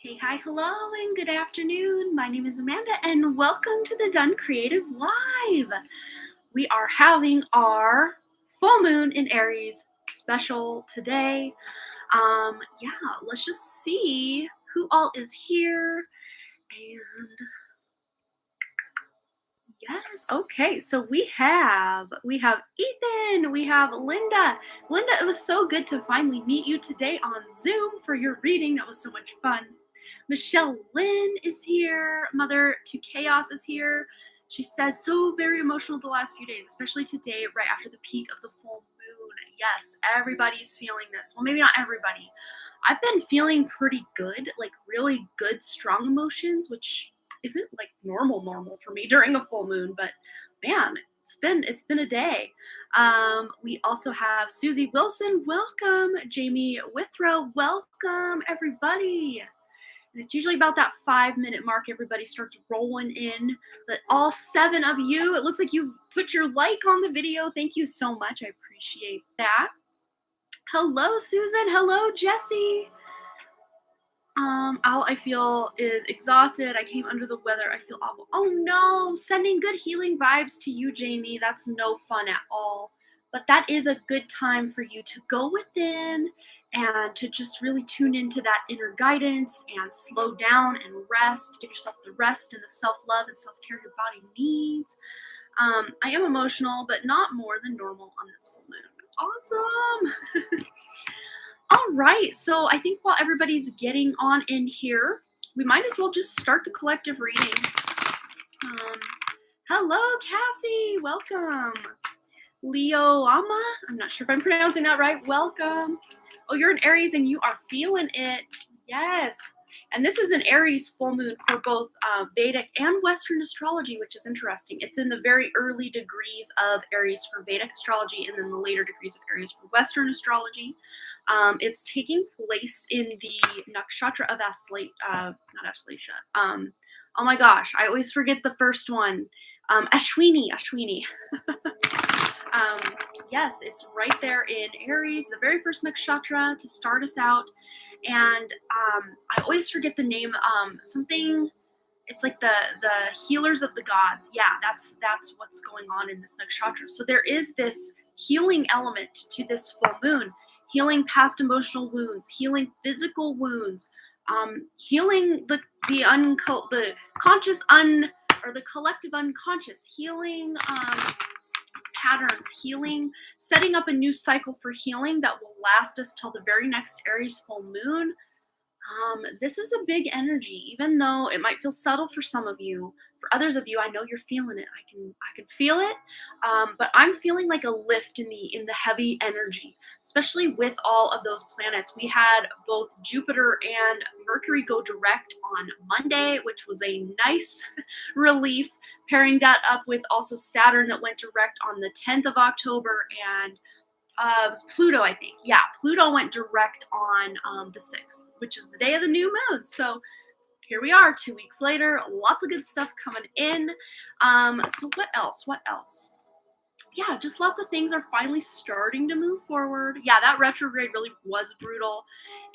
Hey, hi, hello, and good afternoon. My name is Amanda, and welcome to the Done Creative Live. We are having our full moon in Aries special today. Yeah, let's just see who all is here. And yes, okay. So we have Ethan, we have Linda. Linda, it was so good to finally meet you today on Zoom for your reading. That was so much fun. Michelle Lynn is here. Mother to Chaos is here. She says, so very emotional the last few days, especially today, right after the peak of the full moon. Yes, everybody's feeling this. Well, maybe not everybody. I've been feeling pretty good, like really good, strong emotions, which isn't like normal for me during a full moon, but man, it's been a day. We also have Susie Wilson, welcome. Jamie Withrow, welcome everybody. And it's usually about that 5-minute mark. Everybody starts rolling in. But all 7 of you, it looks like you put your like on the video. Thank you so much. I appreciate that. Hello, Susan. Hello, Jesse. All I feel is exhausted. I came under the weather. I feel awful. Oh no, sending good healing vibes to you, Jamie. That's no fun at all. But that is a good time for you to go within and to just really tune into that inner guidance and slow down and rest. Give yourself the rest and the self-love and self-care your body needs. I am emotional, but not more than normal on this full moon. Awesome. All right, so I think while everybody's getting on in here, we might as well just start the collective reading. Hello, Cassie, welcome. Leo Ama, I'm not sure if I'm pronouncing that right, welcome. Oh, you're an Aries and you are feeling it, yes. And this is an Aries full moon for both Vedic and Western astrology, which is interesting. It's in the very early degrees of Aries for Vedic astrology and then the later degrees of Aries for Western astrology. It's taking place in the nakshatra of not Aslesha. Oh my gosh, I always forget the first one. Ashwini. Yes, it's right there in Aries, the very first nakshatra to start us out. And I always forget the name. Something. It's like the healers of the gods. Yeah, that's what's going on in this nakshatra. So there is this healing element to this full moon. Healing past emotional wounds, healing physical wounds, healing the conscious or the collective unconscious, healing patterns, healing, setting up a new cycle for healing that will last us till the very next Aries full moon. This is a big energy, even though it might feel subtle for some of you. For others of you, I know you're feeling it. I can feel it, but I'm feeling like a lift in the heavy energy, especially with all of those planets. We had both Jupiter and Mercury go direct on Monday, which was a nice relief. Pairing that up with also Saturn that went direct on the 10th of October and it was Pluto, I think. Yeah, Pluto went direct on the 6th, which is the day of the new moon. So here we are, 2 weeks later. Lots of good stuff coming in. So what else? Yeah, just lots of things are finally starting to move forward. Yeah, that retrograde really was brutal.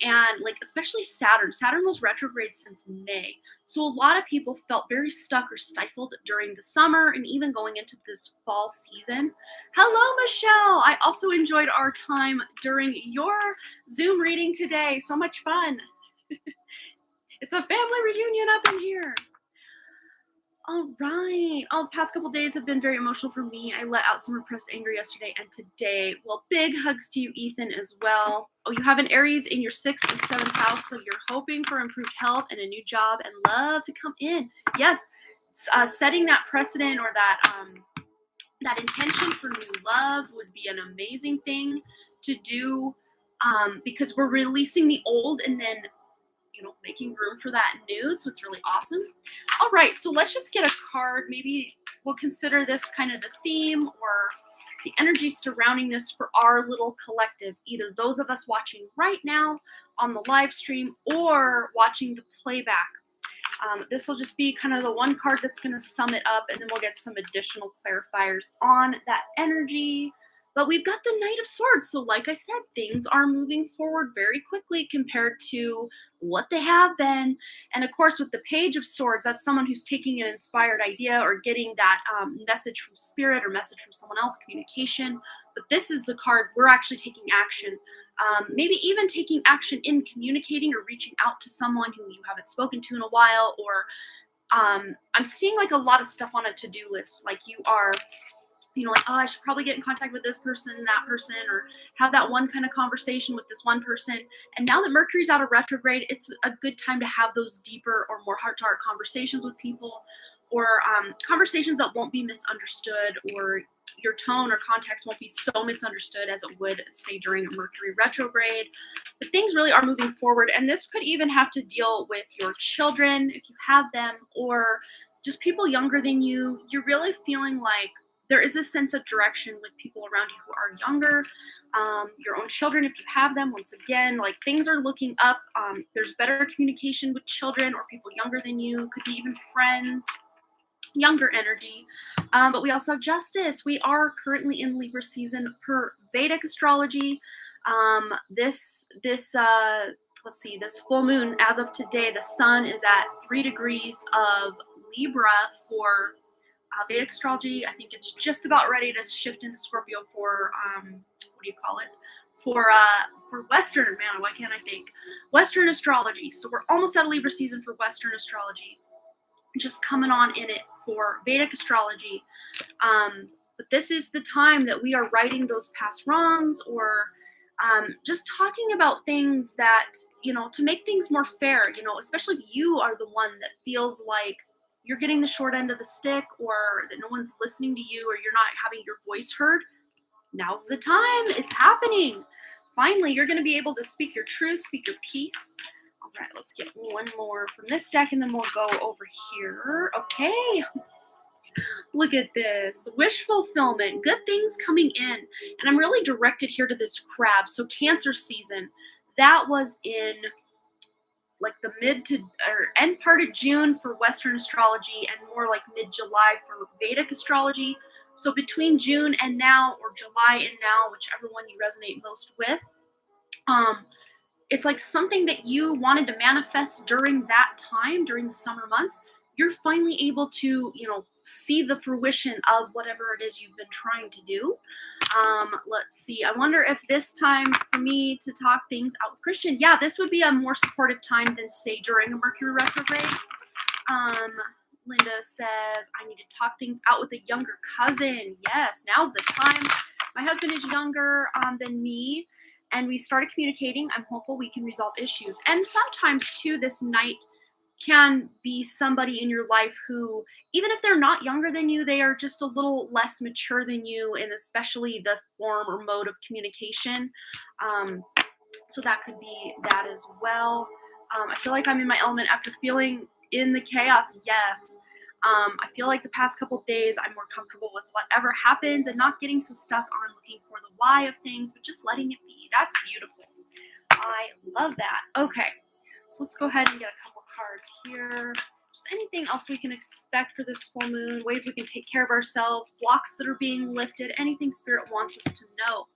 And like, especially Saturn. Saturn was retrograde since May. So a lot of people felt very stuck or stifled during the summer and even going into this fall season. Hello, Michelle. I also enjoyed our time during your Zoom reading today. So much fun. It's a family reunion up in here. All right. The past couple days have been very emotional for me. I let out some repressed anger yesterday and today. Well, big hugs to you, Ethan, as well. Oh, you have an Aries in your 6th and 7th house, so you're hoping for improved health and a new job and love to come in. Yes, setting that precedent or that intention for new love would be an amazing thing to do because we're releasing the old and then making room for that new. So it's really awesome. All right, so let's just get a card. Maybe we'll consider this kind of the theme or the energy surrounding this for our little collective, either those of us watching right now on the live stream or watching the playback. This will just be kind of the one card that's going to sum it up, and then we'll get some additional clarifiers on that energy. But we've got the Knight of Swords. So like I said, things are moving forward very quickly compared to what they have been. And of course, with the Page of Swords, that's someone who's taking an inspired idea or getting that message from spirit or message from someone else, communication. But this is the card, we're actually taking action. Maybe even taking action in communicating or reaching out to someone who you haven't spoken to in a while, or I'm seeing like a lot of stuff on a to-do list. Like you are, like, oh, I should probably get in contact with this person, that person, or have that one kind of conversation with this one person. And now that Mercury's out of retrograde, it's a good time to have those deeper or more heart-to-heart conversations with people, or conversations that won't be misunderstood, or your tone or context won't be so misunderstood as it would, say, during a Mercury retrograde. But things really are moving forward, and this could even have to deal with your children, if you have them, or just people younger than you. You're really feeling like there is a sense of direction with people around you who are younger, your own children, if you have them. Once again, like things are looking up. There's better communication with children or people younger than you, could be even friends, younger energy. But we also have Justice. We are currently in Libra season per Vedic astrology. This full moon, as of today, the sun is at 3 degrees of Libra for Vedic astrology. I think it's just about ready to shift into Scorpio for for Western, man, why can't I think? Western astrology. So we're almost out of Libra season for Western astrology. Just coming on in it for Vedic astrology. But this is the time that we are righting those past wrongs, or just talking about things that, to make things more fair, especially if you are the one that feels like you're getting the short end of the stick, or that no one's listening to you, or you're not having your voice heard. Now's the time. It's happening. Finally, you're going to be able to speak your truth, speak your peace. All right, let's get one more from this deck, and then we'll go over here. Okay. Look at this. Wish fulfillment. Good things coming in. And I'm really directed here to this crab. So Cancer season. That was in like the mid to or end part of June for Western astrology, and more like mid-July for Vedic astrology. So between June and now, or July and now, whichever one you resonate most with, it's like something that you wanted to manifest during that time, during the summer months. You're finally able to, see the fruition of whatever it is you've been trying to do. Let's see. I wonder if this time for me to talk things out with Christian, yeah, this would be a more supportive time than, say, during a Mercury retrograde. Linda says, I need to talk things out with a younger cousin. Yes, now's the time. My husband is younger than me, and we started communicating. I'm hopeful we can resolve issues. And sometimes, too, this Knight can be somebody in your life who, even if they're not younger than you, they are just a little less mature than you, and especially the form or mode of communication. So that could be that as well. I feel like I'm in my element after feeling in the chaos. Yes. I feel like the past couple days I'm more comfortable with whatever happens and not getting so stuck on looking for the why of things, but just letting it be. That's beautiful. I love that. Okay. So let's go ahead and get a couple cards here. Just anything else we can expect for this full moon, ways we can take care of ourselves, blocks that are being lifted, anything Spirit wants us to know.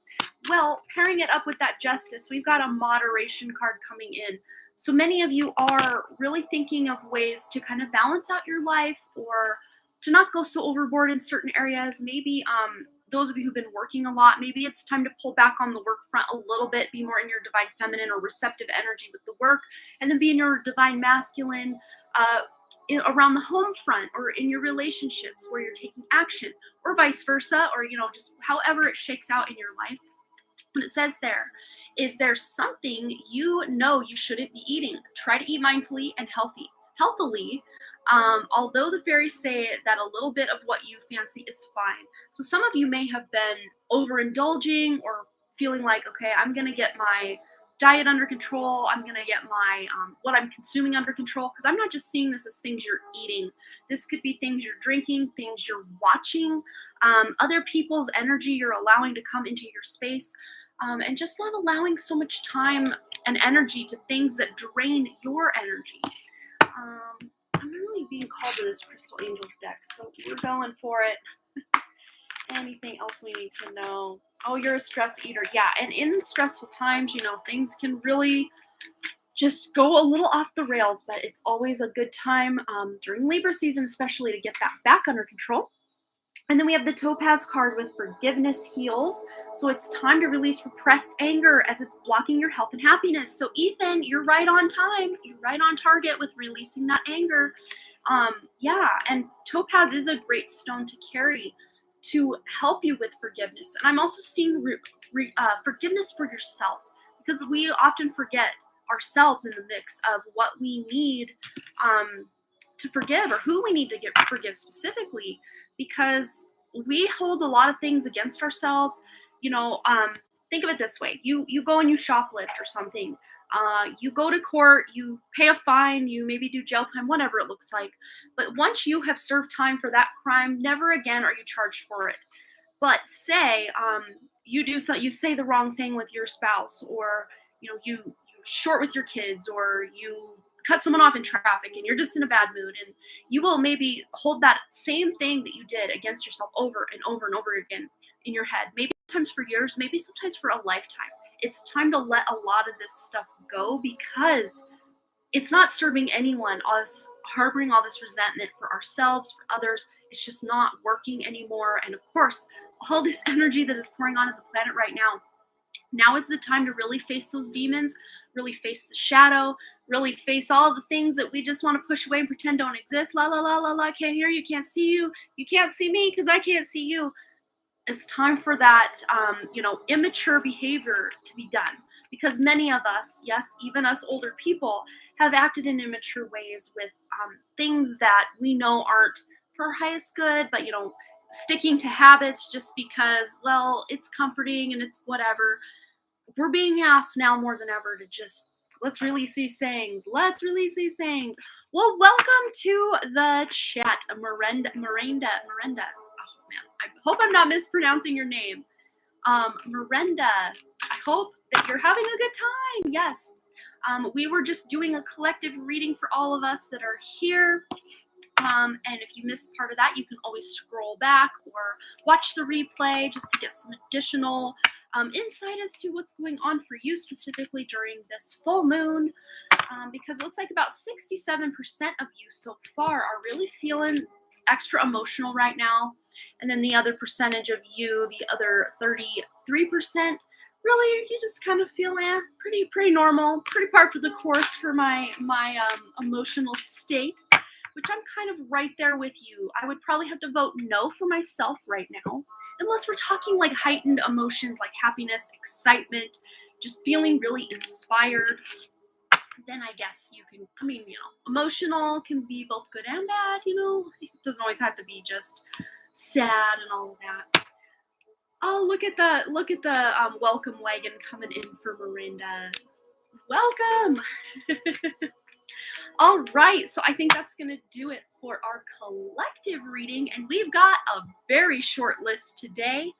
Well, pairing it up with that Justice, we've got a moderation card coming in. So many of you are really thinking of ways to kind of balance out your life, or to not go so overboard in certain areas. Maybe those of you who've been working a lot, maybe it's time to pull back on the work front a little bit, be more in your divine feminine or receptive energy with the work, and then be in your divine masculine around the home front, or in your relationships where you're taking action, or vice versa, or just however it shakes out in your life. What it says there is, there's something you shouldn't be eating. Try to eat mindfully and healthily. Although the fairies say that a little bit of what you fancy is fine. So some of you may have been overindulging, or feeling like, okay, I'm going to get my diet under control. I'm going to get my what I'm consuming under control, because I'm not just seeing this as things you're eating. This could be things you're drinking, things you're watching, other people's energy you're allowing to come into your space, and just not allowing so much time and energy to things that drain your energy. I'm really being called to this Crystal Angels deck, so we're going for it. Anything else we need to know? Oh, you're a stress eater. Yeah, and in stressful times, things can really just go a little off the rails, but it's always a good time during Libra season, especially to get that back under control. And then we have the Topaz card with forgiveness heals. So it's time to release repressed anger as it's blocking your health and happiness. So Ethan, you're right on time. You're right on target with releasing that anger. Yeah, and Topaz is a great stone to carry to help you with forgiveness. And I'm also seeing forgiveness for yourself, because we often forget ourselves in the mix of what we need to forgive, or who we need to forgive specifically, because we hold a lot of things against ourselves. Think of it this way: you go and you shoplift or something. You go to court, you pay a fine, you maybe do jail time, whatever it looks like. But once you have served time for that crime, never again are you charged for it. But say you say the wrong thing with your spouse, or you short with your kids, or you cut someone off in traffic, and you're just in a bad mood, and you will maybe hold that same thing that you did against yourself over and over and over again in your head, maybe sometimes for years, maybe sometimes for a lifetime. It's time to let a lot of this stuff go, because it's not serving anyone. Us harboring all this resentment for ourselves, for others, it's just not working anymore. And of course, all this energy that is pouring onto the planet right now is the time to really face those demons, really face the shadow, really face all the things that we just want to push away and pretend don't exist. La la la la la, can't hear you, can't see you, you can't see me because I can't see you. It's time for that, immature behavior to be done. Because many of us, yes, even us older people, have acted in immature ways with things that we know aren't for our highest good, but, sticking to habits just because, well, it's comforting and it's whatever. We're being asked now more than ever to just, let's release these things. Let's release these things. Well, welcome to the chat, Miranda. I hope I'm not mispronouncing your name. Miranda, I hope that you're having a good time. Yes. We were just doing a collective reading for all of us that are here. And if you missed part of that, you can always scroll back or watch the replay just to get some additional insight as to what's going on for you specifically during this full moon. Because it looks like about 67% of you so far are really feeling extra emotional right now. And then the other percentage of you, the other 33%, really, you just kind of feel pretty normal, pretty par for the course for my emotional state, which I'm kind of right there with you. I would probably have to vote no for myself right now, unless we're talking like heightened emotions like happiness, excitement, just feeling really inspired. Then I guess you can, emotional can be both good and bad, it doesn't always have to be just sad and all of that. Oh, look at the welcome wagon coming in for Miranda. Welcome. All right, so I think that's gonna do it for our collective reading, and we've got a very short list today.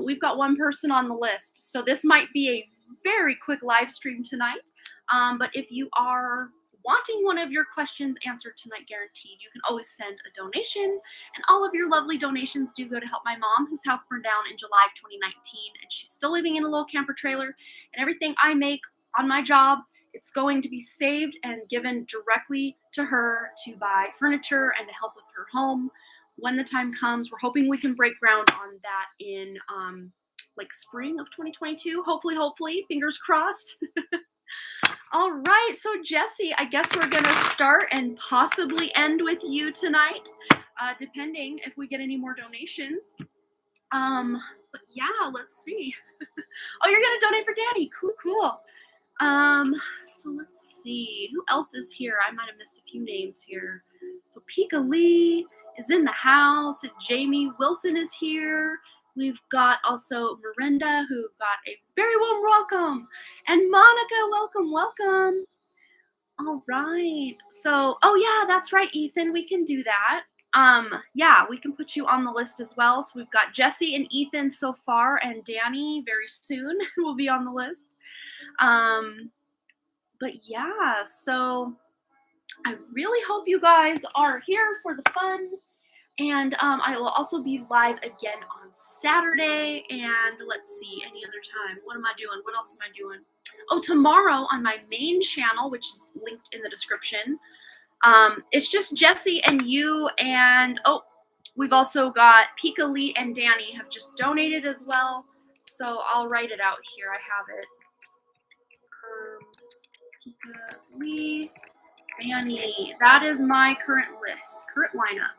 We've got one person on the list, so this might be a very quick live stream tonight. But if you are wanting one of your questions answered tonight, guaranteed, you can always send a donation. And all of your lovely donations do go to help my mom, whose house burned down in July of 2019. And she's still living in a little camper trailer. And everything I make on my job, it's going to be saved and given directly to her to buy furniture and to help with her home when the time comes. We're hoping we can break ground on that in spring of 2022. Hopefully, fingers crossed. All right, so Jesse, I guess we're gonna start and possibly end with you tonight, depending if we get any more donations. But yeah, let's see. Oh, you're gonna donate for Daddy. Cool. So let's see, who else is here? I might have missed a few names here. So Pika Lee is in the house, and Jamie Wilson is here. We've got also Miranda, who got a very warm welcome. And Monica, welcome. All right. So, oh yeah, that's right, Ethan. We can do that. Yeah, we can put you on the list as well. So we've got Jesse and Ethan so far, and Danny very soon will be on the list. But yeah, so I really hope you guys are here for the fun. And I will also be live again on Saturday, and let's see, any other time. What am I doing? What else am I doing? Oh, tomorrow on my main channel, which is linked in the description, it's just Jesse and you, and oh, we've also got Pika Lee and Danny have just donated as well, so I'll write it out here. I have it. Pika Lee, Danny. That is my current lineup.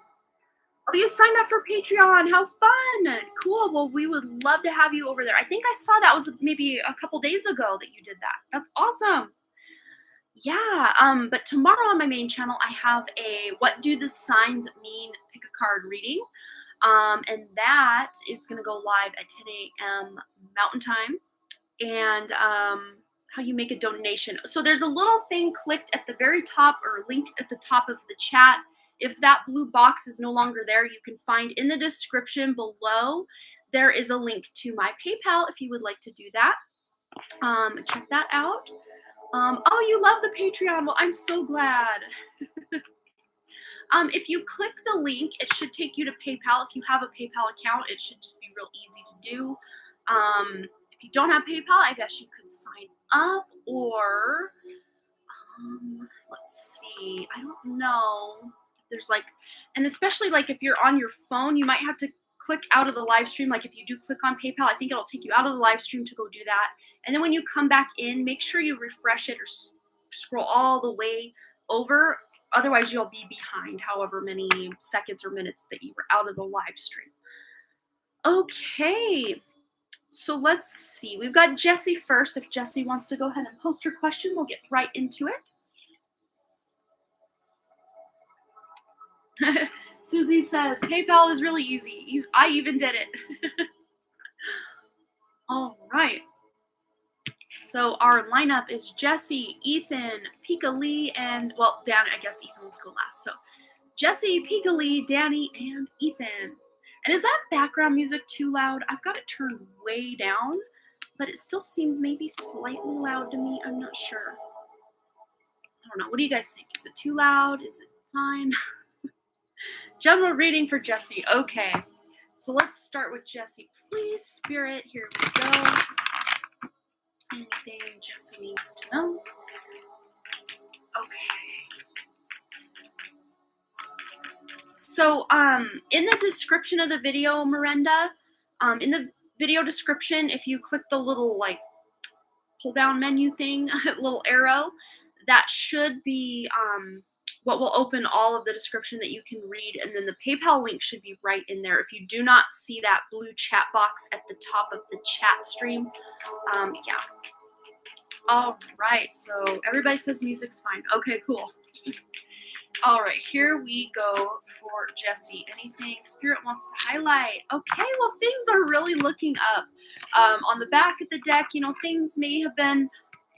Oh, you signed up for Patreon. How fun. Cool. Well, we would love to have you over there. I think I saw that was maybe a couple days ago that you did that. That's awesome. Yeah. But tomorrow on my main channel, I have a What Do the Signs Mean Pick a Card reading. And that is going to go live at 10 a.m. Mountain Time. And how you make a donation. So there's a little thing clicked at the very top or linked at the top of the chat. If that blue box is no longer there, you can find in the description below, there is a link to my PayPal if you would like to do that. Check that out. Oh, you love the Patreon. Well, I'm so glad. If you click the link, it should take you to PayPal. If you have a PayPal account, it should just be real easy to do. If you don't have PayPal, I guess you could sign up, or let's see, I don't know. There's like, and especially like if you're on your phone, you might have to click out of the live stream. Like if you do click on PayPal, I think it'll take you out of the live stream to go do that. And then when you come back in, make sure you refresh it or scroll all the way over. Otherwise, you'll be behind however many seconds or minutes that you were out of the live stream. Okay. So let's see. We've got Jessie first. If Jessie wants to go ahead and post her question, we'll get right into it. Susie says, PayPal is really easy. I even did it. All right. So our lineup is Jessie, Ethan, Pika Lee, and, well, Dan, I guess Ethan will go last. So Jessie, Pika Lee, Danny, and Ethan. And is that background music too loud? I've got it turned way down, but it still seems maybe slightly loud to me. I'm not sure. I don't know. What do you guys think? Is it too loud? Is it fine? General reading for Jessie. Okay. So let's start with Jessie. Please, Spirit. Here we go. Anything Jessie needs to know. Okay. So, in the description of the video, Miranda, in the video description, if you click the little, like, pull-down menu thing, little arrow, that should be, what will open all of the description that you can read, and then the PayPal link should be right in there. If you do not see that blue chat box at the top of the chat stream, yeah. All right, so everybody says music's fine. Okay, cool. All right, here we go for Jessie. Anything Spirit wants to highlight? Okay, well, things are really looking up. On the back of the deck, you know, things may have been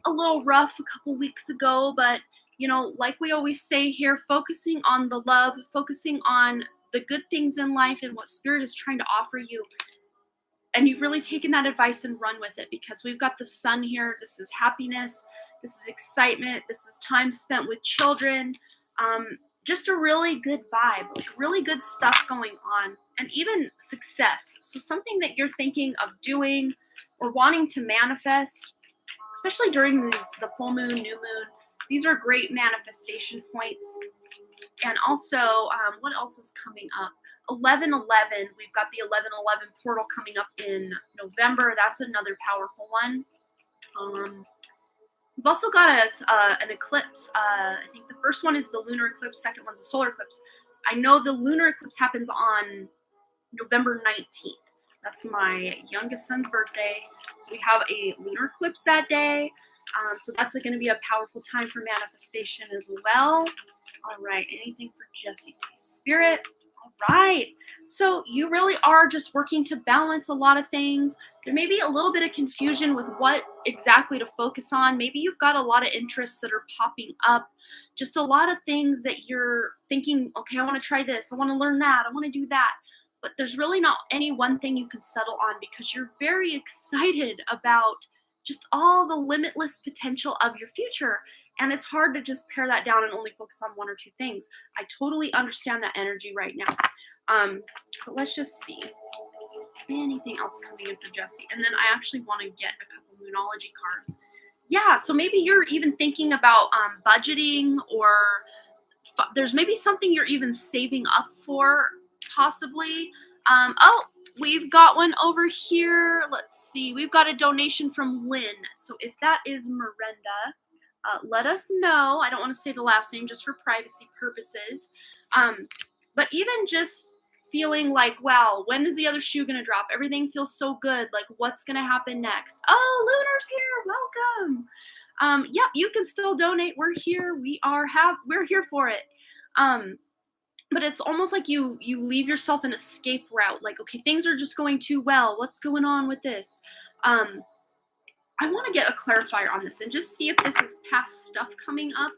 a little rough a couple weeks ago, but, you know, like we always say here, focusing on the love, focusing on the good things in life and what Spirit is trying to offer you. And you've really taken that advice and run with it, because we've got the sun here. This is happiness. This is excitement. This is time spent with children. Just a really good vibe, like really good stuff going on, and even success. So something that you're thinking of doing or wanting to manifest, especially during the full moon, new moon. These are great manifestation points. And also, what else is coming up? 11/11, we've got the 11/11 portal coming up in November. That's another powerful one. We've also got an eclipse. I think the first one is the lunar eclipse, second one's a solar eclipse. I know the lunar eclipse happens on November 19th. That's my youngest son's birthday. So we have a lunar eclipse that day. So that's going to be a powerful time for manifestation as well. All right, anything for Jessie, please, Spirit? All right, so you really are just working to balance a lot of things. There may be a little bit of confusion with what exactly to focus on. Maybe you've got a lot of interests that are popping up. Just a lot of things that you're thinking, okay, I want to try this. I want to learn that. I want to do that. But there's really not any one thing you can settle on, because you're very excited about just all the limitless potential of your future. And it's hard to just pare that down and only focus on one or two things. I totally understand that energy right now. But let's just see. Anything else coming in for Jesse? And then I actually want to get a couple Moonology cards. Yeah, so maybe you're even thinking about budgeting, or there's maybe something you're even saving up for, possibly. Oh, we've got one over here. Let's see. We've got a donation from Lynn. So if that is Miranda, let us know. I don't want to say the last name just for privacy purposes. But even just feeling like, wow, when is the other shoe going to drop? Everything feels so good. Like, what's going to happen next? Oh, Lunar's here. Welcome. Yep, you can still donate. We're here. We're here for it. But it's almost like you leave yourself an escape route. Like, okay, things are just going too well. What's going on with this? I want to get a clarifier on this and just see if this is past stuff coming up,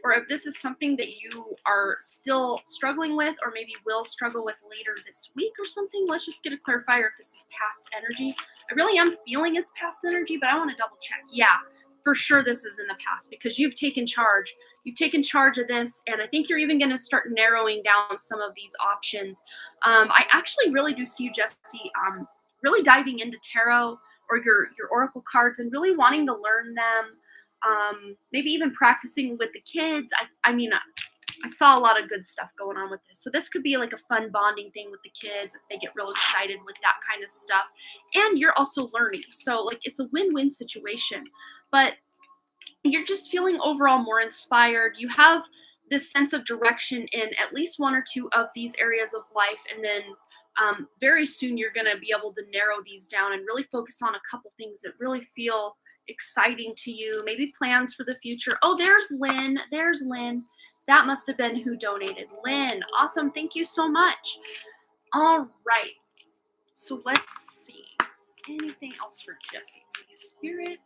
or if this is something that you are still struggling with, or maybe will struggle with later this week or something. Let's just get a clarifier if this is past energy. I really am feeling it's past energy, but I want to double check. Yeah, for sure this is in the past, because you've taken charge. You've taken charge of this, and I think you're even going to start narrowing down some of these options. I actually really do see you, Jesse, really diving into tarot or your oracle cards and really wanting to learn them. Maybe even practicing with the kids. I saw a lot of good stuff going on with this. So this could be like a fun bonding thing with the kids if they get real excited with that kind of stuff. And you're also learning. So like it's a win-win situation. But you're just feeling overall more inspired. You have this sense of direction in at least one or two of these areas of life. And then very soon you're going to be able to narrow these down and really focus on a couple things that really feel exciting to you. Maybe plans for the future. Oh, there's Lynn. There's Lynn. That must have been who donated. Lynn, awesome. Thank you so much. All right. So let's see. Anything else for Jesse, please, Spirit?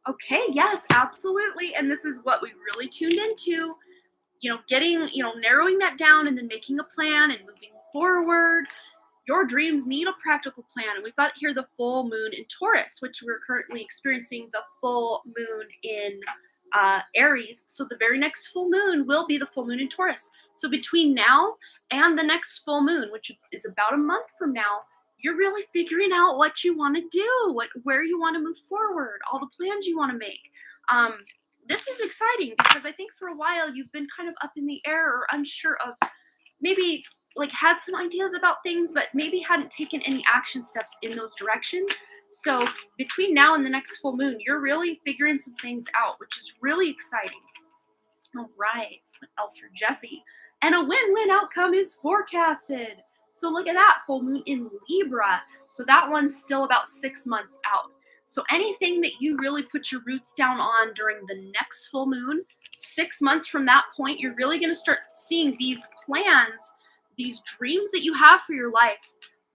Okay, yes, absolutely. And this is what we really tuned into. Narrowing that down and then making a plan and moving forward. Your dreams need a practical plan. And we've got here the full moon in Taurus, which we're currently experiencing the full moon in Aries. So the very next full moon will be the full moon in Taurus. So between now and the next full moon, which is about a month from now, you're really figuring out what you want to do, where you want to move forward, all the plans you want to make. This is exciting because I think for a while you've been kind of up in the air or unsure of, maybe like had some ideas about things, but maybe hadn't taken any action steps in those directions. So between now and the next full moon, you're really figuring some things out, which is really exciting. All right, what else for Jesse? And a win-win outcome is forecasted. So look at that, full moon in Libra. So that one's still about 6 months out. So anything that you really put your roots down on during the next full moon, 6 months from that point, you're really going to start seeing these plans, these dreams that you have for your life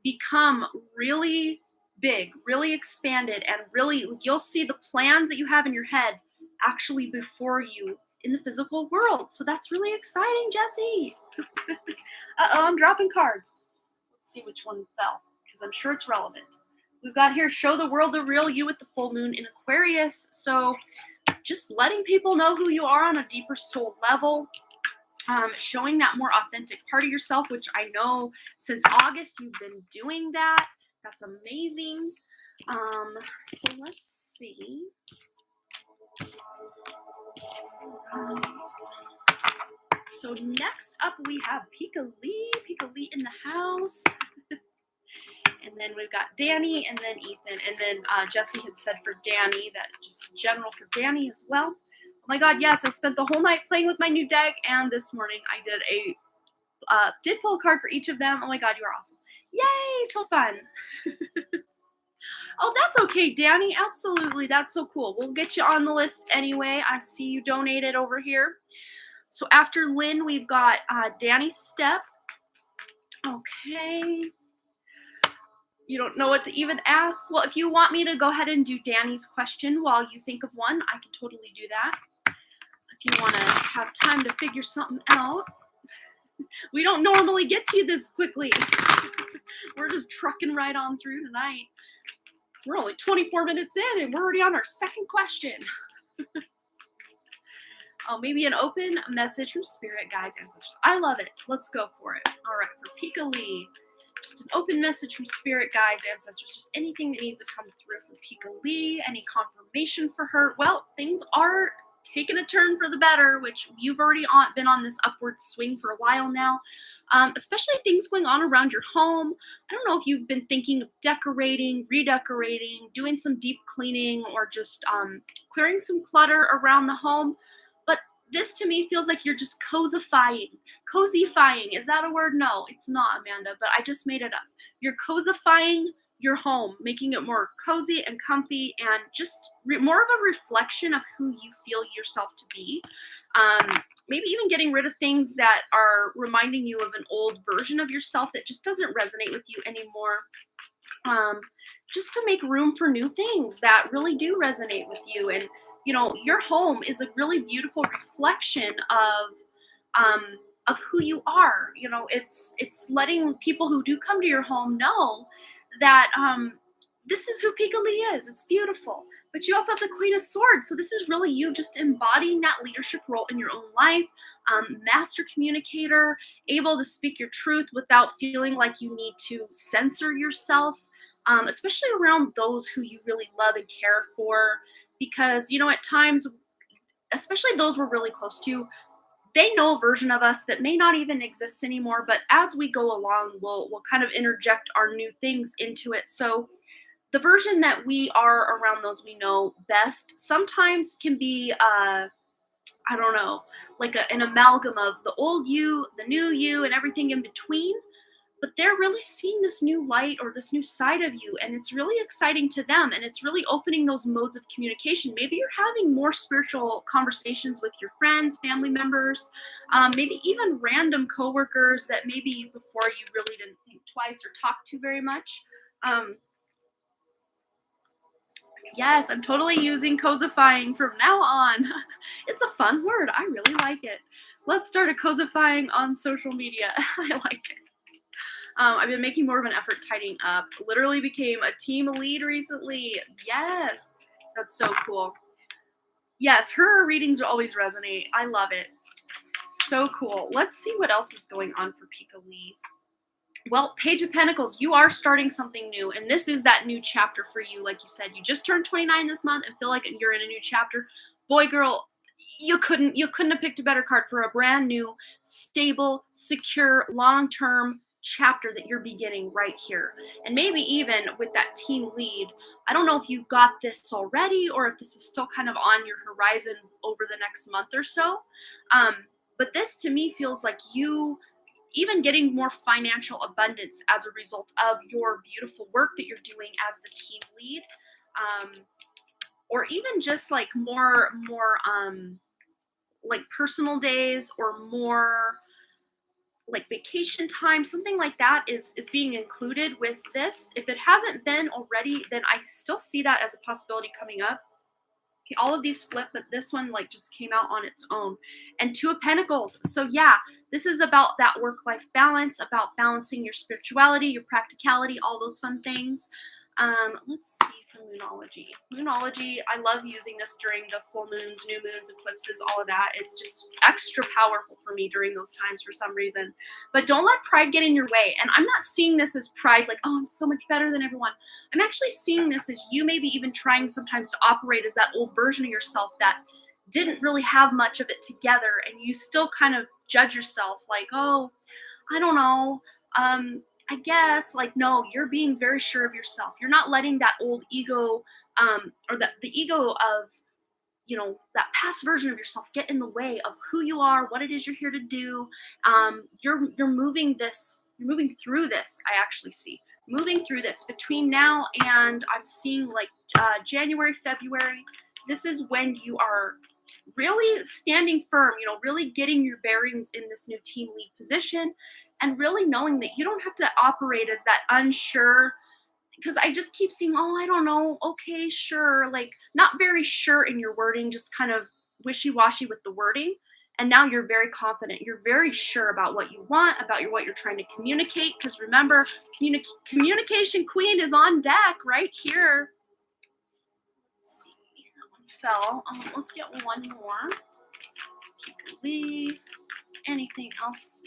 become really big, really expanded, and really you'll see the plans that you have in your head actually before you in the physical world. So that's really exciting, Jesse. Uh-oh, I'm dropping cards. Let's see which one fell, because I'm sure it's relevant. We've got here, show the world the real you with the full moon in Aquarius. So just letting people know who you are on a deeper soul level. Showing that more authentic part of yourself, which I know since August you've been doing that. That's amazing. So let's see. So next up we have Pika Lee in the house. And then we've got Danny and then Ethan. And then Jesse had said for Danny, that just general for Danny as well. Oh my God, yes, I spent the whole night playing with my new deck, and this morning I did pull a card for each of them. Oh my God, you are awesome. Yay, so fun. Oh, that's okay, Danny. Absolutely, that's so cool. We'll get you on the list anyway. I see you donated over here. So after Lynn, we've got Danny Step. Okay. You don't know what to even ask? Well, if you want me to go ahead and do Danny's question while you think of one, I can totally do that. If you want to have time to figure something out. We don't normally get to you this quickly. We're just trucking right on through tonight. We're only 24 minutes in and we're already on our second question. Oh, maybe an open message from spirit guides, ancestors. I love it. Let's go for it. All right, for Pika Lee. just an open message from spirit guides, ancestors, just anything that needs to come through from Pika Lee, any confirmation for her. Well, things are taking a turn for the better, which you've already been on this upward swing for a while now. Especially things going on around your home. I don't know if you've been thinking of decorating, redecorating, doing some deep cleaning, or just clearing some clutter around the home. But this to me feels like you're just cozyfying. Cozyfying, is that a word? No, it's not, Amanda, but I just made it up. You're cozyfying your home, making it more cozy and comfy, and just more of a reflection of who you feel yourself to be. Maybe even getting rid of things that are reminding you of an old version of yourself that just doesn't resonate with you anymore. Just to make room for new things that really do resonate with you. And, you know, your home is a really beautiful reflection of who you are. You know, it's letting people who do come to your home know that this is who Pika Lee is. It's beautiful. But you also have the Queen of Swords. So this is really you just embodying that leadership role in your own life. Master communicator, able to speak your truth without feeling like you need to censor yourself, especially around those who you really love and care for. Because, you know, at times, especially those we're really close to, they know a version of us that may not even exist anymore. But as we go along, we'll kind of interject our new things into it. So the version that we are around those we know best sometimes can be, I don't know, like an amalgam of the old you, the new you, and everything in between. But they're really seeing this new light or this new side of you, and it's really exciting to them, and it's really opening those modes of communication. Maybe you're having more spiritual conversations with your friends, family members, maybe even random coworkers that maybe before you really didn't think twice or talk to very much. Yes, I'm totally using cozyfying from now on. It's a fun word. I really like it. Let's start a cozyfying on social media. I like it. I've been making more of an effort tidying up. Literally became a team lead recently. Yes, that's so cool. Yes, her readings always resonate. I love it. So cool. Let's see what else is going on for Pika Lee. Well, Page of Pentacles, you are starting something new, and this is that new chapter for you. Like you said, you just turned 29 this month and feel like you're in a new chapter. Boy, girl, you couldn't have picked a better card for a brand new, stable, secure, long-term chapter that you're beginning right here. And maybe even with that team lead, I don't know if you got this already or if this is still kind of on your horizon over the next month or so. But this to me feels like you even getting more financial abundance as a result of your beautiful work that you're doing as the team lead, or even just like more like personal days or more like vacation time, something like that is being included with this. If it hasn't been already, then I still see that as a possibility coming up. Okay, all of these flip, but this one like just came out on its own. And Two of Pentacles. So yeah, this is about that work-life balance, about balancing your spirituality, your practicality, all those fun things. Let's see for Moonology. Moonology, I love using this during the full moons, new moons, eclipses, all of that. It's just extra powerful for me during those times for some reason. But don't let pride get in your way. And I'm not seeing this as pride, like, oh, I'm so much better than everyone. I'm actually seeing this as you maybe even trying sometimes to operate as that old version of yourself that didn't really have much of it together, and you still kind of judge yourself like, oh, I don't know, I guess, like, no, you're being very sure of yourself. You're not letting that old ego, or the ego of, you know, that past version of yourself get in the way of who you are, what it is you're here to do. You're moving this, you're moving through this. I actually see moving through this between now and I'm seeing like January, February. This is when you are really standing firm, you know, really getting your bearings in this new team lead position, and really knowing that you don't have to operate as that unsure, because I just keep seeing, oh, I don't know, okay, sure, like not very sure in your wording, just kind of wishy-washy with the wording. And now you're very confident. You're very sure about what you want, about what you're trying to communicate. Because remember, communication queen is on deck right here. Let's see, that one fell. Let's get one more. Pika Lee. Anything else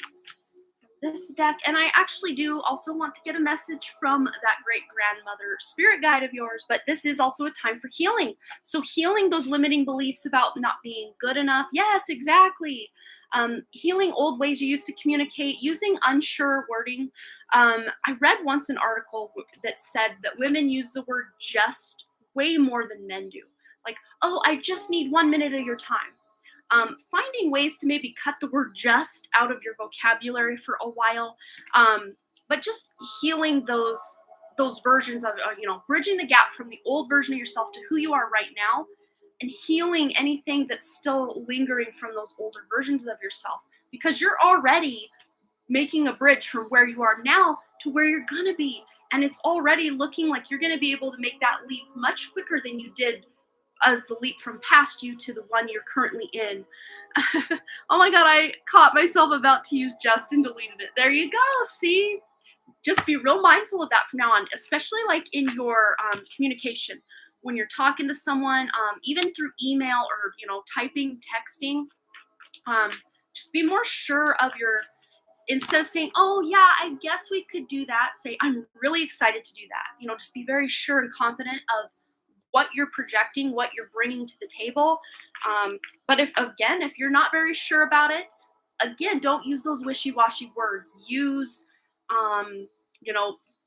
from this deck, and I actually do also want to get a message from that great grandmother spirit guide of yours, but this is also a time for healing. So healing those limiting beliefs about not being good enough. Yes, exactly. Healing old ways you used to communicate, using unsure wording. I read once an article that said that women use the word just way more than men do. Like, oh, I just need 1 minute of your time. Finding ways to maybe cut the word just out of your vocabulary for a while, but just healing those versions of, bridging the gap from the old version of yourself to who you are right now, and healing anything that's still lingering from those older versions of yourself, because you're already making a bridge from where you are now to where you're gonna be, and it's already looking like you're gonna be able to make that leap much quicker than you did as the leap from past you to the one you're currently in. Oh my god, I caught myself about to use just and deleted it. There you go. See? Just be real mindful of that from now on, especially like in your communication. When you're talking to someone, even through email or, typing, texting, just be more sure of instead of saying, oh yeah, I guess we could do that, say, I'm really excited to do that. Just be very sure and confident of what you're projecting, what you're bringing to the table. But if you're not very sure about it, again, don't use those wishy-washy words. Use,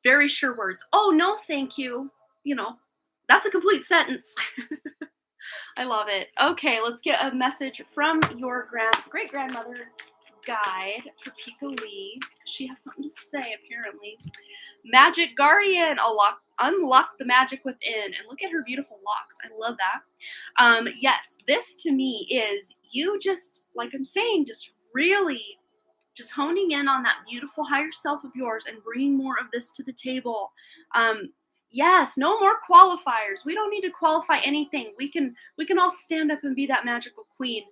very sure words. Oh, no, thank you. That's a complete sentence. I love it. Okay, let's get a message from your great-grandmother guide for Pika Lee. She has something to say, apparently. Magic Guardian, unlock the magic within, and look at her beautiful locks. I love that. Yes, this to me is you just, like I'm saying, just really just honing in on that beautiful higher self of yours and bringing more of this to the table. Yes, no more qualifiers. We don't need to qualify anything. We can all stand up and be that magical queen.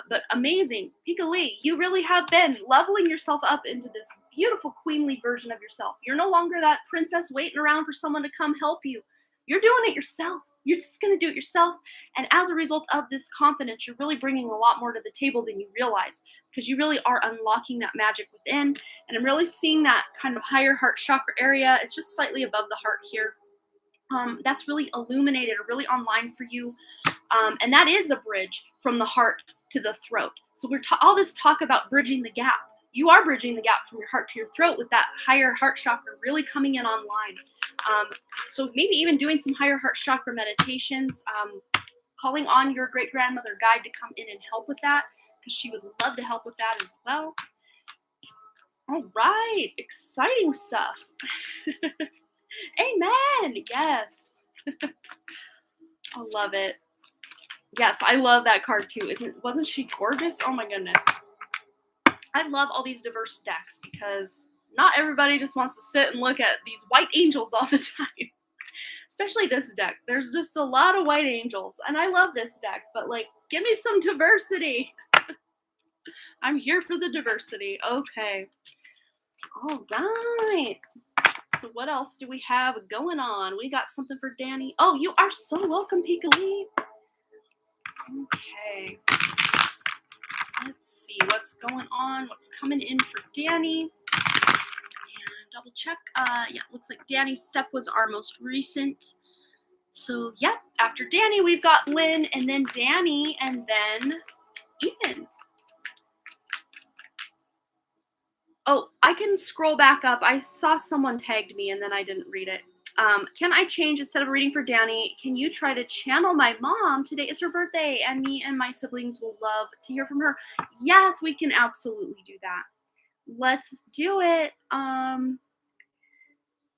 But amazing, Pika Lee, you really have been leveling yourself up into this beautiful queenly version of yourself. You're no longer that princess waiting around for someone to come help you. You're doing it yourself. You're just going to do it yourself. And as a result of this confidence, you're really bringing a lot more to the table than you realize, because you really are unlocking that magic within. And I'm really seeing that kind of higher heart chakra area. It's just slightly above the heart here. That's really illuminated or really online for you. And that is a bridge from the heart to the throat. So we're all this talk about bridging the gap. You are bridging the gap from your heart to your throat with that higher heart chakra really coming in online. So maybe even doing some higher heart chakra meditations, calling on your great-grandmother guide to come in and help with that, because she would love to help with that as well. All right, exciting stuff. Amen. Yes. I love it. Yes, I love that card too. Wasn't she gorgeous? Oh my goodness. I love all these diverse decks because not everybody just wants to sit and look at these white angels all the time. Especially this deck. There's just a lot of white angels, and I love this deck, but like, give me some diversity. I'm here for the diversity. Okay. All right. So what else do we have going on? We got something for Danny. Oh, you are so welcome, Pika Lee. Okay. Let's see what's going on, what's coming in for Danny. And double check. Yeah, looks like Danny's step was our most recent. So, yeah, after Danny, we've got Lynn, and then Danny, and then Ethan. Oh, I can scroll back up. I saw someone tagged me, and then I didn't read it. Can I change, instead of reading for Danny, can you try to channel my mom? Today is her birthday, and me and my siblings will love to hear from her. Yes, we can absolutely do that. Let's do it.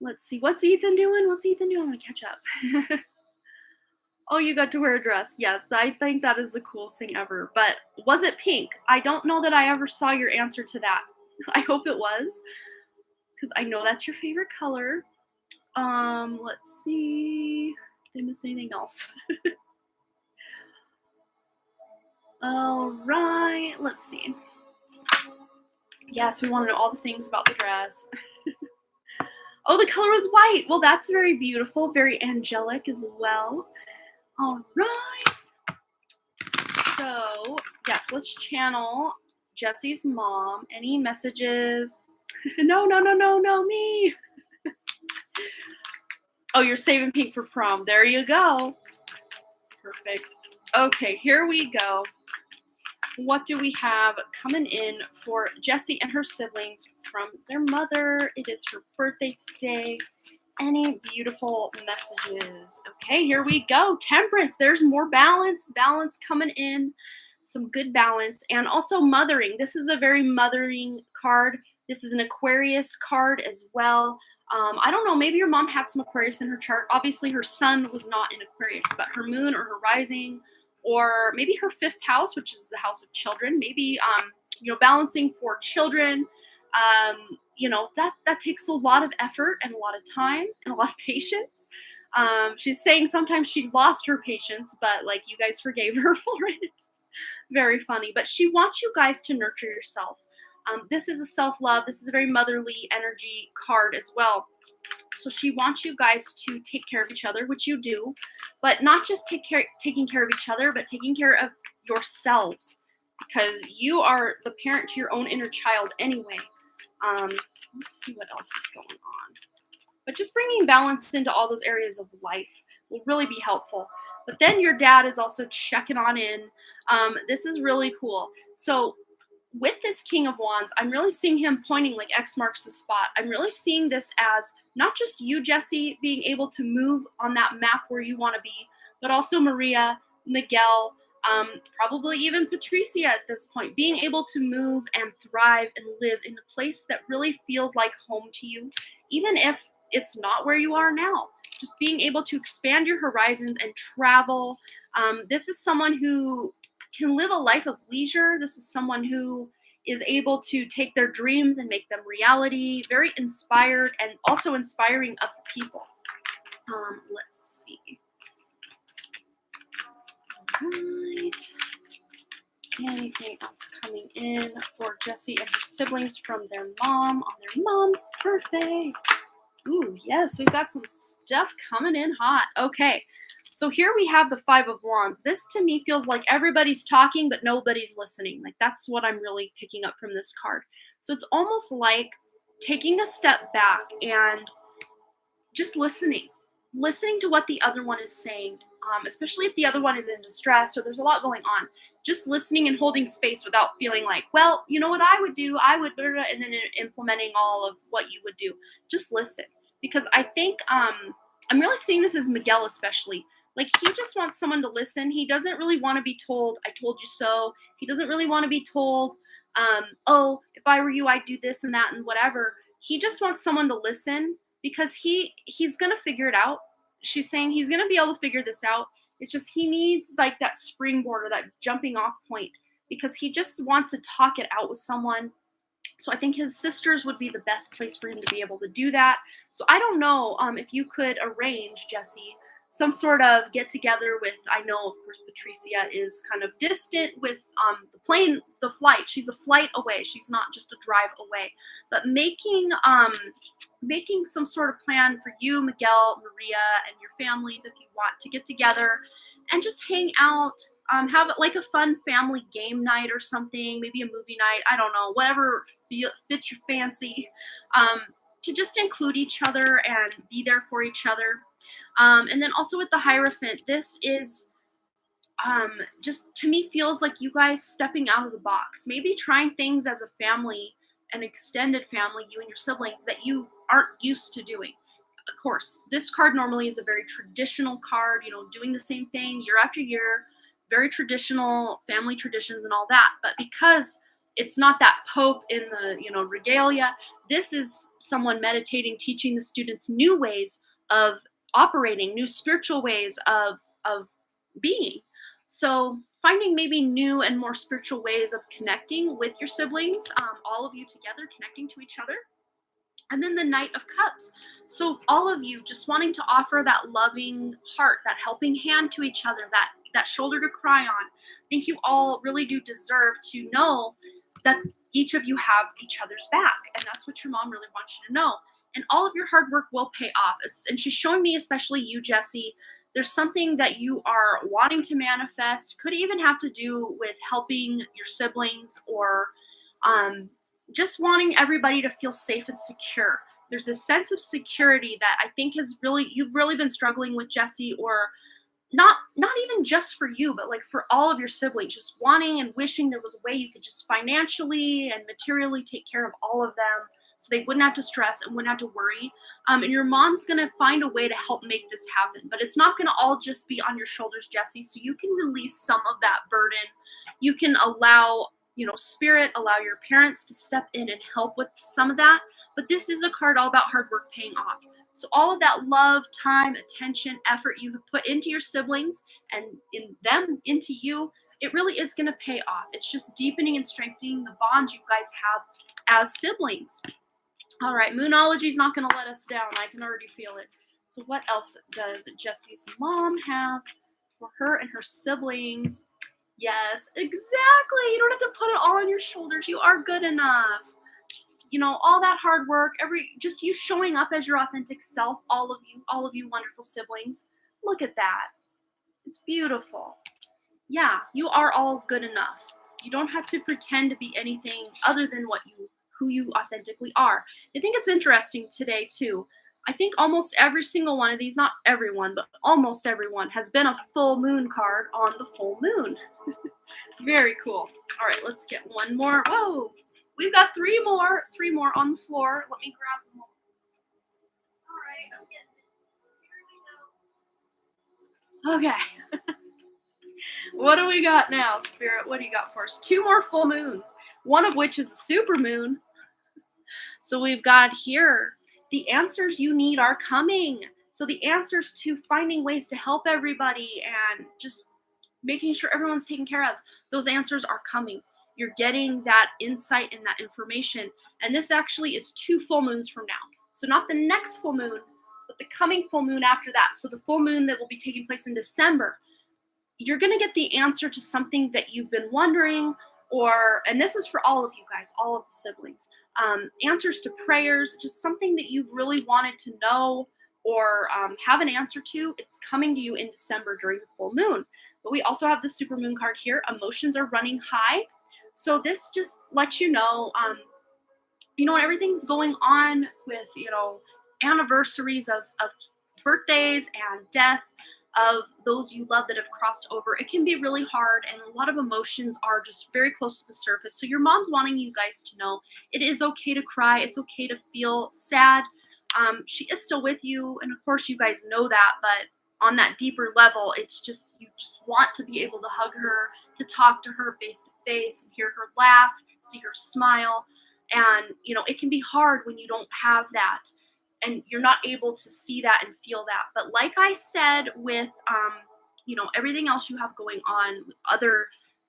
Let's see. What's Ethan doing? I'm going to catch up. Oh, you got to wear a dress. Yes, I think that is the coolest thing ever. But was it pink? I don't know that I ever saw your answer to that. I hope it was, because I know that's your favorite color. Let's see. Did I miss anything else? All right, let's see. Yes, we want to know all the things about the dress. Oh, the color was white. Well, that's very beautiful, very angelic as well. All right. So, yes, let's channel Jesse's mom. Any messages No, no, no, no, no, me. Oh, you're saving pink for prom. There you go. Perfect. Okay, here we go. What do we have coming in for Jessie and her siblings from their mother? It is her birthday today. Any beautiful messages? Okay, here we go. Temperance. There's more balance. Balance coming in. Some good balance. And also mothering. This is a very mothering card. This is an Aquarius card as well. I don't know. Maybe your mom had some Aquarius in her chart. Obviously, her sun was not in Aquarius, but her moon or her rising, or maybe her fifth house, which is the house of children. Maybe balancing for children. That takes a lot of effort and a lot of time and a lot of patience. She's saying sometimes she lost her patience, but like you guys forgave her for it. Very funny. But she wants you guys to nurture yourself. This is a self-love. This is a very motherly energy card as well. So she wants you guys to take care of each other, which you do, but not just taking care of each other, but taking care of yourselves, because you are the parent to your own inner child anyway. Let's see what else is going on. But just bringing balance into all those areas of life will really be helpful. But then your dad is also checking on in. This is really cool. So with this King of Wands, I'm really seeing him pointing like X marks the spot. I'm really seeing this as not just you, Jessie, being able to move on that map where you want to be, but also Maria, Miguel, probably even Patricia at this point, being able to move and thrive and live in a place that really feels like home to you, even if it's not where you are now. Just being able to expand your horizons and travel. This is someone who can live a life of leisure. This is someone who is able to take their dreams and make them reality. Very inspired and also inspiring other people. Let's see. All right. Anything else coming in for Jessie and her siblings from their mom on their mom's birthday? Ooh, yes, we've got some stuff coming in hot. Okay. So here we have the Five of Wands. This to me feels like everybody's talking, but nobody's listening. Like that's what I'm really picking up from this card. So it's almost like taking a step back and just listening to what the other one is saying, especially if the other one is in distress or there's a lot going on. Just listening and holding space without feeling like, well, you know what I would do? I would, and then implementing all of what you would do. Just listen. Because I think I'm really seeing this as Miguel especially. Like he just wants someone to listen. He doesn't really want to be told, I told you so. He doesn't really want to be told, oh, if I were you, I'd do this and that and whatever. He just wants someone to listen because he's going to figure it out. She's saying he's going to be able to figure this out. It's just he needs like that springboard or that jumping off point because he just wants to talk it out with someone. So I think his sisters would be the best place for him to be able to do that. So I don't know if you could arrange, Jessie, some sort of get together with, I know, of course, Patricia is kind of distant with the flight. She's a flight away. She's not just a drive away. But making some sort of plan for you, Miguel, Maria, and your families, if you want to get together and just hang out, have like a fun family game night or something, maybe a movie night, I don't know, whatever fits your fancy, to just include each other and be there for each other. And then also with the Hierophant, this is just to me feels like you guys stepping out of the box, maybe trying things as a family, an extended family, you and your siblings, that you aren't used to doing. Of course, this card normally is a very traditional card, doing the same thing year after year, very traditional family traditions and all that. But because it's not that Pope in the, regalia, this is someone meditating, teaching the students new ways of operating, new spiritual ways of being. So finding maybe new and more spiritual ways of connecting with your siblings, all of you together, connecting to each other. And then the Knight of Cups. So all of you just wanting to offer that loving heart, that helping hand to each other, that shoulder to cry on. I think you all really do deserve to know that each of you have each other's back. And that's what your mom really wants you to know. And all of your hard work will pay off. And she's showing me, especially you, Jessie, there's something that you are wanting to manifest. Could even have to do with helping your siblings or just wanting everybody to feel safe and secure. There's this sense of security that I think you've really been struggling with, Jesse, or not even just for you, but like for all of your siblings, just wanting and wishing there was a way you could just financially and materially take care of all of them so they wouldn't have to stress and wouldn't have to worry. And your mom's gonna find a way to help make this happen, but it's not gonna all just be on your shoulders, Jesse. So you can release some of that burden. You can allow, spirit, allow your parents to step in and help with some of that. But this is a card all about hard work paying off. So all of that love, time, attention, effort you have put into your siblings and in them into you, it really is going to pay off. It's just deepening and strengthening the bonds you guys have as siblings. All right, Moonology is not going to let us down. I can already feel it. So what else does Jesse's mom have for her and her siblings? Yes, exactly. You don't have to put it all on your shoulders. You are good enough. All that hard work, just you showing up as your authentic self, all of you wonderful siblings. Look at that. It's beautiful. Yeah, you are all good enough. You don't have to pretend to be anything other than who you authentically are. I think it's interesting today too. I think almost every single one of these, not everyone, but almost everyone has been a full moon card on the full moon. Very cool. All right, let's get one more. Whoa. We've got three more on the floor. Let me grab them all. All right, I'm getting it. Here we go. Okay. What do we got now, Spirit? What do you got for us? 2 more full moons, one of which is a super moon. So we've got here, the answers you need are coming. So the answers to finding ways to help everybody and just making sure everyone's taken care of, those answers are coming. You're getting that insight and that information. And this actually is 2 full moons from now. So not the next full moon, but the coming full moon after that. So the full moon that will be taking place in December. You're going to get the answer to something that you've been wondering, and this is for all of you guys, all of the siblings. Answers to prayers, just something that you've really wanted to know or have an answer to. It's coming to you in December during the full moon. But we also have the super moon card here. Emotions are running high. So this just lets you know, when everything's going on with, anniversaries of birthdays and death of those you love that have crossed over, it can be really hard, and a lot of emotions are just very close to the surface. So your mom's wanting you guys to know it is okay to cry. It's okay to feel sad. She is still with you, and of course you guys know that, but on that deeper level, it's just, you just want to be able to hug her, to talk to her face to face, and hear her laugh, see her smile. And, it can be hard when you don't have that and you're not able to see that and feel that. But like I said, with, everything else you have going on with other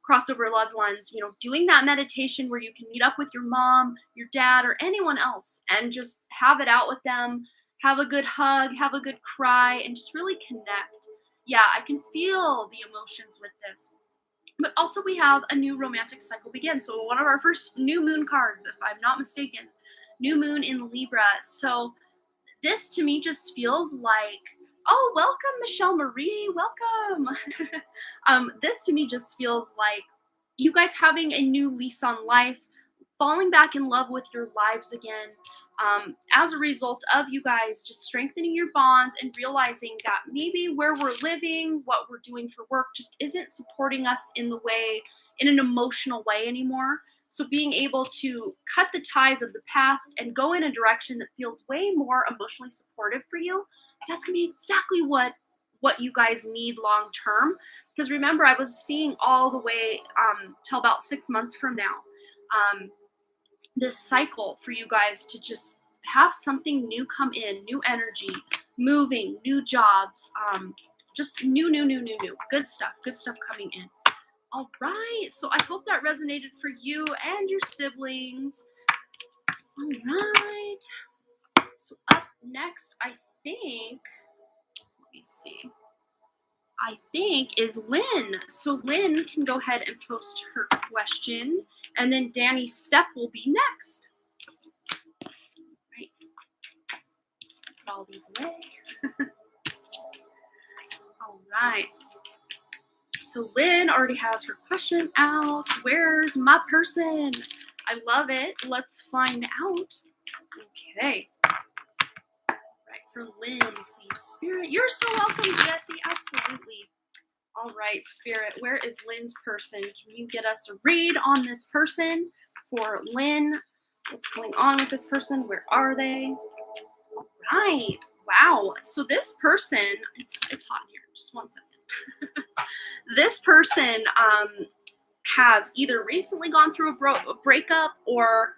crossover loved ones, doing that meditation where you can meet up with your mom, your dad, or anyone else and just have it out with them, have a good hug, have a good cry, and just really connect. Yeah, I can feel the emotions with this. But also we have a new romantic cycle begin. So one of our first new moon cards, if I'm not mistaken, new moon in Libra. So this to me just feels like, oh, welcome, Michelle Marie, welcome. This to me just feels like you guys having a new lease on life, falling back in love with your lives again, as a result of you guys just strengthening your bonds and realizing that maybe where we're living, what we're doing for work just isn't supporting us in an emotional way anymore. So being able to cut the ties of the past and go in a direction that feels way more emotionally supportive for you, that's going to be exactly what you guys need long term. Because remember, I was seeing all the way till about 6 months from now, this cycle for you guys to just have something new come in, new energy, moving, new jobs, just new. Good stuff coming in. All right, so I hope that resonated for you and your siblings. All right, so up next, I think is Lynn. So Lynn can go ahead and post her question, and then Danny's step will be next. Right, put all these away. All right. So Lynn already has her question out. Where's my person? I love it. Let's find out. Okay. Right, for Lynn, please. Spirit, you're so welcome, Jesse. Absolutely. All right, Spirit, where is Lynn's person? Can you get us a read on this person for Lynn? What's going on with this person? Where are they? All right. Wow. So this person, it's hot in here. Just one second. This person has either recently gone through a breakup or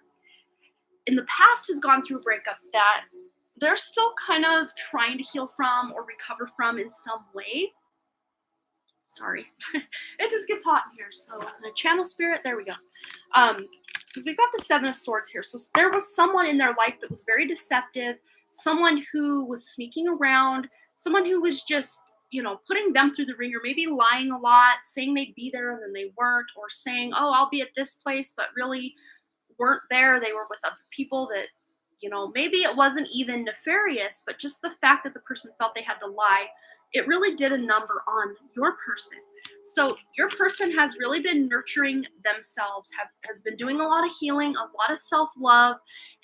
in the past has gone through a breakup that they're still kind of trying to heal from or recover from in some way. Sorry, it just gets hot in here. So the channel Spirit, there we go. Because we've got the Seven of Swords here. So there was someone in their life that was very deceptive, someone who was sneaking around, someone who was just, putting them through the ringer, maybe lying a lot, saying they'd be there and then they weren't, or saying, oh, I'll be at this place, but really weren't there. They were with other people that, maybe it wasn't even nefarious, but just the fact that the person felt they had to lie, it really did a number on your person. So your person has really been nurturing themselves, has been doing a lot of healing, a lot of self-love,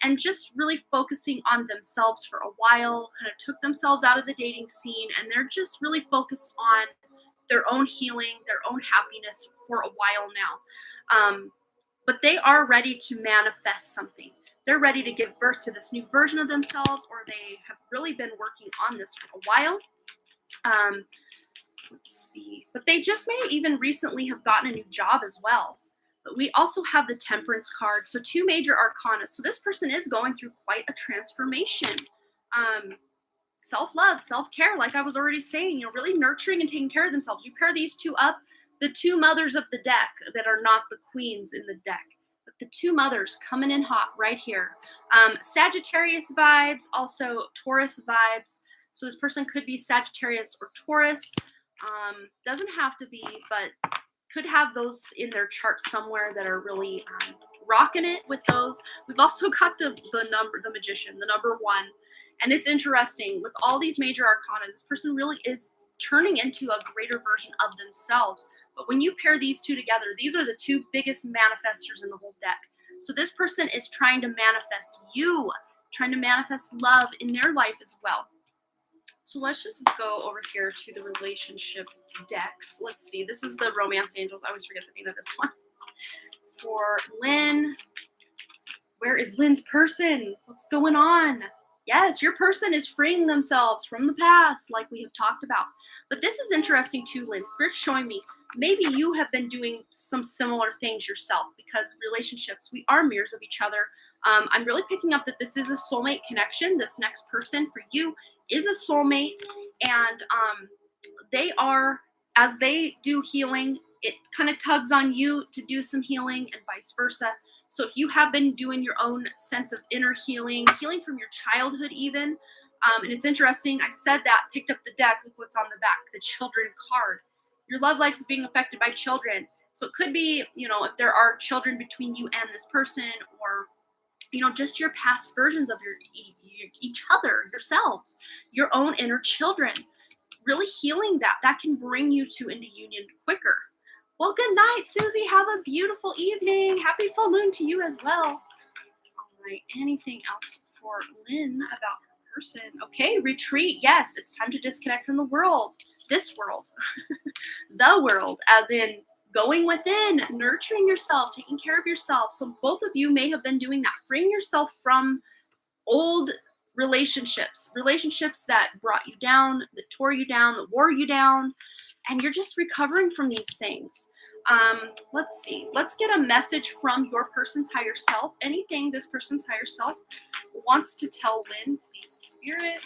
and just really focusing on themselves for a while, kind of took themselves out of the dating scene, and they're just really focused on their own healing, their own happiness for a while now. But they are ready to manifest something. They're ready to give birth to this new version of themselves, or they have really been working on this for a while. Let's see. But they just may even recently have gotten a new job as well. But we also have the Temperance card. So 2 major arcana. So this person is going through quite a transformation. Self-love, self-care, like I was already saying, really nurturing and taking care of themselves. You pair these two up, the 2 mothers of the deck that are not the queens in the deck. But the 2 mothers coming in hot right here. Sagittarius vibes, also Taurus vibes. So this person could be Sagittarius or Taurus. Doesn't have to be, but could have those in their chart somewhere that are really rocking it with those. We've also got the Magician, the number 1. And it's interesting, with all these major arcana, this person really is turning into a greater version of themselves. But when you pair these 2 together, these are the 2 biggest manifestors in the whole deck. So this person is trying to manifest you, trying to manifest love in their life as well. So let's just go over here to the relationship decks. Let's see. This is the Romance Angels. I always forget the name of this one. For Lynn. Where is Lynn's person? What's going on? Yes, your person is freeing themselves from the past, like we have talked about. But this is interesting too, Lynn. Spirit's showing me maybe you have been doing some similar things yourself, because relationships, we are mirrors of each other. I'm really picking up that this is a soulmate connection. This next person for you is a soulmate, and they are, as they do healing, it kind of tugs on you to do some healing and vice versa. So if you have been doing your own sense of inner healing from your childhood even, and it's interesting, I said that, picked up the deck, look what's on the back, the children card. Your love life is being affected by children. So it could be, if there are children between you and this person, or just your past versions of each other, yourselves, your own inner children, really healing that can bring you into union quicker. Well, good night, Susie. Have a beautiful evening. Happy full moon to you as well. All right, anything else for Lynn about her person? Okay, retreat. Yes, it's time to disconnect from the world. This world. The world, as in going within, nurturing yourself, taking care of yourself. So both of you may have been doing that, freeing yourself from old relationships that brought you down, that tore you down, that wore you down, and you're just recovering from these things. Let's see. Let's get a message from your person's higher self. Anything this person's higher self wants to tell Lynn, please, Spirit.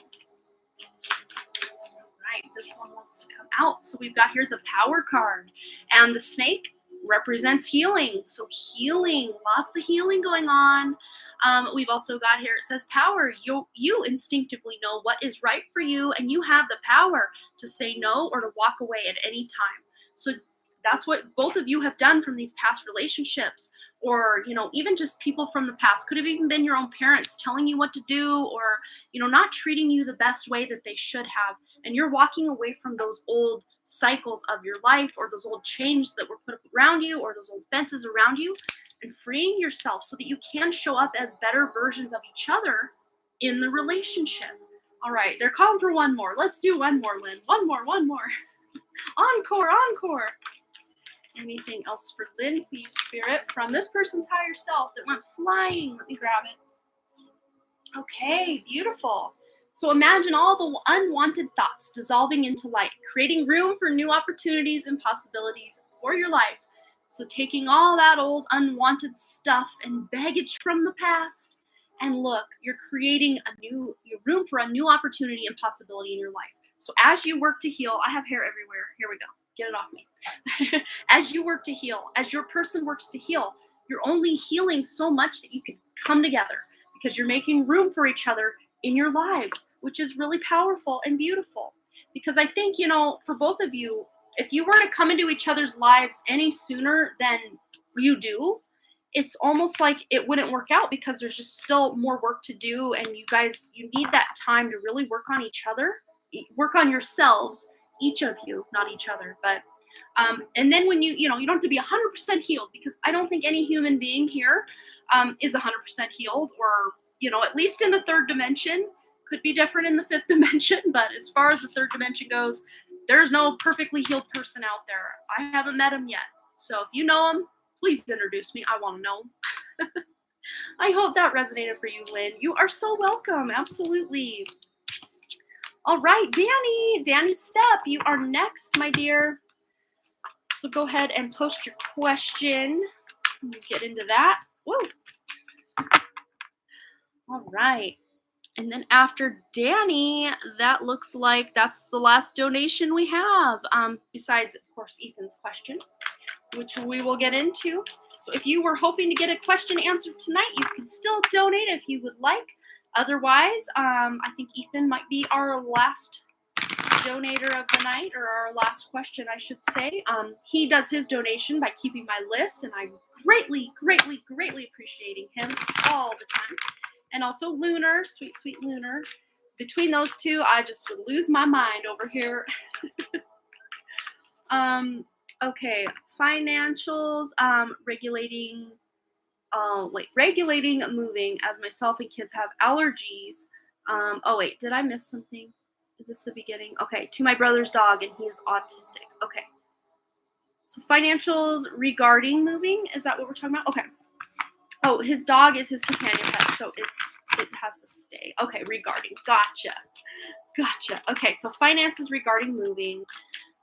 Right, this one wants to come out. So we've got here the Power card, and the snake represents healing. So healing, lots of healing going on. We've also got here, it says power. You instinctively know what is right for you, and you have the power to say no or to walk away at any time. So that's what both of you have done from these past relationships, or, even just people from the past. Could have even been your own parents telling you what to do, or, not treating you the best way that they should have. And you're walking away from those old cycles of your life, or those old chains that were put up around you, or those old fences around you. and freeing yourself so that you can show up as better versions of each other in the relationship. All right, they're calling for one more. Let's do one more, Lynn. One more. Encore, encore. Anything else for Lynn, please, Spirit, from this person's higher self that went flying? Let me grab it. Okay, beautiful. So imagine all the unwanted thoughts dissolving into light, creating room for new opportunities and possibilities for your life. So taking all that old unwanted stuff and baggage from the past, and look, you're creating room for a new opportunity and possibility in your life. So as you work to heal, I have hair everywhere. Here we go. Get it off me. As you work to heal, as your person works to heal, you're only healing so much that you can come together because you're making room for each other in your lives, which is really powerful and beautiful. Because I think, for both of you, if you were to come into each other's lives any sooner than you do, it's almost like it wouldn't work out because there's just still more work to do. And you need that time to really work on each other, work on yourselves, each of you, not each other. But, and then when you don't have to be 100% healed, because I don't think any human being here is 100% healed, or, at least in the third dimension. Could be different in the fifth dimension, but as far as the third dimension goes, there's no perfectly healed person out there. I haven't met him yet. So if you know him, please introduce me. I want to know. I hope that resonated for you, Lynn. You are so welcome. Absolutely. All right, Danny Step, you are next, my dear. So go ahead and post your question. We'll get into that. Whoa. All right. And then after Danny, that looks like that's the last donation we have. Besides, of course, Ethan's question, which we will get into. So if you were hoping to get a question answered tonight, you can still donate if you would like. Otherwise, I think Ethan might be our last donator of the night, or our last question, I should say. He does his donation by keeping my list, and I'm greatly appreciating him all the time. And also Lunar, sweet Lunar. Between those two, I just would lose my mind over here. Okay, financials, regulating moving as myself and kids have allergies. Oh wait, did I miss something? Is this the beginning? Okay, to my brother's dog, and he is autistic. Okay. So financials regarding moving, is that what we're talking about? Okay. Oh, his dog is his companion pet, so it has to stay. Okay, regarding. Gotcha. Okay, so finances regarding moving.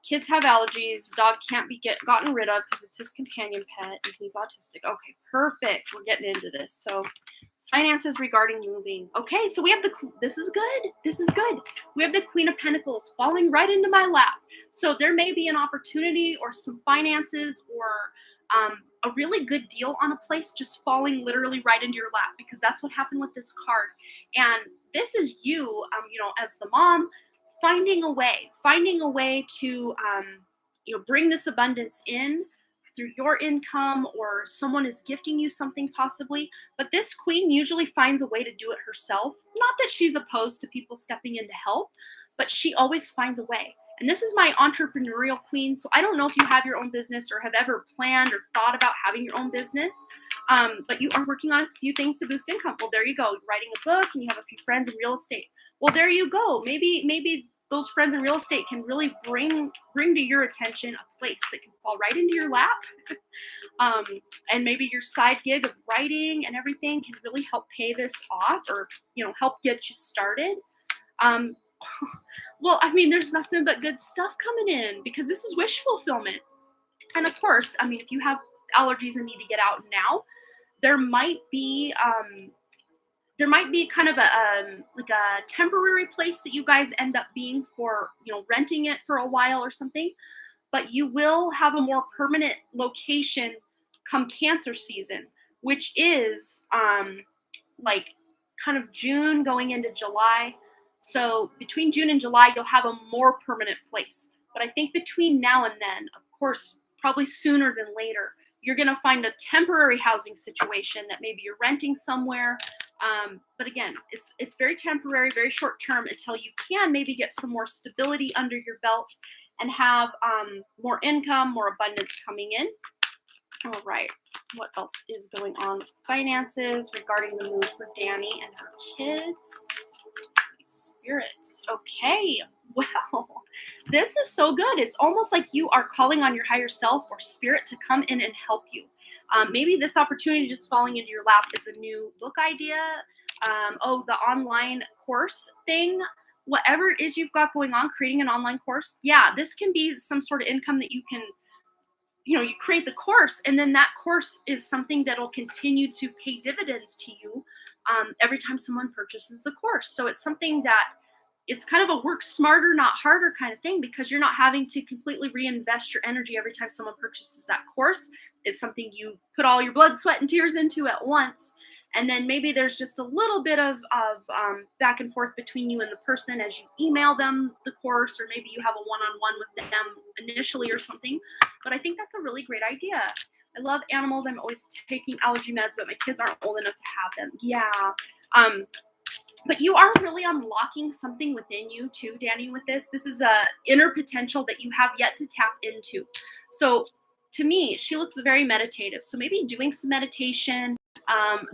Kids have allergies. Dog can't be gotten rid of because it's his companion pet and he's autistic. Okay, perfect. We're getting into this. So finances regarding moving. Okay, so we have this is good. We have the Queen of Pentacles falling right into my lap. So there may be an opportunity or some finances or a really good deal on a place just falling literally right into your lap, because that's what happened with this card. And this is you, as the mom, finding a way to, bring this abundance in through your income, or someone is gifting you something possibly. But this queen usually finds a way to do it herself. Not that she's opposed to people stepping in to help, but she always finds a way. And this is my entrepreneurial queen. So I don't know if you have your own business or have ever planned or thought about having your own business, but you are working on a few things to boost income. Well, there you go. You're writing a book and you have a few friends in real estate. Well, there you go. Maybe those friends in real estate can really bring to your attention a place that can fall right into your lap. And maybe your side gig of writing and everything can really help pay this off, or, help get you started. Well, there's nothing but good stuff coming in, because this is wish fulfillment. And of course, if you have allergies and need to get out now, there might be kind of a temporary place that you guys end up being for, renting it for a while or something. But you will have a more permanent location come Cancer season, which is kind of June going into July. So between June and July, you'll have a more permanent place. But I think between now and then, of course, probably sooner than later, you're going to find a temporary housing situation that maybe you're renting somewhere. But again, it's very temporary, very short term, until you can maybe get some more stability under your belt and have more income, more abundance coming in. All right. What else is going on with finances regarding the move for Danny and her kids? Spirits. Okay. Well, this is so good. It's almost like you are calling on your higher self or spirit to come in and help you. Maybe this opportunity just falling into your lap is a new book idea. The online course thing. Whatever it is you've got going on, creating an online course. Yeah, this can be some sort of income that you can, you create the course, and then that course is something that'll continue to pay dividends to you every time someone purchases the course. So it's something that it's kind of a work smarter, not harder kind of thing, because you're not having to completely reinvest your energy every time someone purchases that course. It's something you put all your blood, sweat, and tears into at once. And then maybe there's just a little bit of back and forth between you and the person as you email them the course, or maybe you have a one-on-one with them initially or something. But I think that's a really great idea. I love animals. I'm always taking allergy meds, but my kids aren't old enough to have them. Yeah. But you are really unlocking something within you too, Danny, with this. This is a inner potential that you have yet to tap into. So to me, she looks very meditative. So maybe doing some meditation,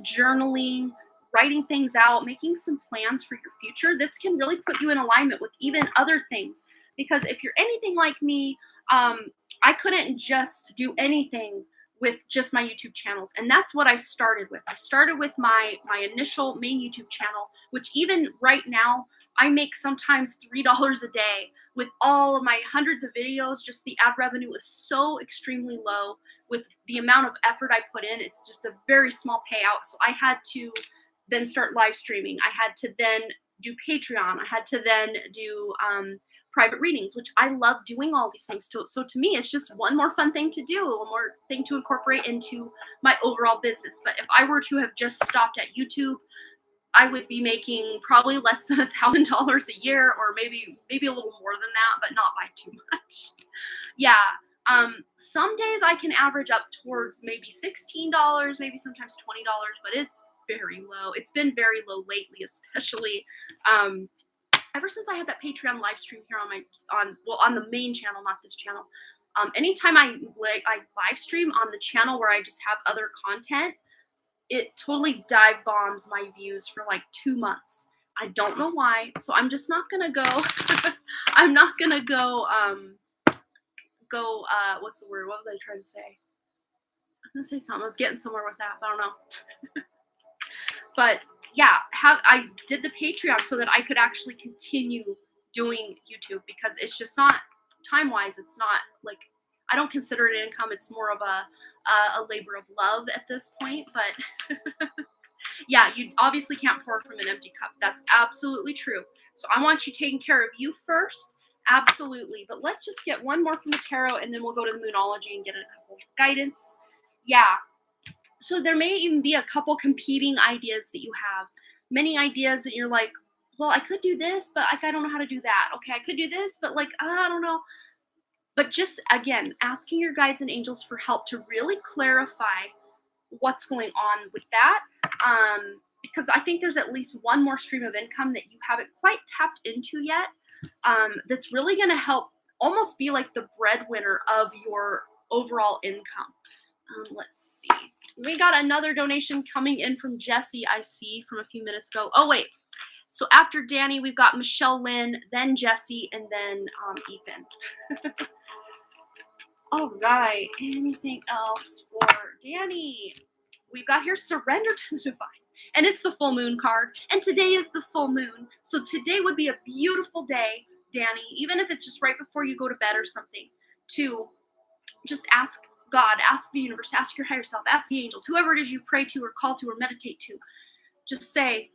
journaling, writing things out, making some plans for your future. This can really put you in alignment with even other things. Because if you're anything like me, I couldn't just do anything with just my YouTube channels. And that's what I started with. I started with my initial main YouTube channel, which even right now, I make sometimes $3 a day with all of my hundreds of videos. Just the ad revenue is so extremely low with the amount of effort I put in. It's just a very small payout. So I had to then start live streaming. I had to then do Patreon. I had to then do private readings, which I love doing all these things too. So to me, it's just one more fun thing to do, one more thing to incorporate into my overall business. But if I were to have just stopped at YouTube, I would be making probably less than $1,000 a year, or maybe a little more than that, but not by too much. Yeah. Some days I can average up towards maybe $16, maybe sometimes $20, but it's very low. It's been very low lately, especially ever since I had that Patreon live stream here on the main channel, not this channel. Anytime I live stream on the channel where I just have other content, it totally dive bombs my views for like 2 months. I don't know why. So I'm just not gonna go. I'm not gonna go. What's the word? What was I trying to say? I was gonna say something. I was getting somewhere with that, but I don't know. But yeah, I did the Patreon so that I could actually continue doing YouTube, because it's just not time-wise. It's not like, I don't consider it income. It's more of a labor of love at this point. But yeah, you obviously can't pour from an empty cup. That's absolutely true. So I want you taking care of you first. Absolutely. But let's just get one more from the tarot, and then we'll go to the Moonology and get a couple of guidance. Yeah. So there may even be a couple competing ideas that you have. Many ideas that you're like, well, I could do this, but I don't know how to do that. Okay, I could do this, but like, I don't know. But just, again, asking your guides and angels for help to really clarify what's going on with that. Because I think there's at least one more stream of income that you haven't quite tapped into yet. That's really going to help almost be like the breadwinner of your overall income. Let's see. We got another donation coming in from Jesse, I see, from a few minutes ago. Oh, wait. So after Danny, we've got Michelle, Lynn, then Jesse, and then Ethan. All right. Anything else for Danny? We've got here Surrender to the Divine. And it's the full moon card. And today is the full moon. So today would be a beautiful day, Danny, even if it's just right before you go to bed or something, to just ask God, ask the universe, ask your higher self, ask the angels, whoever it is you pray to or call to or meditate to. Just say,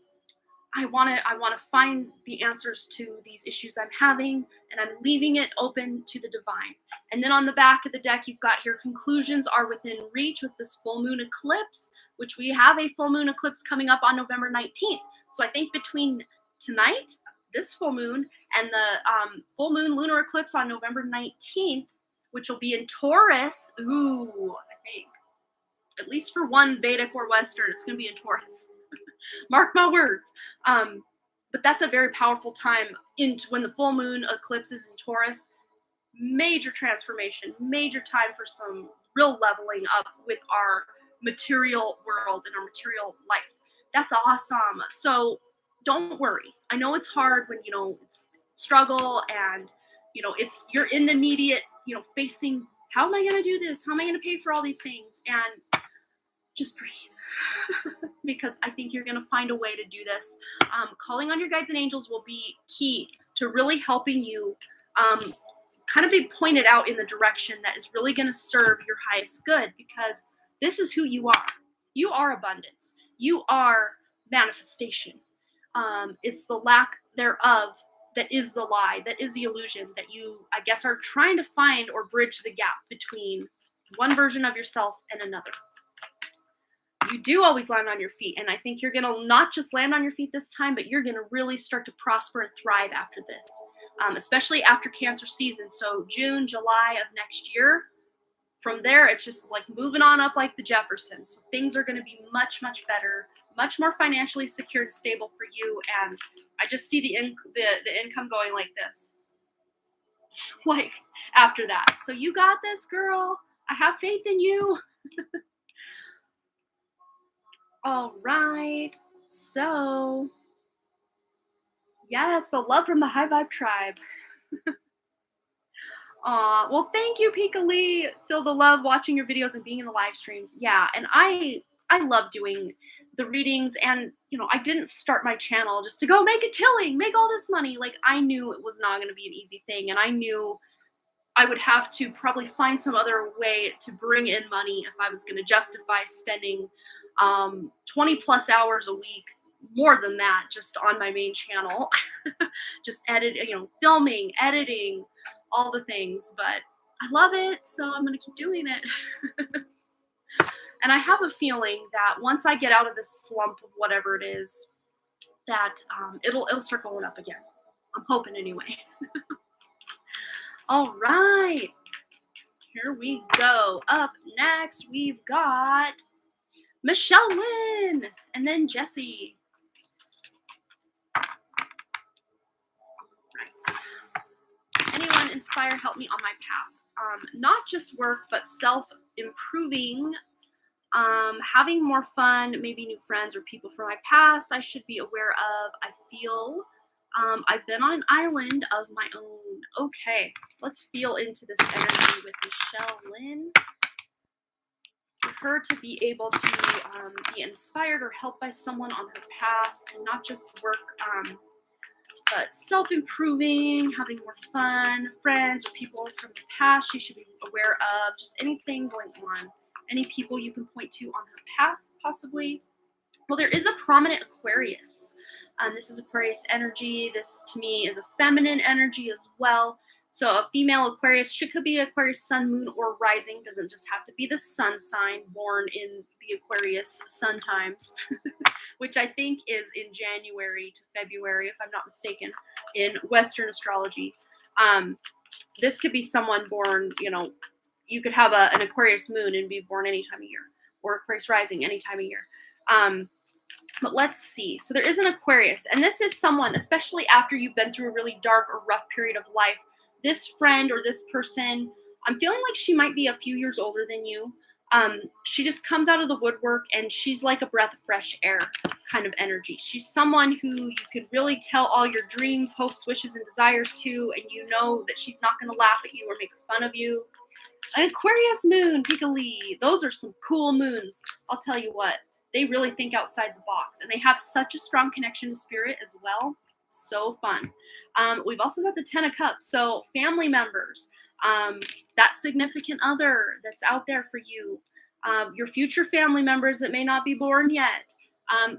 I want to find the answers to these issues I'm having, and I'm leaving it open to the divine. And then on the back of the deck, you've got here, conclusions are within reach with this full moon eclipse, which we have a full moon eclipse coming up on November 19th. So I think between tonight, this full moon, and the full moon lunar eclipse on November 19th, which will be in Taurus, I think, at least for one Vedic or Western, it's going to be in Taurus. Mark my words. But that's a very powerful time when the full moon eclipse is in Taurus. Major transformation, major time for some real leveling up with our material world and our material life. That's awesome. So don't worry. I know it's hard when, it's struggle and, you're in the immediate, facing, how am I going to do this? How am I going to pay for all these things? And just breathe. Because I think you're going to find a way to do this. Calling on your guides and angels will be key to really helping you kind of be pointed out in the direction that is really going to serve your highest good, because this is who you are. You are abundance. You are manifestation. It's the lack thereof that is the lie, that is the illusion that you, I guess, are trying to find or bridge the gap between one version of yourself and another. You do always land on your feet, and I think you're going to not just land on your feet this time, but you're going to really start to prosper and thrive after this, especially after Cancer season. So June, July of next year, from there, it's just like moving on up like the Jeffersons. So things are going to be much, much better, much more financially secure and stable for you. And I just see the income going like this, like after that. So you got this, girl. I have faith in you. All right. So, yes, the love from the High Vibe Tribe. Well, thank you, Pika Lee. Feel the love watching your videos and being in the live streams. Yeah, and I love doing the readings, and I didn't start my channel just to go make a killing, make all this money. Like, I knew it was not going to be an easy thing, and I knew I would have to probably find some other way to bring in money if I was going to justify spending 20 plus hours a week, more than that, just on my main channel, just filming, editing, all the things. But I love it, so I'm going to keep doing it. And I have a feeling that once I get out of this slump of whatever it is, that it'll start going up again. I'm hoping anyway. All right, here we go. Up next, we've got Michelle Lynn, and then Jessie. Right. Anyone inspire, help me on my path. Not just work, but self-improving, having more fun, maybe new friends or people from my past I should be aware of. I feel I've been on an island of my own. Okay, let's feel into this energy with Michelle Lynn. For her to be able to be inspired or helped by someone on her path, and not just work, but self-improving, having more fun, friends or people from the past she should be aware of, just anything going on, any people you can point to on her path, possibly. Well, there is a prominent Aquarius. This is Aquarius energy. This, to me, is a feminine energy as well. So a female Aquarius could be Aquarius sun, moon, or rising. Doesn't just have to be the sun sign, born in the Aquarius sun times, which I think is in January to February, if I'm not mistaken, in Western astrology. This could be someone born, you could have an Aquarius moon and be born any time of year, or Aquarius rising any time of year. But let's see. So there is an Aquarius, and this is someone, especially after you've been through a really dark or rough period of life, this friend or this person, I'm feeling like she might be a few years older than you. She just comes out of the woodwork, and she's like a breath of fresh air kind of energy. She's someone who you could really tell all your dreams, hopes, wishes, and desires to, and you know that she's not going to laugh at you or make fun of you. An Aquarius moon, Pika Lee, those are some cool moons. I'll tell you what. They really think outside the box, and they have such a strong connection to spirit as well. It's so fun. We've also got the 10 of Cups, so family members, that significant other that's out there for you, your future family members that may not be born yet.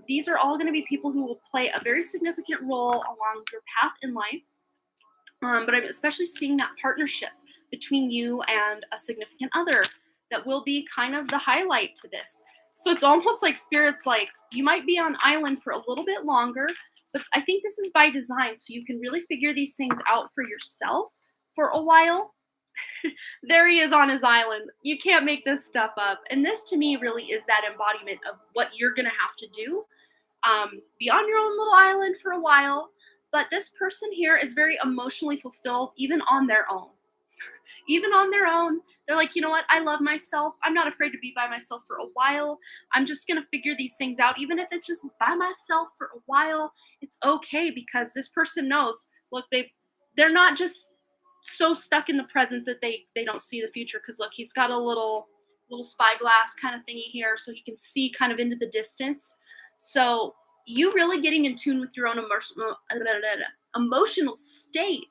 These are all going to be people who will play a very significant role along your path in life. But I'm especially seeing that partnership between you and a significant other that will be kind of the highlight to this. So it's almost like Spirit's like, you might be on island for a little bit longer, but I think this is by design, so you can really figure these things out for yourself for a while. There he is on his island. You can't make this stuff up. And this, to me, really is that embodiment of what you're going to have to do. Be on your own little island for a while, but this person here is very emotionally fulfilled, even on their own. even on their own. They're like, you know what? I love myself. I'm not afraid to be by myself for a while. I'm just going to figure these things out. Even if it's just by myself for a while, it's okay because this person knows, look, they're not just so stuck in the present that they don't see the future. Cause look, he's got a little spyglass kind of thingy here so he can see kind of into the distance. So you really getting in tune with your own emotional state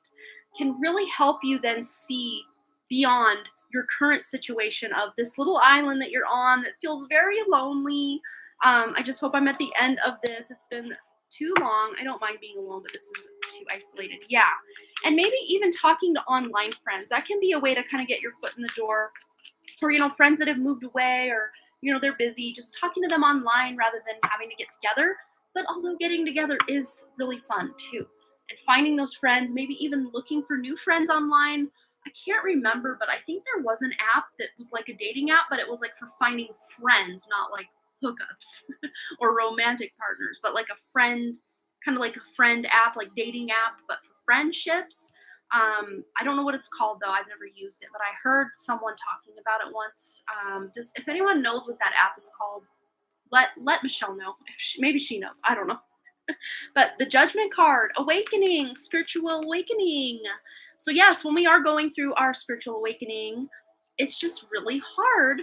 can really help you then see beyond your current situation of this little island that you're on that feels very lonely. I just hope I'm at the end of this. It's been too long. I don't mind being alone, but this is too isolated. Yeah. And maybe even talking to online friends. That can be a way to kind of get your foot in the door. Or, friends that have moved away or, they're busy, just talking to them online rather than having to get together. But although getting together is really fun too. And finding those friends, maybe even looking for new friends online. I can't remember, but I think there was an app that was like a dating app, but it was like for finding friends, not like hookups or romantic partners, but like a friend, kind of like a friend app, like dating app, but for friendships. I don't know what it's called though. I've never used it, but I heard someone talking about it once. Just if anyone knows what that app is called, let Michelle know. Maybe she knows. I don't know. But the Judgment card, awakening, spiritual awakening. So yes, when we are going through our spiritual awakening, it's just really hard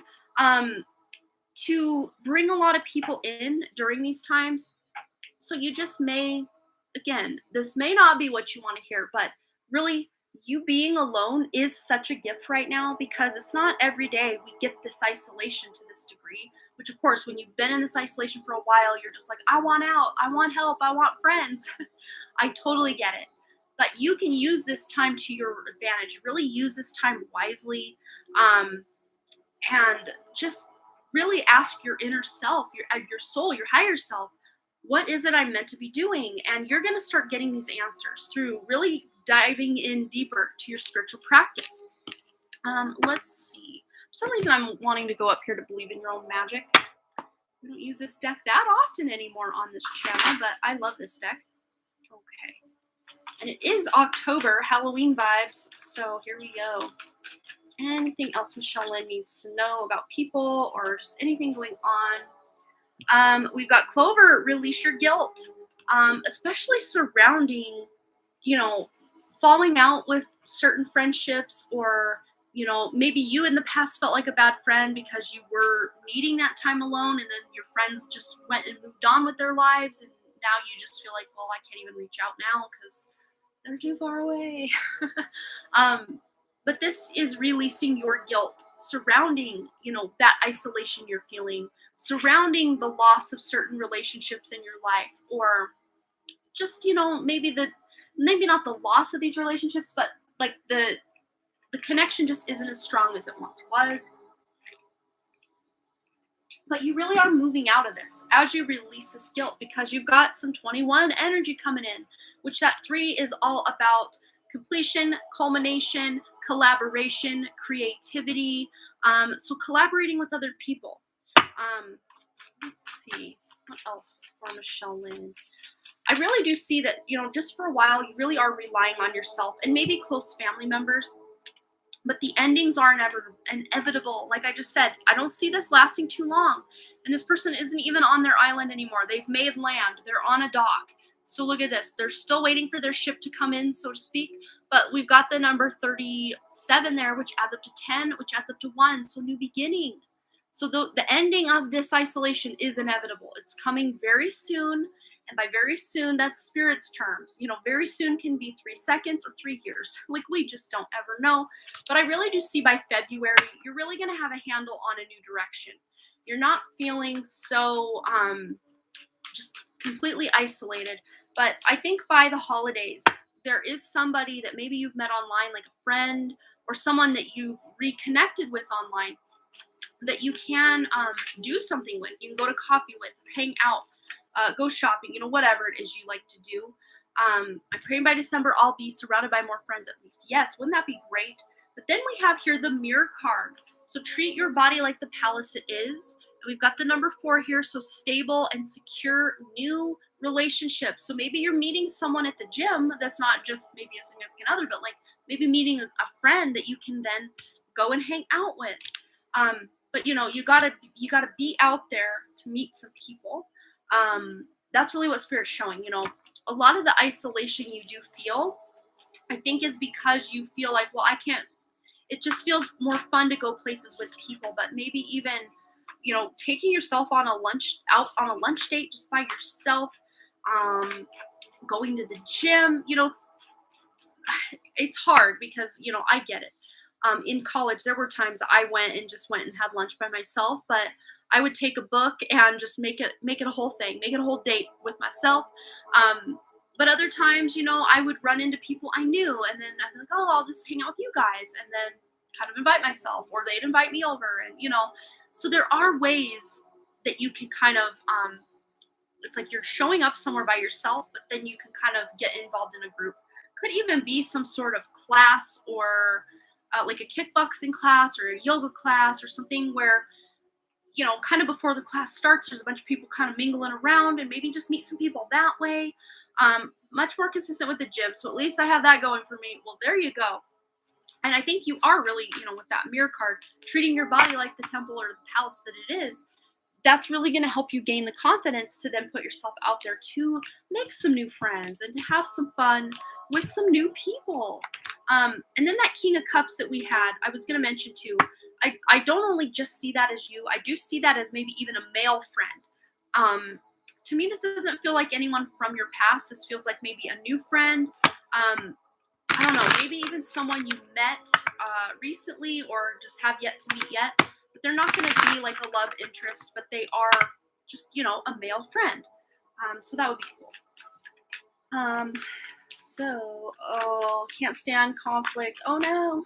to bring a lot of people in during these times. So you just may, again, this may not be what you want to hear, but really, you being alone is such a gift right now because it's not every day we get this isolation to this degree. Which, of course, when you've been in this isolation for a while, you're just like, I want out, I want help, I want friends. I totally get it. But you can use this time to your advantage. Really use this time wisely, and just really ask your inner self, your soul, your higher self, what is it I'm meant to be doing? And you're going to start getting these answers through really diving in deeper to your spiritual practice. Let's see. For some reason, I'm wanting to go up here to believe in your own magic. We don't use this deck that often anymore on this channel, but I love this deck. Okay. And it is October, Halloween vibes, so here we go. Anything else Michelle Lynn needs to know about people or just anything going on? We've got Clover, release your guilt, especially surrounding, falling out with certain friendships or, maybe you in the past felt like a bad friend because you were needing that time alone and then your friends just went and moved on with their lives and now you just feel like, well, I can't even reach out now because they're too far away. But this is releasing your guilt surrounding, that isolation you're feeling, surrounding the loss of certain relationships in your life, or just, maybe not the loss of these relationships, but like the connection just isn't as strong as it once was. But you really are moving out of this as you release this guilt because you've got some 21 energy coming in, which that 3 is all about completion, culmination, collaboration, creativity. So collaborating with other people. Let's see what else for Michelle Lynn. I really do see that, just for a while, you really are relying on yourself and maybe close family members. But the endings are inevitable. Like I just said, I don't see this lasting too long. And this person isn't even on their island anymore. They've made land. They're on a dock. So look at this. They're still waiting for their ship to come in, so to speak. But we've got the number 37 there, which adds up to 10, which adds up to 1. So new beginning. So the ending of this isolation is inevitable. It's coming very soon. And by very soon, that's spirit's terms. Very soon can be 3 seconds or 3 years. Like, we just don't ever know. But I really do see by February, you're really going to have a handle on a new direction. You're not feeling so just completely isolated. But I think by the holidays, there is somebody that maybe you've met online, like a friend or someone that you've reconnected with online that you can do something with. You can go to coffee with, hang out. Go shopping, whatever it is you like to do. I'm praying by December I'll be surrounded by more friends at least. Yes, wouldn't that be great? But then we have here the Mirror card. So treat your body like the palace it is. And we've got the number 4 here, so stable and secure new relationships. So maybe you're meeting someone at the gym that's not just maybe a significant other, but like maybe meeting a friend that you can then go and hang out with. But you gotta be out there to meet some people. That's really what Spirit's showing. A lot of the isolation you do feel, I think, is because you feel like, well, I can't. It just feels more fun to go places with people, but maybe even taking yourself on a lunch date just by yourself, going to the gym. It's hard because I get it. In college, there were times I went and had lunch by myself, but I would take a book and just make it a whole thing, make it a whole date with myself. But other times, I would run into people I knew, and then I'd be like, oh, I'll just hang out with you guys, and then kind of invite myself, or they'd invite me over, and so there are ways that you can kind of, it's like you're showing up somewhere by yourself, but then you can kind of get involved in a group. Could even be some sort of class, or like a kickboxing class or a yoga class or something where, kind of before the class starts, there's a bunch of people kind of mingling around, and maybe just meet some people that way. Much more consistent with the gym. So at least I have that going for me. Well, there you go. And I think you are really, with that mirror card, treating your body like the temple or the palace that it is. That's really going to help you gain the confidence to then put yourself out there to make some new friends and to have some fun with some new people. And then that King of Cups that we had, I was going to mention too, I don't only just see that as you, I do see that as maybe even a male friend. To me, this doesn't feel like anyone from your past. This feels like maybe a new friend. I don't know, maybe even someone you met recently or just have yet to meet yet. But they're not going to be like a love interest, but they are just, a male friend. So that would be cool. Can't stand conflict. Oh no.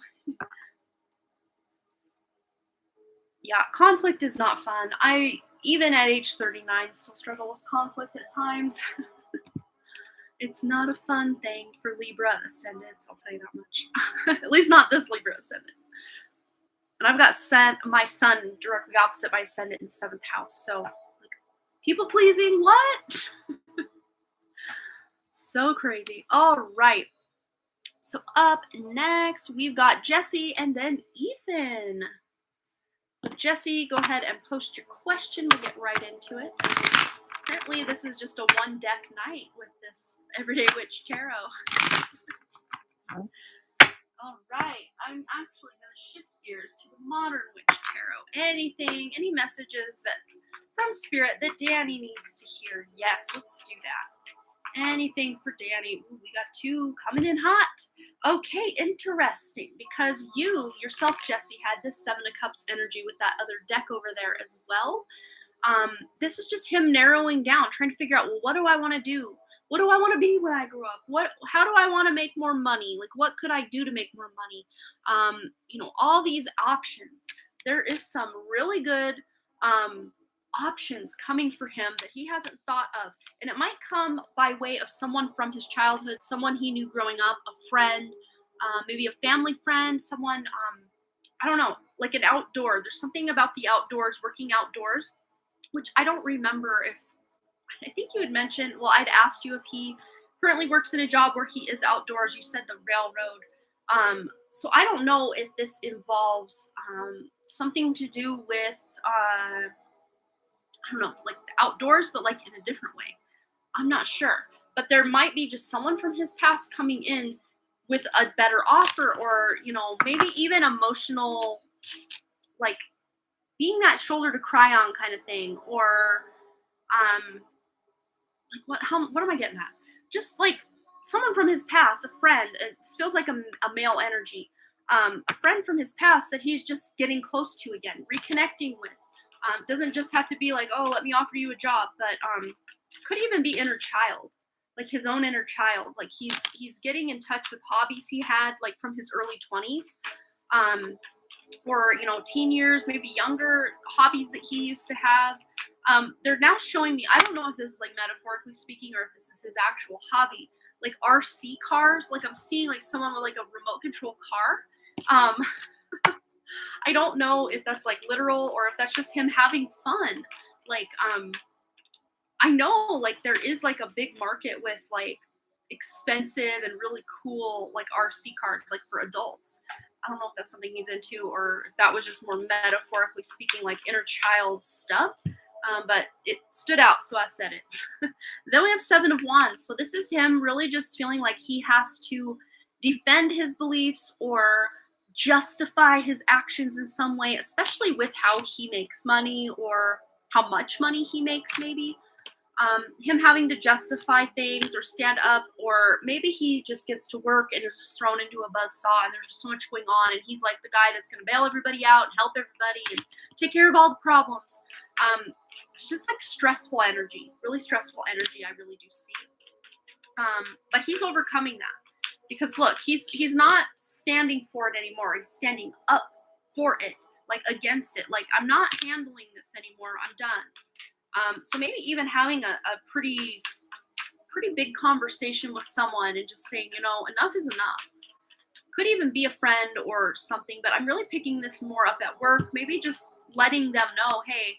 Yeah, conflict is not fun. I, even at age 39, still struggle with conflict at times. It's not a fun thing for Libra ascendants, I'll tell you that much. At least not this Libra ascendant. And I've got my sun directly opposite my ascendant in the 7th house. So, people pleasing, what? So crazy. All right. So up next, we've got Jesse and then Ethan. So Jesse, go ahead and post your question. We'll get right into it. Apparently, this is just a one deck night with this Everyday Witch Tarot. All right, I'm actually going to shift gears to the Modern Witch Tarot. Any messages from Spirit that Danny needs to hear? Yes, let's do that. Anything for Danny? Ooh, we got 2 coming in hot. Okay, interesting, because you yourself, Jesse, had this 7 of Cups energy with that other deck over there as well. This is just him narrowing down, trying to figure out, well, what do I want to do? What do I want to be when I grow up? How do I want to make more money? Like, what could I do to make more money? All these options. There is some really good options coming for him that he hasn't thought of. And it might come by way of someone from his childhood, someone he knew growing up, a friend, maybe a family friend, someone, I don't know, like an outdoor. There's something about the outdoors, working outdoors, which I don't remember if, I think you had mentioned, well, I'd asked you if he currently works in a job where he is outdoors. You said the railroad. So I don't know if this involves something to do with, I don't know, like outdoors, but like in a different way. I'm not sure. But there might be just someone from his past coming in with a better offer, or, maybe even emotional, like being that shoulder to cry on kind of thing, or what am I getting at? Just like someone from his past, a friend. It feels like a male energy. A friend from his past that he's just getting close to again, reconnecting with. Doesn't just have to be like, oh, let me offer you a job, but could even be inner child, like his own inner child. Like he's getting in touch with hobbies he had like from his early 20s, or teen years, maybe younger, hobbies that he used to have. They're now showing me, I don't know if this is like metaphorically speaking or if this is his actual hobby, like RC cars. Like I'm seeing like someone with like a remote control car. I don't know if that's like literal or if that's just him having fun. Like, I know like there is like a big market with like expensive and really cool like RC cards, like for adults. I don't know if that's something he's into or if that was just more metaphorically speaking, like inner child stuff. But it stood out, so I said it. Then we have Seven of Wands. So this is him really just feeling like he has to defend his beliefs or justify his actions in some way, especially with how he makes money or how much money he makes, maybe. Him having to justify things or stand up, or maybe he just gets to work and is just thrown into a buzzsaw and there's just so much going on and he's like the guy that's going to bail everybody out and help everybody and take care of all the problems. Just like stressful energy, really stressful energy, I really do see. But he's overcoming that because look, he's not standing for it anymore. He's standing up for it, like against it. Like, I'm not handling this anymore. I'm done. So maybe even having a pretty big conversation with someone and just saying, enough is enough. Could even be a friend or something, but I'm really picking this more up at work. Maybe just letting them know, hey,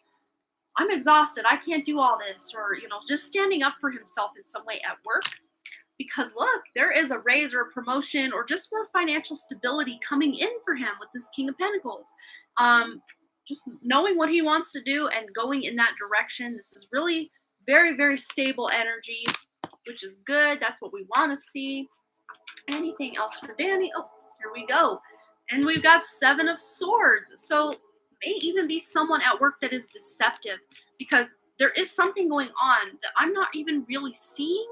I'm exhausted. I can't do all this, or, just standing up for himself in some way at work. Because look, there is a raise or a promotion or just more financial stability coming in for him with this King of Pentacles. Just knowing what he wants to do and going in that direction. This is really very, very stable energy, which is good. That's what we want to see. Anything else for Danny? Oh, here we go. And we've got Seven of Swords. So may even be someone at work that is deceptive because there is something going on that I'm not even really seeing.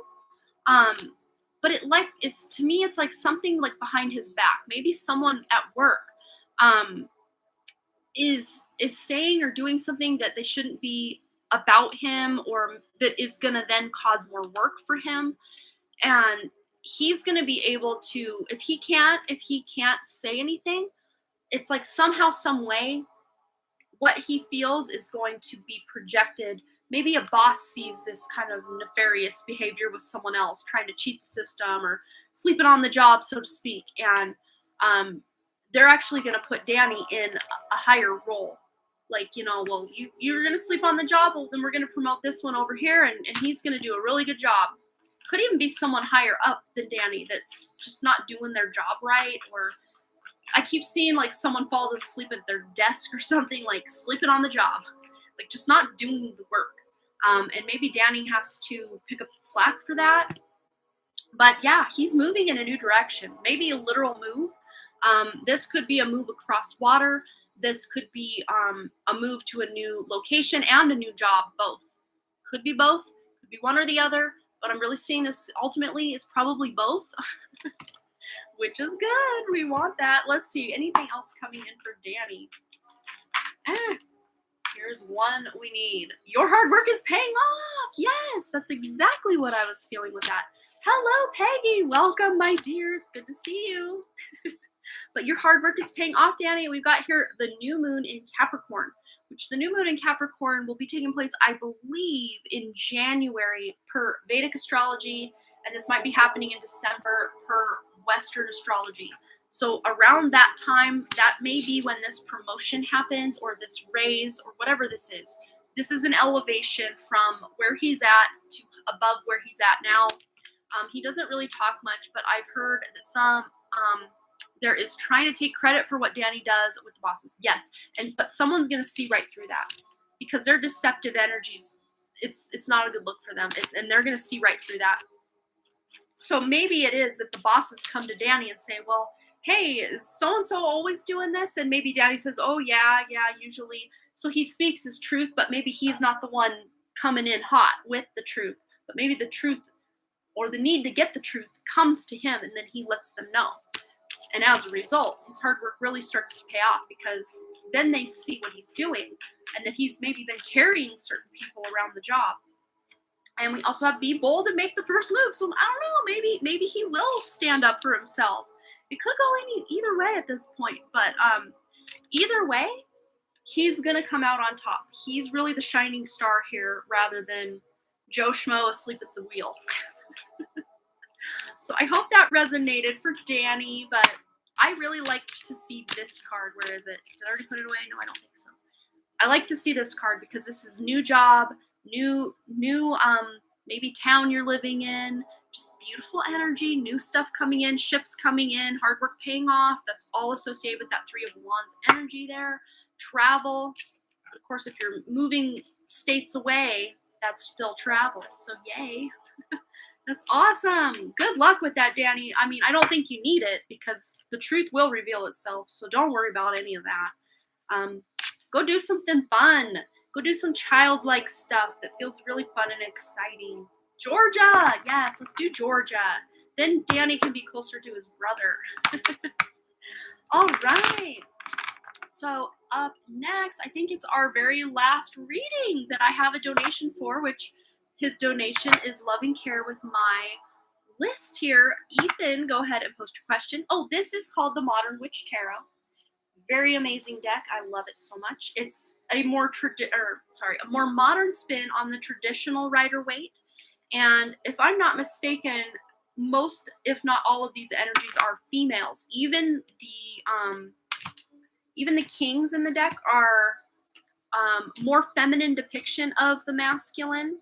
But it's to me, it's like something like behind his back. Maybe someone at work is saying or doing something that they shouldn't be about him, or that is going to then cause more work for him. And he's going to be able to, if he can't say anything, it's like somehow, some way, what he feels is going to be projected. Maybe a boss sees this kind of nefarious behavior with someone else, trying to cheat the system or sleeping on the job, so to speak. And they're actually going to put Danny in a higher role. Like, well, you're going to sleep on the job, well, then we're going to promote this one over here, and he's going to do a really good job. Could even be someone higher up than Danny that's just not doing their job right, or I keep seeing like someone fall asleep at their desk or something, like sleeping on the job, like just not doing the work. And maybe Danny has to pick up the slack for that. But yeah, he's moving in a new direction, maybe a literal move. This could be a move across water. This could be a move to a new location and a new job, both. Could be both, could be one or the other, but I'm really seeing this ultimately is probably both. Which is good. We want that. Let's see. Anything else coming in for Danny? Here's one we need. Your hard work is paying off. Yes, that's exactly what I was feeling with that. Hello, Peggy. Welcome, my dear. It's good to see you. But your hard work is paying off, Danny. We've got here the new moon in Capricorn, which the new moon in Capricorn will be taking place, I believe, in January per Vedic astrology. And this might be happening in December per Western astrology. So around that time, that may be when this promotion happens, or this raise, or whatever this is. This is an elevation from where he's at to above where he's at now. He doesn't really talk much, but I've heard that there is trying to take credit for what Danny does with the bosses. Yes, but someone's going to see right through that because they're deceptive energies. It's not a good look for them, and they're going to see right through that. So maybe it is that the bosses come to Danny and say, well, hey, is so-and-so always doing this? And maybe Danny says, oh, yeah, usually. So he speaks his truth, but maybe he's not the one coming in hot with the truth. But maybe the truth or the need to get the truth comes to him, and then he lets them know. And as a result, his hard work really starts to pay off because then they see what he's doing and that he's maybe been carrying certain people around the job. And we also have be bold and make the first move. So I don't know, maybe he will stand up for himself. It could go either way at this point, but either way, he's going to come out on top. He's really the shining star here rather than Joe Schmo asleep at the wheel. So I hope that resonated for Danny, but I really like to see this card. Where is it? Did I already put it away? No, I don't think so. I like to see this card because this is new job, new maybe town you're living in, just beautiful energy, new stuff coming in, ships coming in, hard work paying off. That's all associated with that Three of Wands energy there. Travel. Of course, if you're moving states away, that's still travel. So yay. That's awesome. Good luck with that, Danny. I mean, I don't think you need it because the truth will reveal itself. So don't worry about any of that. Go do something fun. Go do some childlike stuff that feels really fun and exciting. Georgia. Yes, let's do Georgia. Then Danny can be closer to his brother. All right. So up next, I think it's our very last reading that I have a donation for, which his donation is Loving Care with my list here. Ethan, go ahead and post your question. Oh, this is called the Modern Witch Tarot. Very amazing deck. I love it so much. It's a more modern spin on the traditional Rider-Waite. And if I'm not mistaken, most, if not all of these energies are females. Even the kings in the deck are more feminine depiction of the masculine,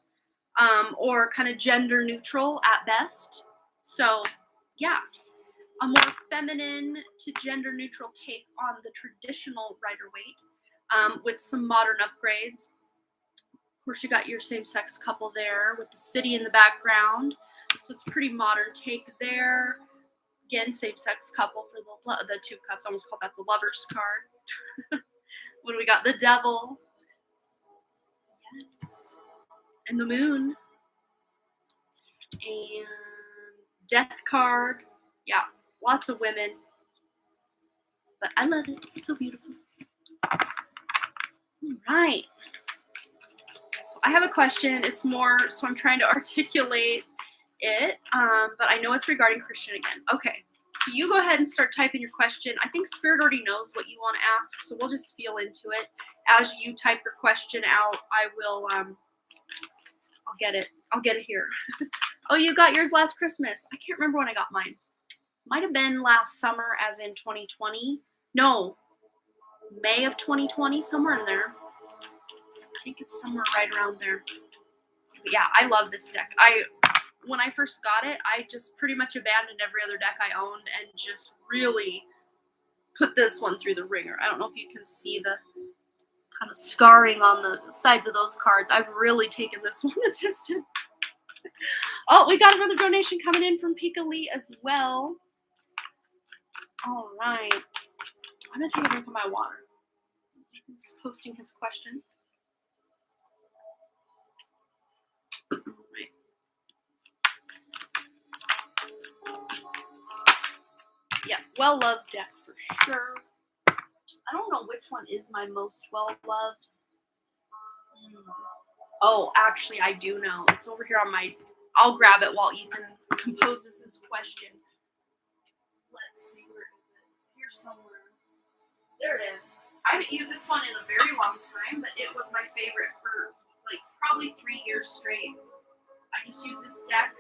or kind of gender neutral at best. So, yeah, a more feminine to gender neutral take on the traditional Rider-Waite, with some modern upgrades. Of course, you got your same-sex couple there with the city in the background. So it's a pretty modern take there. Again, same-sex couple for the Two of Cups. I almost called that the Lover's card. What do we got? The Devil. Yes. And the Moon. And Death card. Yeah, lots of women. But I love it. It's so beautiful. All right. So I have a question. It's more, so I'm trying to articulate it, but I know it's regarding Christian again. Okay. So you go ahead and start typing your question. I think Spirit already knows what you want to ask, so we'll just feel into it. As you type your question out, I will, I'll get it. I'll get it here. Oh, you got yours last Christmas. I can't remember when I got mine. Might have been last summer, as in 2020. No, May of 2020, somewhere in there. I think it's somewhere right around there. But yeah, I love this deck. When I first got it, I just pretty much abandoned every other deck I owned and just really put this one through the ringer. I don't know if you can see the kind of scarring on the sides of those cards. I've really taken this one the distance. Oh, we got another donation coming in from Pika Lee as well. All right. I'm going to take a drink of my water. He's posting his question. Yeah, well-loved deck for sure. I don't know which one is my most well-loved. Oh, actually, I do know. It's over here on my... I'll grab it while Ethan composes his question. Let's see, where is it? It's here somewhere. There it is. I haven't used this one in a very long time, but it was my favorite for, like, probably 3 years straight. I just used this deck.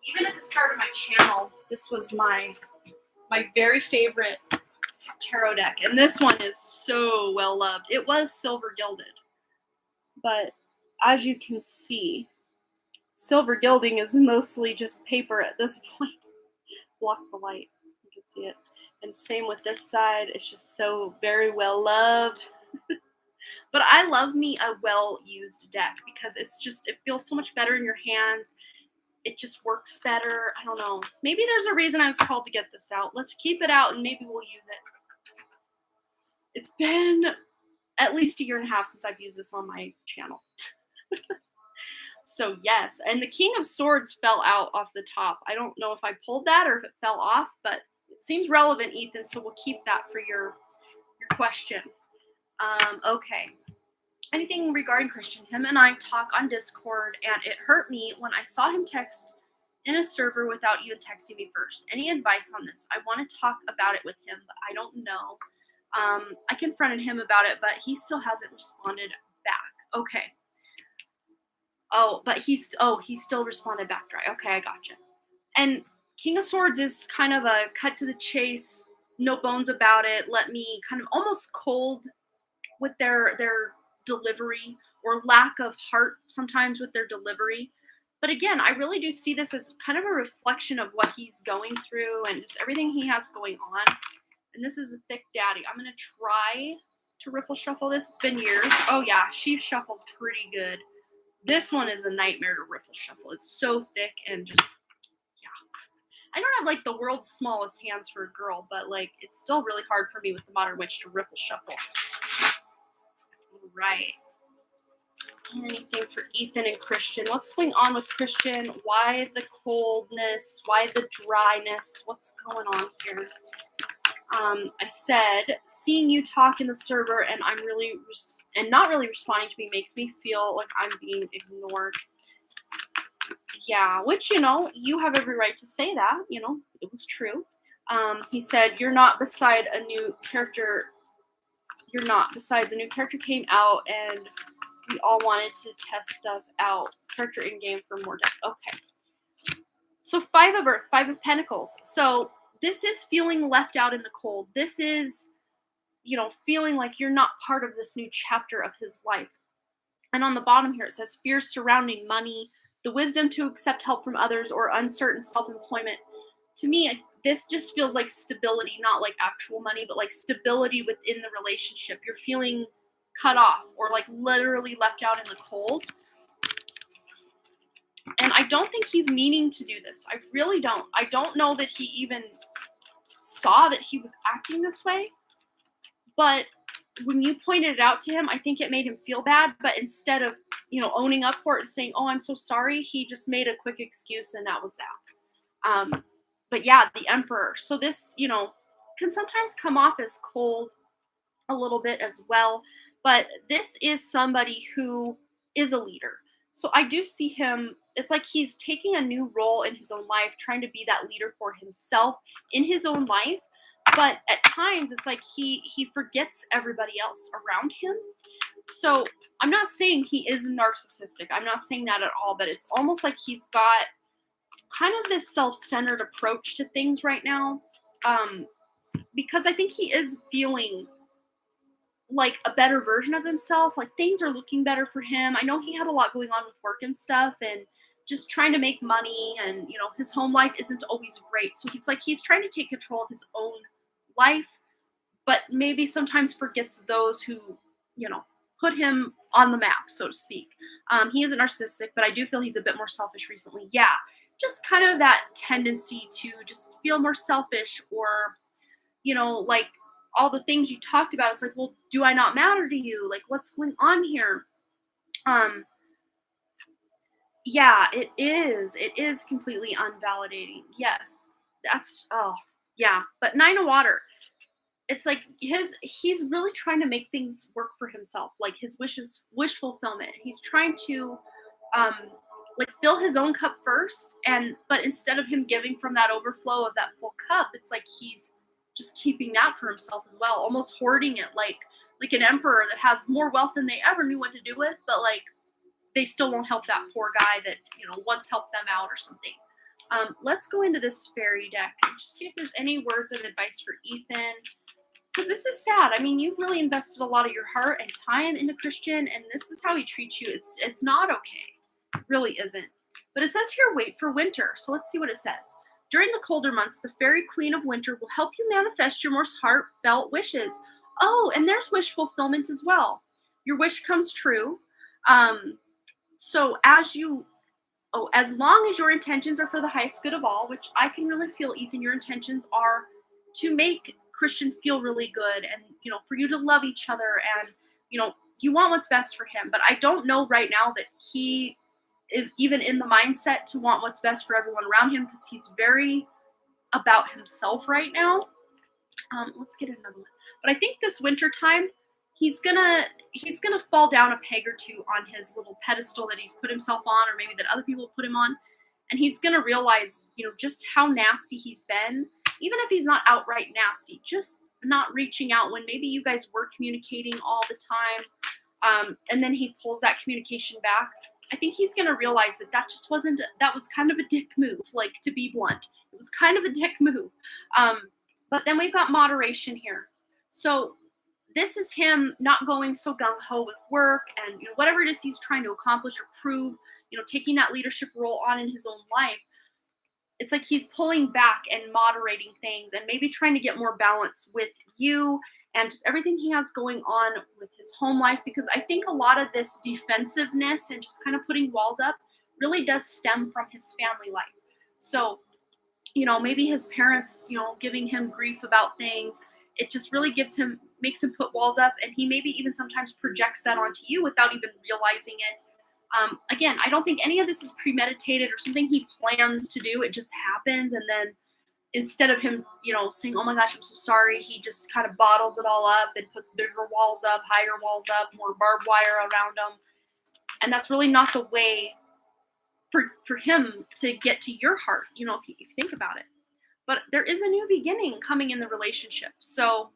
Even at the start of my channel, this was my very favorite tarot deck. And this one is so well loved. It was silver gilded. But as you can see, silver gilding is mostly just paper at this point. Block the light. You can see it. And same with this side. It's just so very well loved. But I love me a well-used deck because it's just, it feels so much better in your hands. It just works better. I don't know. Maybe there's a reason I was called to get this out. Let's keep it out and maybe we'll use it. It's been at least 1.5 years since I've used this on my channel. So yes, and the King of Swords fell out off the top. I don't know if I pulled that or if it fell off, but it seems relevant, Ethan, so we'll keep that for your question. Okay. Anything regarding Christian? Him and I talk on Discord, and it hurt me when I saw him text in a server without even texting me first. Any advice on this? I want to talk about it with him, but I don't know. I confronted him about it, but he still hasn't responded back. Okay. Oh, but he still responded back dry. Okay, I gotcha. And King of Swords is kind of a cut to the chase, no bones about it, let me kind of almost cold with their delivery, or lack of heart sometimes with their delivery. But again, I really do see this as kind of a reflection of what he's going through and just everything he has going on. And this is a thick daddy. I'm going to try to riffle shuffle this. It's been years. Oh yeah, she shuffles pretty good. This one is a nightmare to riffle shuffle. It's so thick and just, yeah. I don't have like the world's smallest hands for a girl, but like it's still really hard for me with the Modern Witch to riffle shuffle. All right. Anything for Ethan and Christian? What's going on with Christian? Why the coldness? Why the dryness? What's going on here? I said, seeing you talk in the server and I'm really not really responding to me makes me feel like I'm being ignored. Yeah, which, you know, you have every right to say that, you know, it was true. He said, you're not beside a new character. You're not. Besides, a new character came out and we all wanted to test stuff out. Character in-game for more depth. Okay. So 5 of Earth, 5 of Pentacles. So this is feeling left out in the cold. This is, you know, feeling like you're not part of this new chapter of his life. And on the bottom here, it says fears surrounding money, the wisdom to accept help from others, or uncertain self-employment. To me, this just feels like stability, not like actual money, but like stability within the relationship. You're feeling cut off or like literally left out in the cold. And I don't think he's meaning to do this. I really don't. I don't know that he even saw that he was acting this way. But when you pointed it out to him, I think it made him feel bad. But instead of, you know, owning up for it and saying, oh, I'm so sorry, he just made a quick excuse and that was that. But yeah, the Emperor. So this, you know, can sometimes come off as cold a little bit as well. But this is somebody who is a leader. So I do see him, it's like he's taking a new role in his own life, trying to be that leader for himself in his own life. But at times it's like he forgets everybody else around him. So I'm not saying he is narcissistic. I'm not saying that at all, but it's almost like he's got kind of this self-centered approach to things right now. Because I think he is feeling like a better version of himself. Like things are looking better for him. I know he had a lot going on with work and stuff and just trying to make money, and you know, his home life isn't always great. So it's like he's trying to take control of his own life, but maybe sometimes forgets those who, you know, put him on the map, so to speak. He isn't narcissistic, but I do feel he's a bit more selfish recently. Yeah, just kind of that tendency to just feel more selfish, or, you know, like all the things you talked about. It's like, well, do I not matter to you? Like, what's going on here? Yeah, it is. It is completely unvalidating. Yes, that's, oh, yeah. But 9 of Water, it's like he's really trying to make things work for himself, like his wish fulfillment. He's trying to like fill his own cup first, but instead of him giving from that overflow of that full cup, it's like he's just keeping that for himself as well, almost hoarding it, like an emperor that has more wealth than they ever knew what to do with, but like they still won't help that poor guy that, you know, once helped them out or something. Let's go into this fairy deck and just see if there's any words of advice for Ethan. Because this is sad. I mean, you've really invested a lot of your heart and time into Christian, and this is how he treats you. It's not okay. It really isn't. But it says here, wait for winter. So let's see what it says. During the colder months, the fairy queen of winter will help you manifest your most heartfelt wishes. Oh, and there's wish fulfillment as well. Your wish comes true. So as long as your intentions are for the highest good of all, which I can really feel, Ethan, your intentions are to make Christian feel really good, and, you know, for you to love each other, and, you know, you want what's best for him. But I don't know right now that he is even in the mindset to want what's best for everyone around him, because he's very about himself right now. Let's get another one. But I think this winter time, he's gonna fall down a peg or two on his little pedestal that he's put himself on, or maybe that other people put him on, and he's gonna realize, you know, just how nasty he's been. Even if he's not outright nasty, just not reaching out when maybe you guys were communicating all the time, and then he pulls that communication back. I think he's gonna realize that that was kind of a dick move. Like, to be blunt, it was kind of a dick move. But then we've got moderation here. So this is him not going so gung-ho with work and, whatever it is he's trying to accomplish or prove, taking that leadership role on in his own life. It's like he's pulling back and moderating things and maybe trying to get more balance with you and just everything he has going on with his home life, because I think a lot of this defensiveness and just kind of putting walls up really does stem from his family life. So, maybe his parents, giving him grief about things, it just really makes him put walls up, and he maybe even sometimes projects that onto you without even realizing it. Again, I don't think any of this is premeditated or something he plans to do. It just happens. And then instead of him, saying, oh my gosh, I'm so sorry, he just kind of bottles it all up and puts bigger walls up, higher walls up, more barbed wire around them. And that's really not the way for him to get to your heart, if you think about it. But there is a new beginning coming in the relationship. So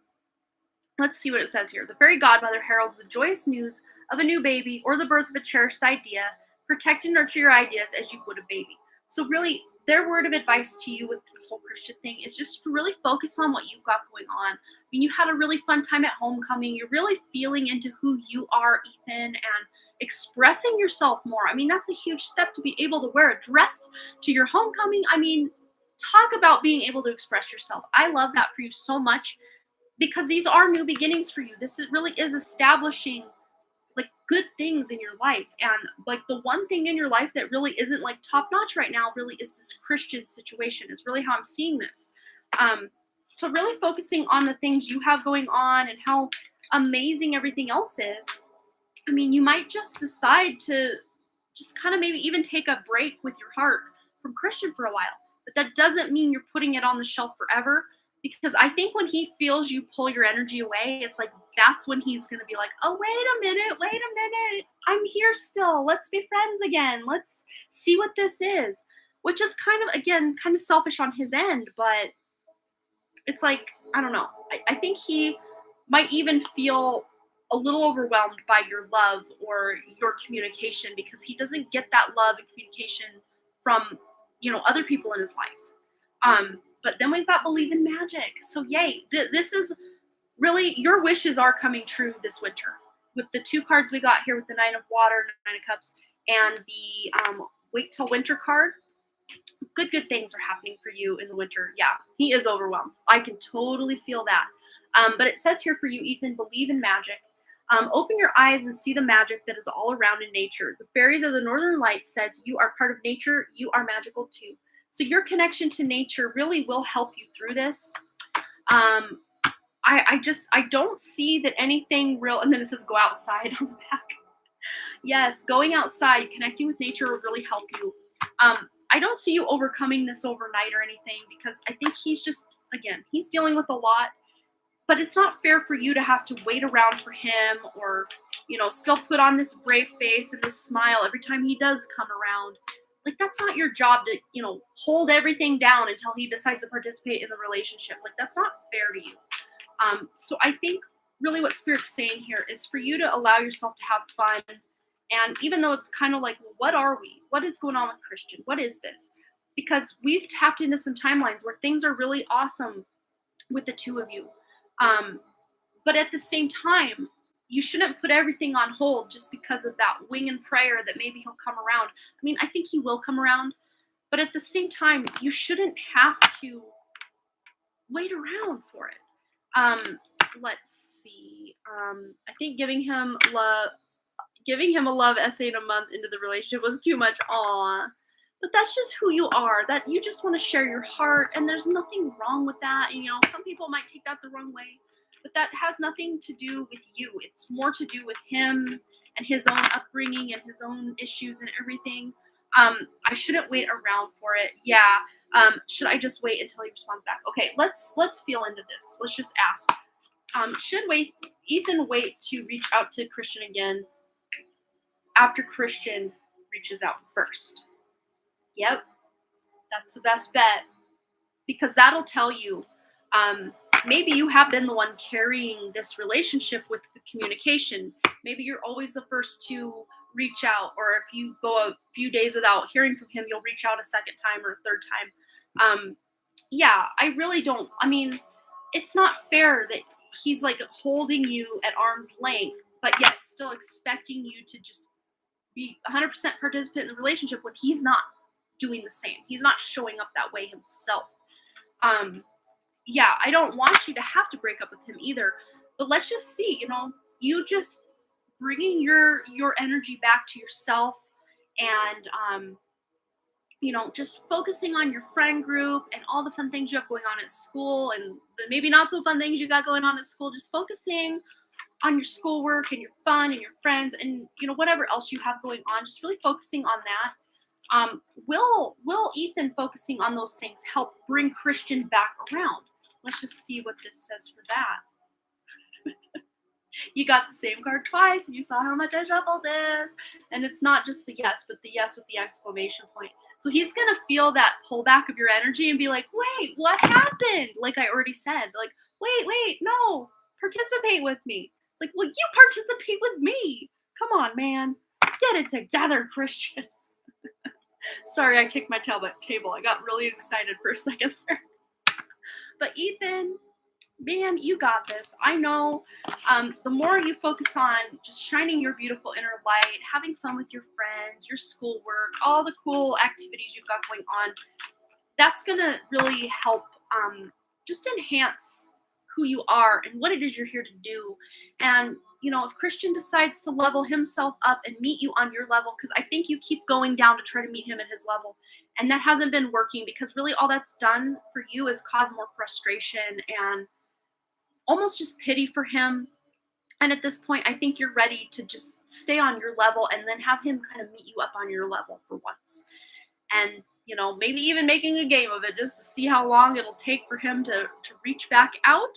let's see what it says here. The fairy godmother heralds the joyous news of a new baby or the birth of a cherished idea. Protect and nurture your ideas as you would a baby. So really, their word of advice to you with this whole Christian thing is just to really focus on what you've got going on. I mean, you had a really fun time at homecoming. You're really feeling into who you are, Ethan, and expressing yourself more. I mean, that's a huge step to be able to wear a dress to your homecoming. I mean, talk about being able to express yourself. I love that for you so much, because these are new beginnings for you. Really is establishing like good things in your life. And like the one thing in your life that really isn't like top notch right now really is this Christian situation, is really how I'm seeing this. So really focusing on the things you have going on and how amazing everything else is. I mean, you might just decide to just kind of maybe even take a break with your heart from Christian for a while. But that doesn't mean you're putting it on the shelf forever, because I think when he feels you pull your energy away, it's like that's when he's going to be like, oh, wait a minute, I'm here still. Let's be friends again. Let's see what this is, which is kind of selfish on his end. But it's like, I don't know. I think he might even feel a little overwhelmed by your love or your communication, because he doesn't get that love and communication from, other people in his life. But then we've got believe in magic. So yay, this is really, your wishes are coming true this winter. With the two cards we got here with the Nine of Water, Nine of Cups, and the Wait Till Winter card, good things are happening for you in the winter. Yeah, he is overwhelmed. I can totally feel that. But it says here for you, Ethan, believe in magic. Open your eyes and see the magic that is all around in nature. The fairies of the Northern Lights says you are part of nature. You are magical too. So your connection to nature really will help you through this. I don't see that anything real, and then it says go outside on the back. Yes, going outside, connecting with nature will really help you. I don't see you overcoming this overnight or anything, because I think he's just, again, he's dealing with a lot. But it's not fair for you to have to wait around for him, or, still put on this brave face and this smile every time he does come around. Like, that's not your job to, hold everything down until he decides to participate in the relationship. Like, that's not fair to you. So I think really what Spirit's saying here is for you to allow yourself to have fun. And even though it's kind of like, well, what are we? What is going on with Christian? What is this? Because we've tapped into some timelines where things are really awesome with the two of you. But at the same time, you shouldn't put everything on hold just because of that wing and prayer that maybe he'll come around. I mean, I think he will come around, but at the same time, you shouldn't have to wait around for it. Let's see. I think giving him a love essay in a month into the relationship was too much. Aw. But that's just who you are, that you just want to share your heart, and there's nothing wrong with that. Some people might take that the wrong way, but that has nothing to do with you. It's more to do with him and his own upbringing and his own issues and everything. I shouldn't wait around for it. Yeah. Should I just wait until he responds back? Okay, let's feel into this. Let's just ask. Should Ethan wait to reach out to Christian again after Christian reaches out first? Yep, that's the best bet, because that'll tell you maybe you have been the one carrying this relationship with the communication. Maybe you're always the first to reach out, or if you go a few days without hearing from him, you'll reach out a second time or a third time. Yeah, I really don't. I mean, it's not fair that he's like holding you at arm's length, but yet still expecting you to just be 100% participant in the relationship when he's not doing the same. He's not showing up that way himself. Yeah, I don't want you to have to break up with him either, but let's just see, you just bringing your energy back to yourself, and just focusing on your friend group and all the fun things you have going on at school, and the maybe not so fun things you got going on at school. Just focusing on your schoolwork and your fun and your friends, and whatever else you have going on, just really focusing on that. Will Ethan focusing on those things help bring Christian back around? Let's just see what this says for that. You got the same card twice, and you saw how much I shuffled this. And it's not just the yes, but the yes with the exclamation point. So he's going to feel that pullback of your energy and be like, wait, what happened? Like I already said, like, wait, no, participate with me. It's like, well, you participate with me. Come on, man. Get it together, Christian. Sorry, I kicked my table. I got really excited for a second there. But Ethan, man, you got this. I know the more you focus on just shining your beautiful inner light, having fun with your friends, your schoolwork, all the cool activities you've got going on, that's going to really help just enhance who you are and what it is you're here to do. And, if Christian decides to level himself up and meet you on your level, because I think you keep going down to try to meet him at his level, and that hasn't been working, because really all that's done for you is cause more frustration and almost just pity for him. And at this point, I think you're ready to just stay on your level and then have him kind of meet you up on your level for once. And, maybe even making a game of it just to see how long it'll take for him to reach back out.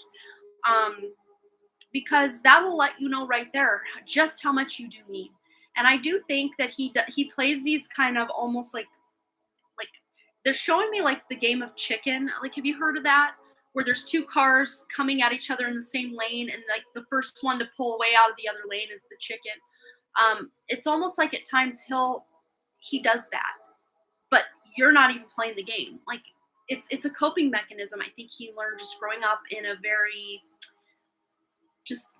Because that will let you know right there just how much you do need. And I do think that he plays these kind of almost like they're showing me like the game of chicken. Like, have you heard of that? Where there's two cars coming at each other in the same lane, and like the first one to pull away out of the other lane is the chicken. It's almost like at times he does that, but you're not even playing the game. Like it's a coping mechanism. I think he learned just growing up in a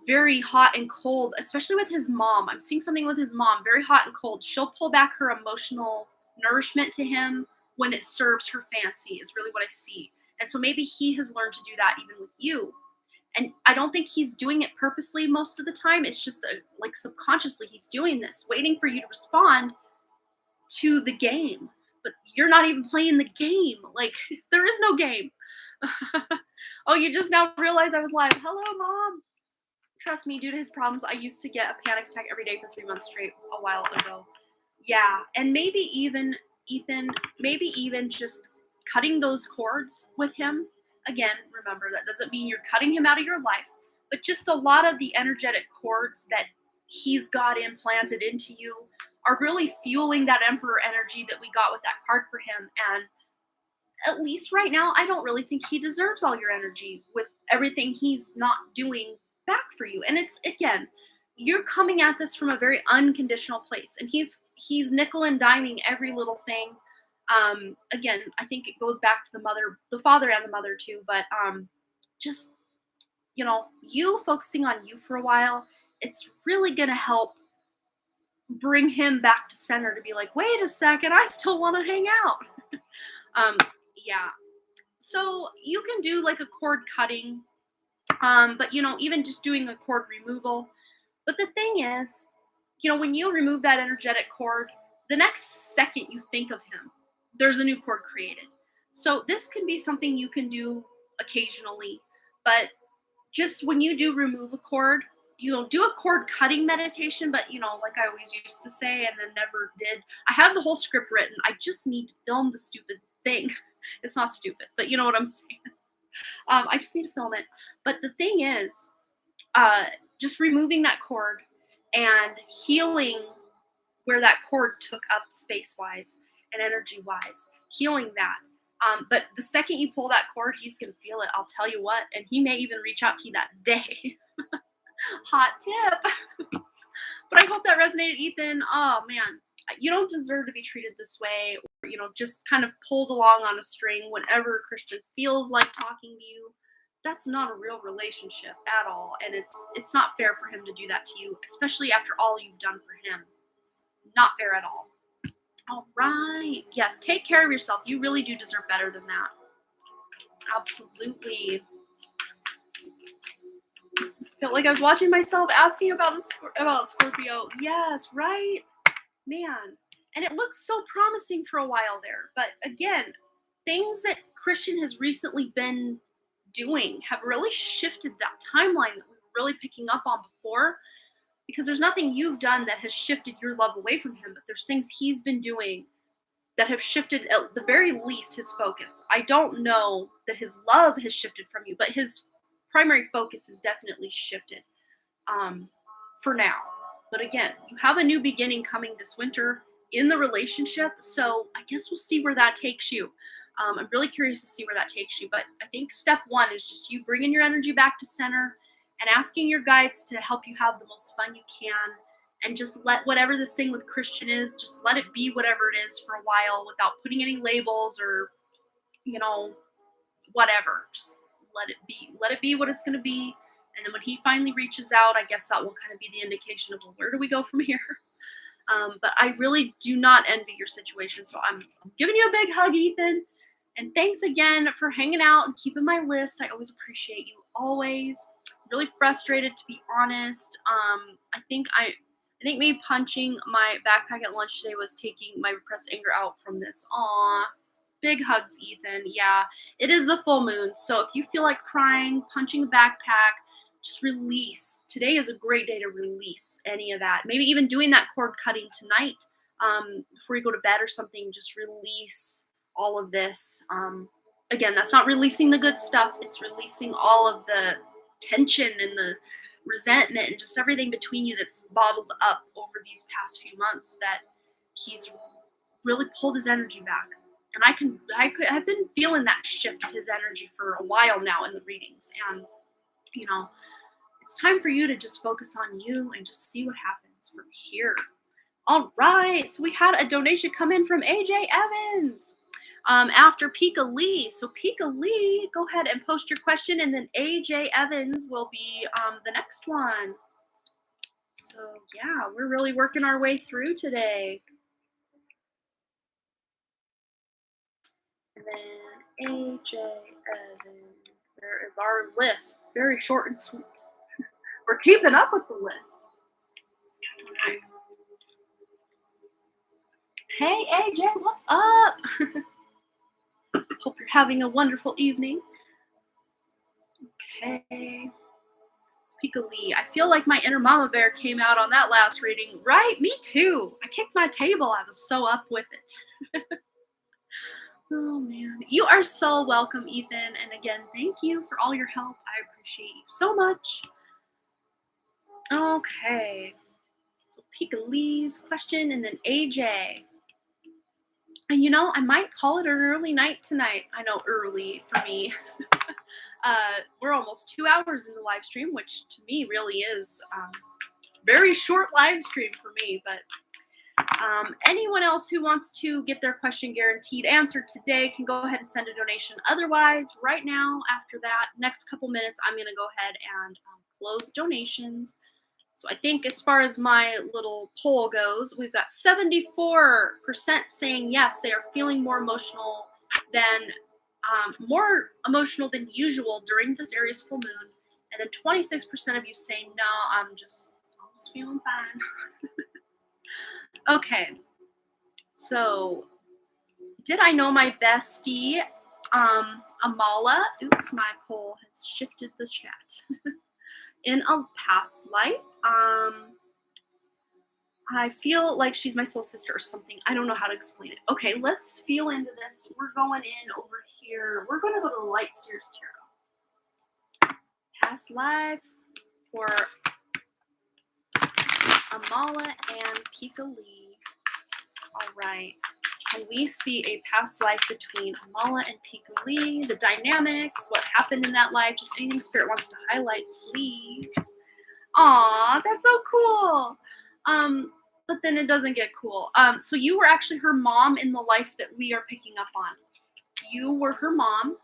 very hot and cold, especially with his mom. I'm seeing something with his mom, very hot and cold. She'll pull back her emotional nourishment to him when it serves her fancy, is really what I see. And so maybe he has learned to do that even with you. And I don't think he's doing it purposely most of the time. It's just like subconsciously he's doing this, waiting for you to respond to the game. But you're not even playing the game. Like, there is no game. Oh, you just now realized I was live. Hello, Mom. Trust me, due to his problems, I used to get a panic attack every day for 3 months straight a while ago. Yeah, and maybe even, Ethan, just cutting those cords with him. Again, remember, that doesn't mean you're cutting him out of your life, but just a lot of the energetic cords that he's got implanted into you are really fueling that Emperor energy that we got with that card for him. And at least right now, I don't really think he deserves all your energy with everything he's not doing back for you. And it's, again, you're coming at this from a very unconditional place, and he's nickel and diming every little thing. Again, I think it goes back to the father and the mother too, but just, you focusing on you for a while, it's really going to help bring him back to center to be like, wait a second, I still want to hang out. Yeah. So you can do like a cord cutting, but even just doing a cord removal. But the thing is, when you remove that energetic cord, the next second you think of him, there's a new cord created. So this can be something you can do occasionally, but just when you do remove a cord, do a cord cutting meditation, but like I always used to say and then never did. I have the whole script written. I just need to film the stupid thing. It's not stupid, but you know what I'm saying. I just need to film it. But the thing is, just removing that cord and healing where that cord took up space-wise and energy-wise, healing that. But the second you pull that cord, he's going to feel it. I'll tell you what. And he may even reach out to you that day. Hot tip. But I hope that resonated, Ethan. Oh, man. You don't deserve to be treated this way, or, just kind of pulled along on a string whenever Christian feels like talking to you. that's not a real relationship at all, and it's not fair for him to do that to you, especially after all you've done for him. Not fair at all. All right. Yes, take care of yourself. You really do deserve better than that. Absolutely. Felt like I was watching myself asking about Scorpio. Yes, right? Man. And it looks so promising for a while there. But again, things that Christian has recently been doing have really shifted that timeline that we were really picking up on before. Because there's nothing you've done that has shifted your love away from him, but there's things he's been doing that have shifted, at the very least, his focus. I don't know that his love has shifted from you, but his primary focus is definitely shifted for now. But again, you have a new beginning coming this winter in the relationship, so I guess we'll see where that takes you. I'm really curious to see where that takes you, but I think step one is just you bringing your energy back to center and asking your guides to help you have the most fun you can, and just let whatever this thing with Christian is, just let it be whatever it is for a while without putting any labels or, whatever. Just let it be. Let it be what it's going to be. And then when he finally reaches out, I guess that will kind of be the indication of, well, where do we go from here? But I really do not envy your situation. So I'm giving you a big hug, Ethan. And thanks again for hanging out and keeping my list. I always appreciate you. Always. Really frustrated, to be honest. I think maybe punching my backpack at lunch today was taking my repressed anger out from this. Aw. Big hugs, Ethan. Yeah, it is the full moon. So if you feel like crying, punching a backpack, just release. Today is a great day to release any of that. Maybe even doing that cord cutting tonight before you go to bed or something. Just release all of this. Again, that's not releasing the good stuff. It's releasing all of the tension and the resentment and just everything between you that's bottled up over these past few months that he's really pulled his energy back. And I've been feeling that shift of his energy for a while now in the readings. And, it's time for you to just focus on you and just see what happens from here. All right. So we had a donation come in from AJ Evans after Pika Lee. So Pika Lee, go ahead and post your question, and then AJ Evans will be the next one. So yeah, we're really working our way through today. And then AJ Evans. There is our list. Very short and sweet. We're keeping up with the list. All right. Hey AJ, what's up? Hope you're having a wonderful evening. Okay. Pika Lee. I feel like my inner mama bear came out on that last reading. Right? Me too. I kicked my table. I was so up with it. Oh, man. You are so welcome, Ethan. And again, thank you for all your help. I appreciate you so much. Okay. So Pika Lee's question, and then AJ. And I might call it an early night tonight. I know, early for me. We're almost 2 hours in the live stream, which to me really is very short live stream for me. But anyone else who wants to get their question guaranteed answered today can go ahead and send a donation. Otherwise, right now, after that, next couple minutes, I'm going to go ahead and close donations. So I think as far as my little poll goes, we've got 74% saying yes, they are feeling more emotional than usual during this Aries full moon, and then 26% of you saying no, I'm just feeling fine. Okay, so did I know my bestie, Amala? Oops, my poll has shifted the chat. In a past life, I feel like she's my soul sister or something. I don't know how to explain it. Okay, let's feel into this. We're going in over here. We're going to go to the Light Seers Tarot. Past life for Amala and Pika Lee. All right. Can we see a past life between Amala and Pika Lee? The dynamics, what happened in that life, just anything Spirit wants to highlight, please. Aw, that's so cool. But then it doesn't get cool. So you were actually her mom in the life that we are picking up on. You were her mom,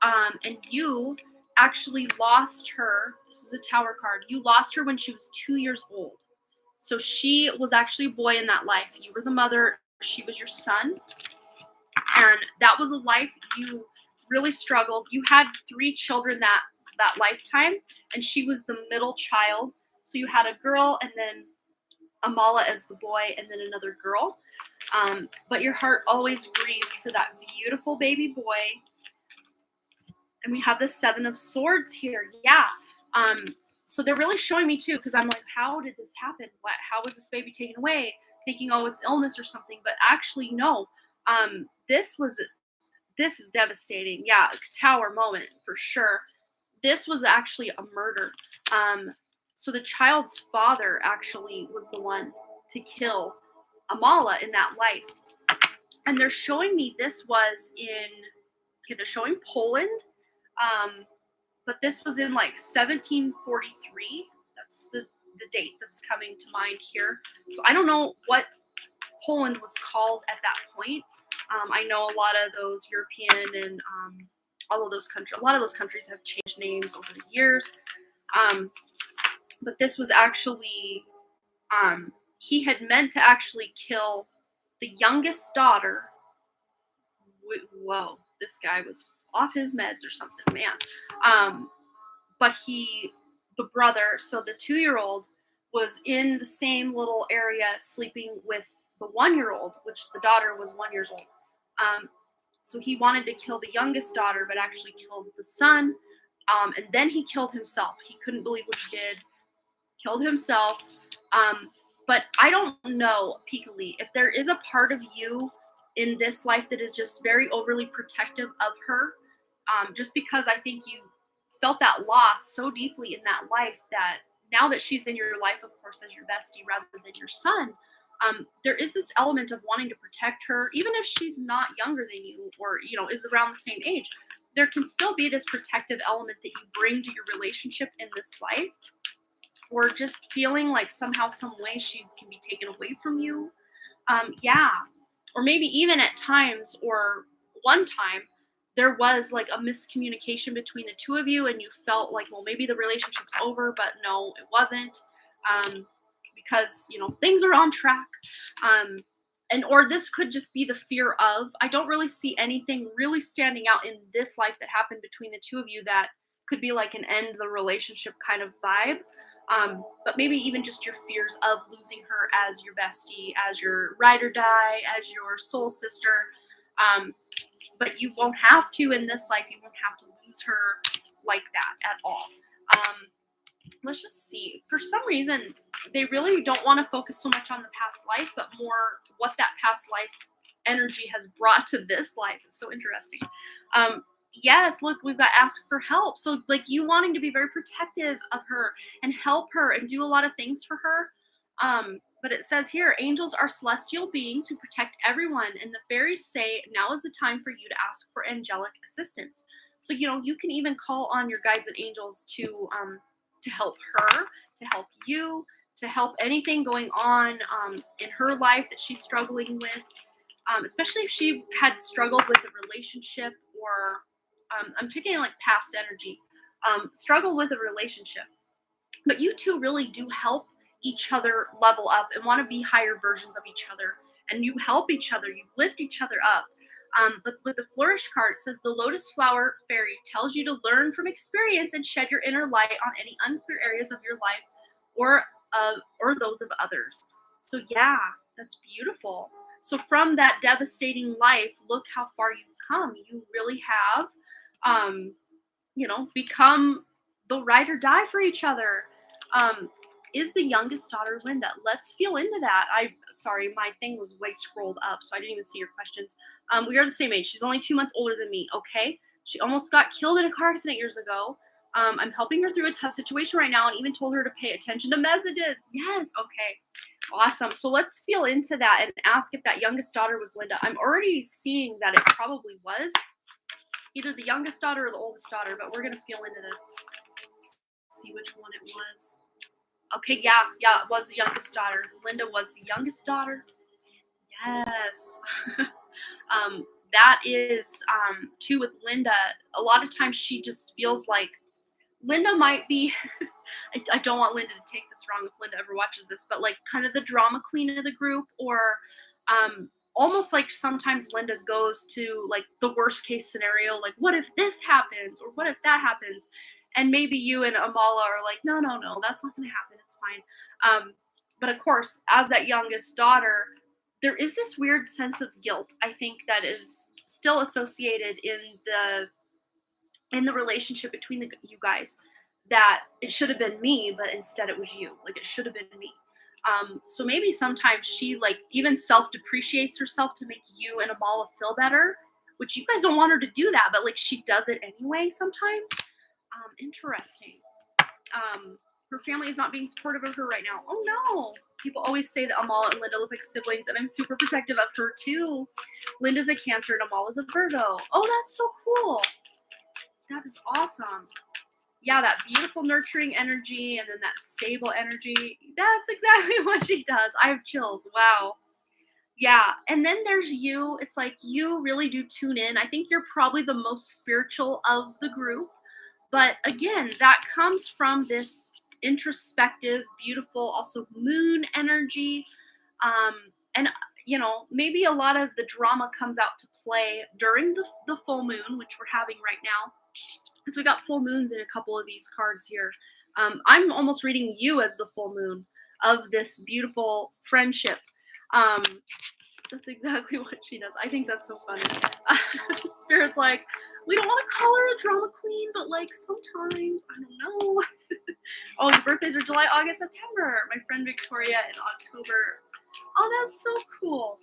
and you actually lost her. This is a Tower card. You lost her when she was 2 years old. So she was actually a boy in that life. You were the mother. She was your son. And that was a life you really struggled. You had 3 children that lifetime, and she was the middle child. So you had a girl, and then Amala as the boy, and then another girl. But your heart always grieved for that beautiful baby boy. And we have the 7 of Swords here. Yeah. So they're really showing me too, because I'm like, how did this happen? How was this baby taken away? Thinking, oh, it's illness or something. But actually, no. This is devastating. Yeah, Tower moment for sure. This was actually a murder. So the child's father actually was the one to kill Amala in that life. And they're showing me this was they're showing Poland. But this was in like 1743. That's the date that's coming to mind here. So I don't know what Poland was called at that point. I know a lot of those European and all of those countries, a lot of those countries have changed names over the years. But this was actually, he had meant to actually kill the youngest daughter. Whoa, this guy was off his meds or something, man. But the brother, so the 2-year-old was in the same little area sleeping with the 1-year-old, which the daughter was 1 year old. So he wanted to kill the youngest daughter, but actually killed the son. And then he killed himself. He couldn't believe what he did. Killed himself. But I don't know, Pikali, if there is a part of you in this life that is just very overly protective of her, just because I think you felt that loss so deeply in that life that now that she's in your life, of course, as your bestie rather than your son, there is this element of wanting to protect her, even if she's not younger than you or, is around the same age. There can still be this protective element that you bring to your relationship in this life, or just feeling like somehow, some way she can be taken away from you. Yeah. Or maybe even at times, or one time, there was like a miscommunication between the two of you and you felt like, well, maybe the relationship's over, but no, it wasn't. Because, things are on track. Or this could just be the fear of, I don't really see anything really standing out in this life that happened between the two of you that could be like an end the relationship kind of vibe. But maybe even just your fears of losing her as your bestie, as your ride or die, as your soul sister. But you won't have to in this life. You won't have to lose her like that at all. Let's just see. For some reason, they really don't want to focus so much on the past life, but more what that past life energy has brought to this life. It's so interesting. Yes, look, we've got ask for help. So like you wanting to be very protective of her and help her and do a lot of things for her. But it says here, angels are celestial beings who protect everyone. And the fairies say, now is the time for you to ask for angelic assistance. So, you can even call on your guides and angels to help her, to help you, to help anything going on in her life that she's struggling with. Especially if she had struggled with a relationship or I'm picking like past energy, struggle with a relationship. But you two really do help each other level up and want to be higher versions of each other. And you help each other, you lift each other up. But with the flourish card, it says the lotus flower fairy tells you to learn from experience and shed your inner light on any unclear areas of your life or those of others. So yeah, that's beautiful. So from that devastating life, look how far you've come. You really have, become the ride or die for each other. Is the youngest daughter Linda? Let's feel into that. Sorry, my thing was way scrolled up, so I didn't even see your questions. We are the same age. She's only 2 months older than me, okay? She almost got killed in a car accident years ago. I'm helping her through a tough situation right now and even told her to pay attention to messages. Yes, okay. Awesome. So let's feel into that and ask if that youngest daughter was Linda. I'm already seeing that it probably was either the youngest daughter or the oldest daughter, but we're going to feel into this. Let's see which one it was. Okay, yeah, it was the youngest daughter. Linda was the youngest daughter. Yes. That is, too, with Linda, a lot of times she just feels like Linda might be, I don't want Linda to take this wrong if Linda ever watches this, but like kind of the drama queen of the group, or almost like sometimes Linda goes to like the worst case scenario, like what if this happens or what if that happens? And maybe you and Amala are like, no, that's not going to happen. It's fine. But of course, as that youngest daughter, there is this weird sense of guilt, I think, that is still associated in the relationship between you guys, that it should have been me, but instead it was you. Like it should have been me. So maybe sometimes she like even self-depreciates herself to make you and Amala feel better, which you guys don't want her to do that, but like she does it anyway sometimes. Interesting. Her family is not being supportive of her right now. Oh no. People always say that Amala and Linda look like siblings, and I'm super protective of her too. Linda's a Cancer and Amala's a Virgo. Oh, that's so cool. That is awesome. Yeah, that beautiful nurturing energy and then that stable energy. That's exactly what she does. I have chills. Wow. Yeah. And then there's you. It's like you really do tune in. I think you're probably the most spiritual of the group. But again, that comes from this introspective, beautiful, also moon energy. And, you know, maybe a lot of the drama comes out to play during the full moon, which we're having right now. So we got full moons in a couple of these cards here. I'm almost reading you as the full moon of this beautiful friendship. That's exactly what she does. I think that's so funny. Spirit's like, we don't want to call her a drama queen, but like sometimes, I don't know. Oh, your birthdays are July, August, September. My friend Victoria in October. Oh, that's so cool.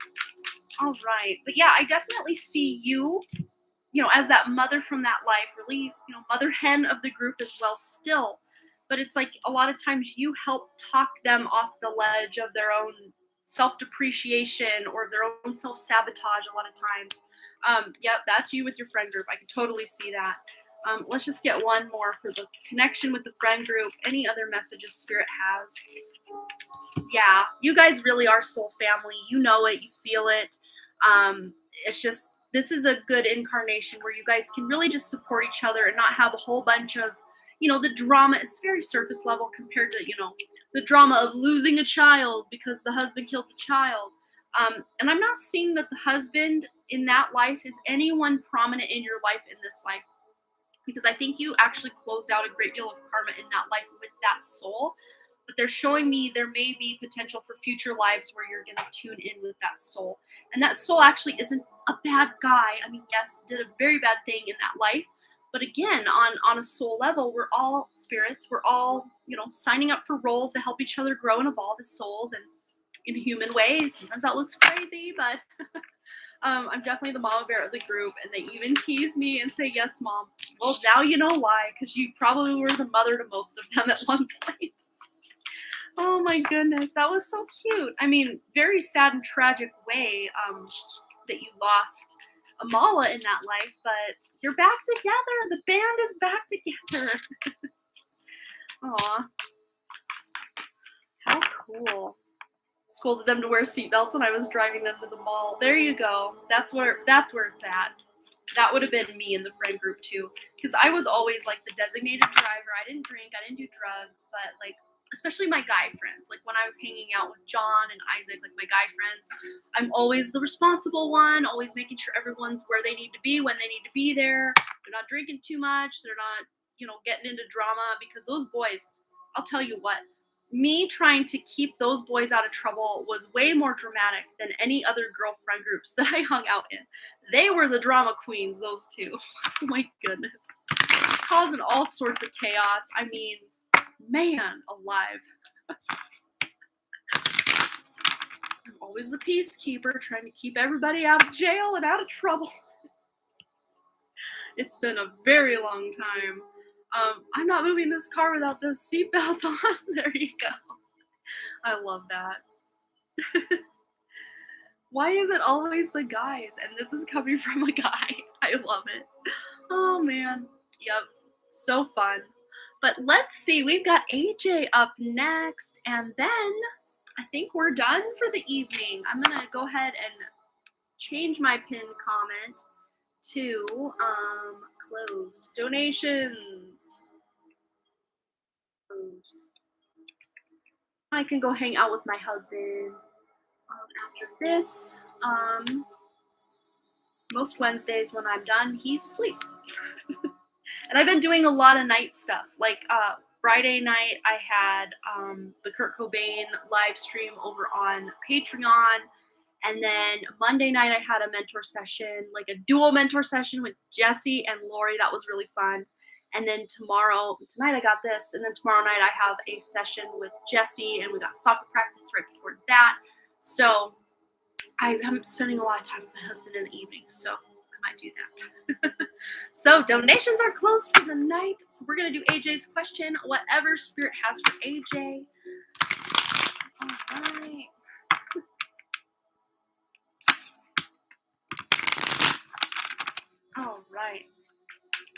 All right. But yeah, I definitely see you, you know, as that mother from that life, really, you know, mother hen of the group as well still. But it's like a lot of times you help talk them off the ledge of their own self-depreciation or their own self-sabotage a lot of times. Yep, that's you with your friend group. I can totally see that. Let's just get one more for the connection with the friend group. Any other messages Spirit has? Yeah, you guys really are soul family. You know it. You feel it. It's just, this is a good incarnation where you guys can really just support each other and not have a whole bunch of, you know, the drama is very surface level compared to, you know, the drama of losing a child because the husband killed the child. And I'm not seeing that the husband in that life is anyone prominent in your life in this life, because I think you actually closed out a great deal of karma in that life with that soul. But they're showing me there may be potential for future lives where you're going to tune in with that soul. And that soul actually isn't a bad guy. I mean, yes, did a very bad thing in that life. But again, on a soul level, we're all spirits. We're all, you know, signing up for roles to help each other grow and evolve as souls and in human ways. Sometimes that looks crazy, but I'm definitely the mama bear of the group. And they even tease me and say, yes, mom. Well, now you know why, because you probably were the mother to most of them at one point. Oh my goodness, that was so cute. I mean, very sad and tragic way that you lost Amala in that life, but you're back together. The band is back together. Aw. How cool. Scolded them to wear seatbelts when I was driving them to the mall. There you go. That's where it's at. That would have been me in the friend group too. Because I was always like the designated driver. I didn't drink, I didn't do drugs, but like, especially my guy friends. Like when I was hanging out with John and Isaac, like my guy friends, I'm always the responsible one, always making sure everyone's where they need to be when they need to be there. They're not drinking too much. They're not, you know, getting into drama, because those boys, I'll tell you what, me trying to keep those boys out of trouble was way more dramatic than any other girlfriend groups that I hung out in. They were the drama queens, those two. Oh my goodness. Causing all sorts of chaos. I mean, man alive. I'm always the peacekeeper, trying to keep everybody out of jail and out of trouble. It's been a very long time. I'm not moving this car without those seatbelts on. There you go. I love that. Why is it always the guys? And this is coming from a guy. I love it. Oh man. Yep. So fun. But let's see. We've got AJ up next. And then I think we're done for the evening. I'm going to go ahead and change my pinned comment to closed donations. I can go hang out with my husband after this. Most Wednesdays when I'm done, he's asleep. And I've been doing a lot of night stuff. Like Friday night, I had the Kurt Cobain live stream over on Patreon. And then Monday night, I had a mentor session, like a dual mentor session with Jesse and Lori. That was really fun. And then tonight I got this. And then tomorrow night, I have a session with Jesse, and we got soccer practice right before that. So I'm spending a lot of time with my husband in the evening. So I might do that. So donations are closed for the night. So we're going to do AJ's question, whatever spirit has for AJ. All right. All right.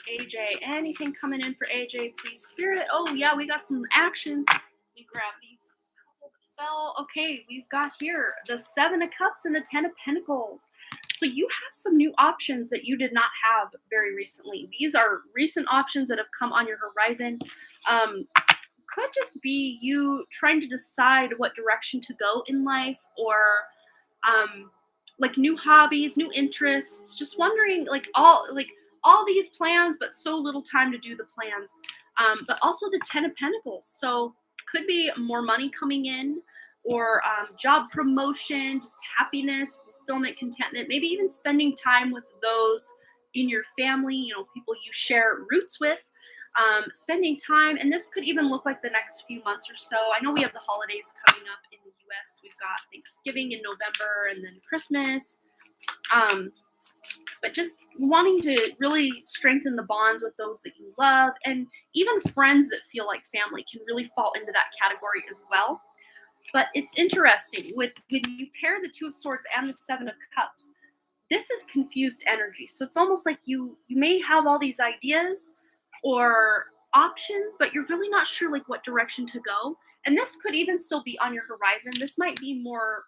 AJ, anything coming in for AJ, please, spirit? Oh, yeah, we got some action. Let me grab these. Okay, we've got here the 7 of Cups and the 10 of Pentacles. So you have some new options that you did not have very recently. These are recent options that have come on your horizon. Could just be you trying to decide what direction to go in life, or like new hobbies, new interests, just wondering all these plans, but so little time to do the plans. But also the 10 of Pentacles. So could be more money coming in, or job promotion, just happiness, fulfillment, contentment, maybe even spending time with those in your family, people you share roots with, spending time. And this could even look like the next few months or so. I know we have the holidays coming up in the US. We've got Thanksgiving in November and then Christmas. But just wanting to really strengthen the bonds with those that you love, and even friends that feel like family can really fall into that category as well. But it's interesting when you pair the 2 of Swords and the 7 of Cups, this is confused energy. So it's almost like you may have all these ideas or options, but you're really not sure like what direction to go. And this could even still be on your horizon. This might be more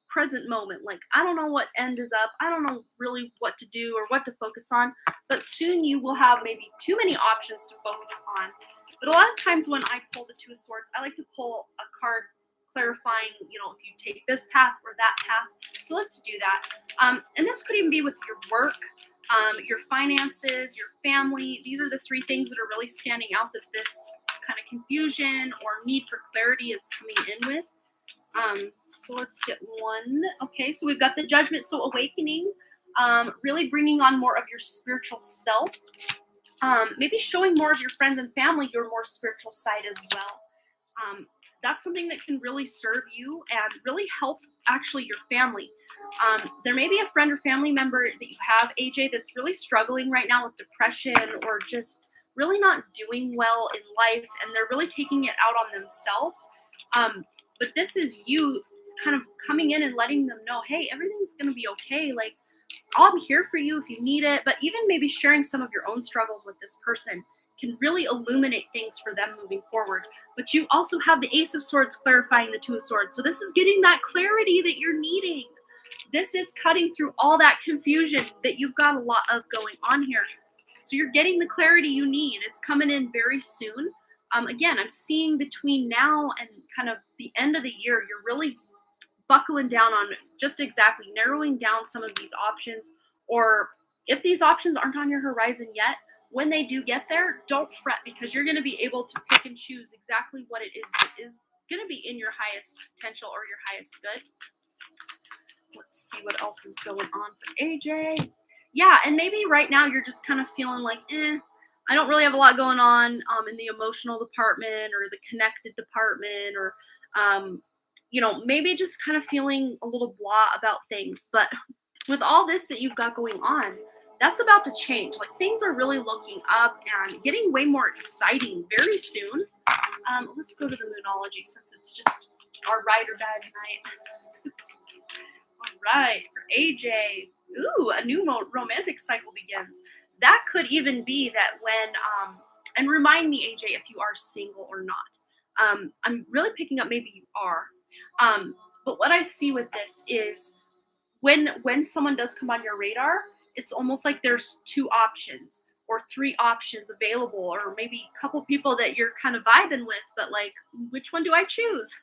present moment. Like, I don't know what end is up. I don't know really what to do or what to focus on. But soon you will have maybe too many options to focus on. But a lot of times when I pull the 2 of Swords, I like to pull a card clarifying, if you take this path or that path. So let's do that. And this could even be with your work, your finances, your family. These are the 3 things that are really standing out that this kind of confusion or need for clarity is coming in with. So let's get one. Okay, so we've got the Judgment. So awakening, really bringing on more of your spiritual self. Maybe showing more of your friends and family your more spiritual side as well. That's something that can really serve you and really help actually your family. There may be a friend or family member that you have, AJ, that's really struggling right now with depression or just really not doing well in life, and they're really taking it out on themselves. But this is you kind of coming in and letting them know, hey, everything's going to be okay. Like, I'm here for you if you need it. But even maybe sharing some of your own struggles with this person can really illuminate things for them moving forward. But you also have the Ace of Swords clarifying the 2 of Swords. So this is getting that clarity that you're needing. This is cutting through all that confusion that you've got a lot of going on here. So you're getting the clarity you need. It's coming in very soon. Again, I'm seeing between now and kind of the end of the year, you're really buckling down on just exactly narrowing down some of these options. Or if these options aren't on your horizon yet, when they do get there, don't fret, because you're going to be able to pick and choose exactly what it is that is going to be in your highest potential or your highest good. Let's see what else is going on for AJ. Yeah, and maybe right now you're just kind of feeling like, I don't really have a lot going on in the emotional department or the connected department, or, maybe just kind of feeling a little blah about things. But with all this that you've got going on, that's about to change. Like, things are really looking up and getting way more exciting very soon. Let's go to the Moonology since it's just our ride or die tonight. All right, for AJ. Ooh, a new romantic cycle begins. That could even be that when, and remind me, AJ, if you are single or not. I'm really picking up maybe you are. But what I see with this is when someone does come on your radar, it's almost like there's 2 options. or 3 options available, or maybe a couple people that you're kind of vibing with, but like, which one do I choose?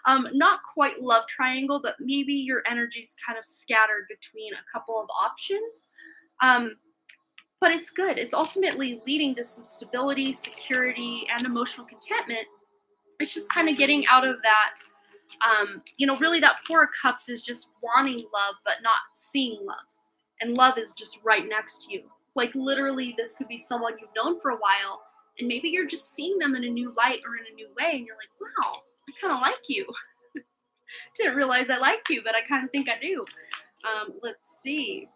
Not quite love triangle, but maybe your energy's kind of scattered between a couple of options. Um, but it's good. It's ultimately leading to some stability, security, and emotional contentment. It's just kind of getting out of that. Really that 4 of Cups is just wanting love, but not seeing love. And love is just right next to you. Like literally, this could be someone you've known for a while, and maybe you're just seeing them in a new light or in a new way, and you're like, wow, I kind of like you. Didn't realize I liked you, but I kind of think I do. Let's see.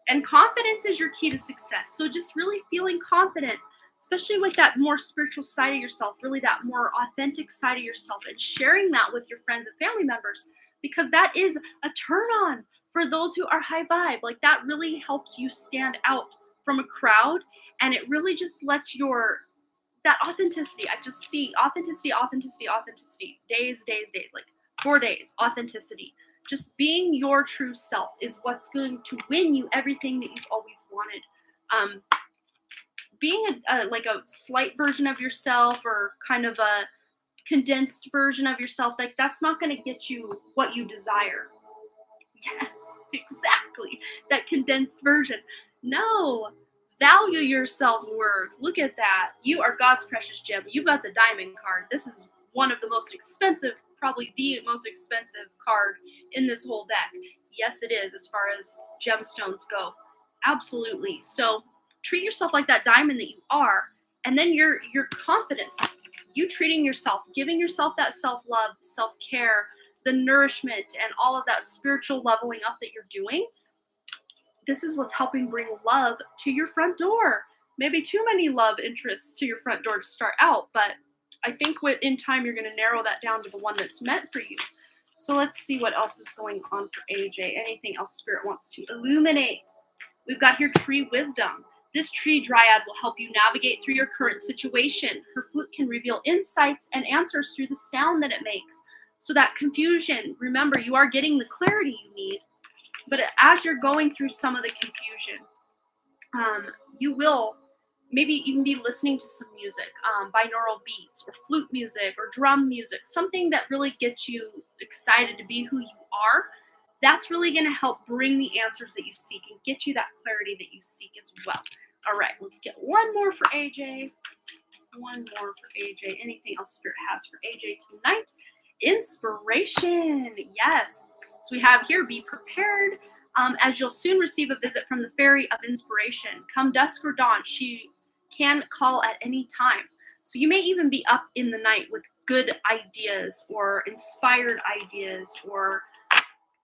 And confidence is your key to success. So just really feeling confident, especially with that more spiritual side of yourself, really that more authentic side of yourself, and sharing that with your friends and family members, because that is a turn on for those who are high vibe. Like that really helps you stand out from a crowd, and it really just lets that authenticity. I just see authenticity, authenticity, authenticity. Days, like 4 days, authenticity. Just being your true self is what's going to win you everything that you've always wanted. Being like a slight version of yourself, or kind of a condensed version of yourself, like that's not going to get you what you desire. Yes, exactly. That condensed version. No, value your self-worth. Look at that. You are God's precious gem. You got the diamond card. This is one of the most expensive, probably the most expensive card in this whole deck. Yes, it is, as far as gemstones go. Absolutely. So treat yourself like that diamond that you are, and then your confidence, you treating yourself, giving yourself that self-love, self-care, the nourishment, and all of that spiritual leveling up that you're doing. This is what's helping bring love to your front door. Maybe too many love interests to your front door to start out, but I think in time you're going to narrow that down to the one that's meant for you. So let's see what else is going on for AJ. Anything else Spirit wants to illuminate? We've got here Tree Wisdom. This tree dryad will help you navigate through your current situation. Her flute can reveal insights and answers through the sound that it makes. So that confusion, remember, you are getting the clarity you need. But as you're going through some of the confusion, you will maybe even be listening to some music, binaural beats, or flute music, or drum music, something that really gets you excited to be who you are. That's really going to help bring the answers that you seek and get you that clarity that you seek as well. All right, let's get one more for AJ. One more for AJ. Anything else Spirit has for AJ tonight? Inspiration. Yes. So we have here, be prepared, as you'll soon receive a visit from the fairy of inspiration. Come dusk or dawn, she can call at any time. So you may even be up in the night with good ideas or inspired ideas, or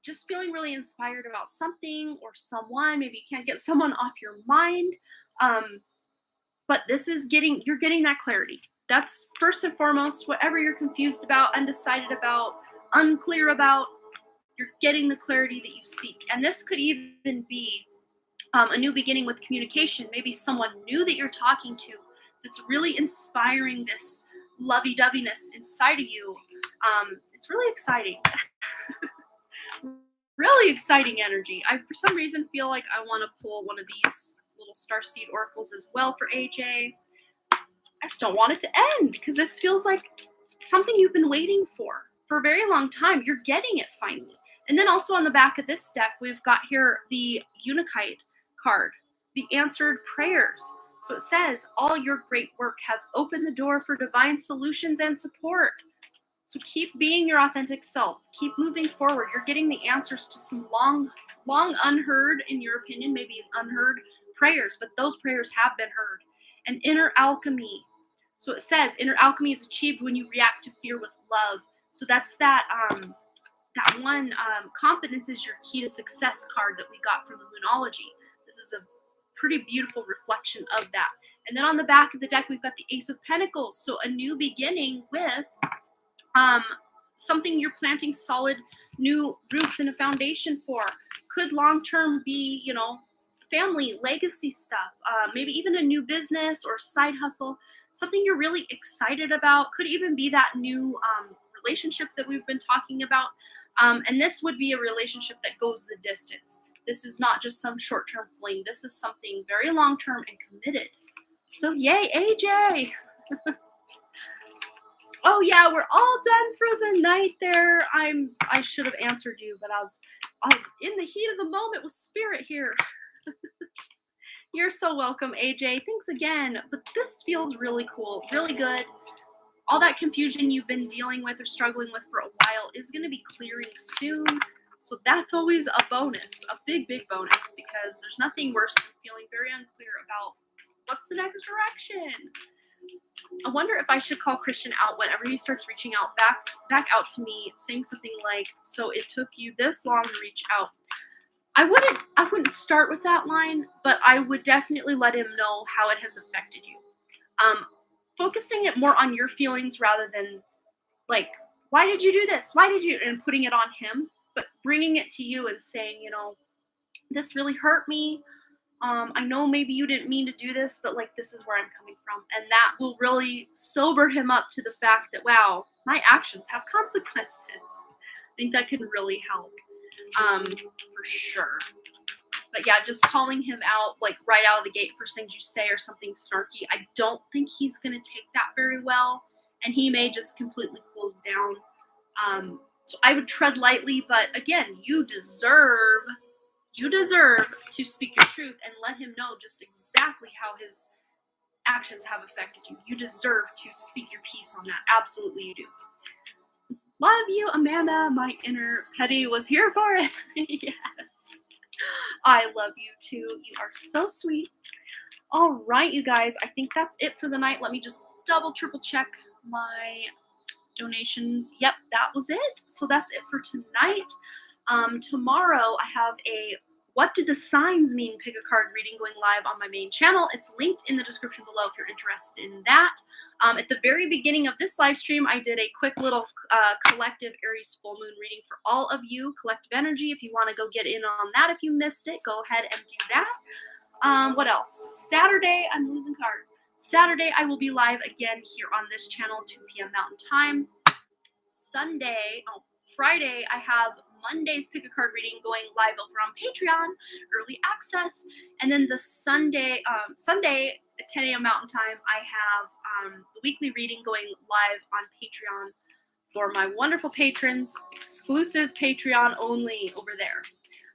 just feeling really inspired about something or someone. Maybe you can't get someone off your mind. But this is you're getting that clarity. That's first and foremost. Whatever you're confused about, undecided about, unclear about, you're getting the clarity that you seek. And this could even be a new beginning with communication. Maybe someone new that you're talking to that's really inspiring this lovey-doveyness inside of you. It's really exciting. Really exciting energy. I, for some reason, feel like I want to pull one of these little starseed oracles as well for AJ. I just don't want it to end, because this feels like something you've been waiting for a very long time. You're getting it finally. And then also on the back of this deck, we've got here the Untitled card, the answered prayers. So it says, all your great work has opened the door for divine solutions and support. So keep being your authentic self. Keep moving forward. You're getting the answers to some long unheard, in your opinion, maybe unheard prayers, but those prayers have been heard. And inner alchemy. So it says, inner alchemy is achieved when you react to fear with love. So that's that one, confidence is your key to success card that we got from the Moonology. This is a pretty beautiful reflection of that. And then on the back of the deck, we've got the Ace of Pentacles. So a new beginning with something you're planting solid new roots and a foundation for. Could long-term be, family, legacy stuff, maybe even a new business or side hustle, something you're really excited about. Could even be that new relationship that we've been talking about. And this would be a relationship that goes the distance. This is not just some short-term fling. This is something very long-term and committed. So yay, AJ! Oh yeah, we're all done for the night there. I should have answered you, but I was in the heat of the moment with spirit here. You're so welcome, AJ. Thanks again. But this feels really cool, really good. All that confusion you've been dealing with or struggling with for a while is going to be clearing soon. So that's always a bonus, a big, big bonus, because there's nothing worse than feeling very unclear about what's the next direction. I wonder if I should call Christian out whenever he starts reaching out back out to me, saying something like, "So it took you this long to reach out." I wouldn't start with that line, but I would definitely let him know how it has affected you. Focusing it more on your feelings rather than like, why did you do this? Why did you? And putting it on him, but bringing it to you and saying, this really hurt me. I know maybe you didn't mean to do this, but like, this is where I'm coming from. And that will really sober him up to the fact that, wow, my actions have consequences. I think that can really help, for sure. But yeah, just calling him out, like right out of the gate for things you say or something snarky, I don't think he's going to take that very well. And he may just completely close down. So I would tread lightly, but again, you deserve to speak your truth and let him know just exactly how his actions have affected you. You deserve to speak your piece on that. Absolutely you do. Love you, Amanda. My inner petty was here for it. Yes. I love you too. You are so sweet. All right, you guys. I think that's it for the night. Let me just triple check my donations. Yep, that was it. So that's it for tonight. Tomorrow I have a What Did the Signs Mean pick a card reading going live on my main channel. It's linked in the description below if you're interested in that. At the very beginning of this live stream, I did a quick little collective Aries Full Moon reading for all of you, collective energy. If you want to go get in on that, if you missed it, go ahead and do that. What else? Saturday, I'm losing cards. Saturday, I will be live again here on this channel, 2 p.m. Mountain Time. Friday, I have Monday's pick a card reading going live over on Patreon, early access, and then the Sunday at 10 a.m. Mountain Time, I have the weekly reading going live on Patreon for my wonderful patrons, exclusive Patreon only over there.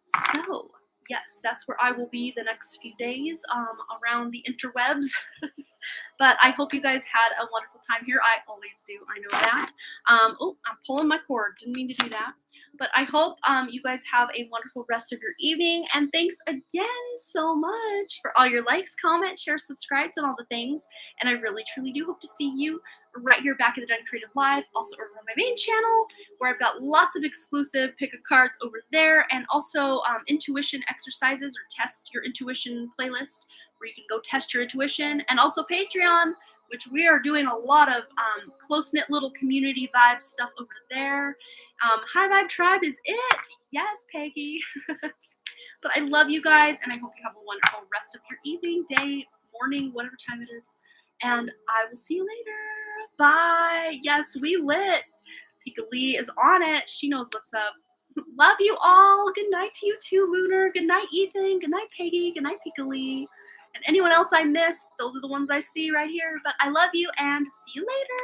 So yes, that's where I will be the next few days around the interwebs. But I hope you guys had a wonderful time here. I always do. I know that. Oh, I'm pulling my cord. Didn't mean to do that. But I hope you guys have a wonderful rest of your evening. And thanks again so much for all your likes, comments, shares, subscribes, and all the things. And I really, truly do hope to see you right here back at the Done Creative Live. Also over on my main channel, where I've got lots of exclusive pick a cards over there. And also intuition exercises or test your intuition playlist, where you can go test your intuition, and also Patreon, which we are doing a lot of close-knit little community vibe stuff over there. High Vibe Tribe is it. Yes, Peggy. But I love you guys, and I hope you have a wonderful rest of your evening, day, morning, whatever time it is. And I will see you later. Bye. Yes, we lit. Pika Lee is on it. She knows what's up. Love you all. Good night to you too, Mooner. Good night, Ethan. Good night, Peggy. Good night, Pika Lee. And anyone else I missed, those are the ones I see right here. But I love you and see you later.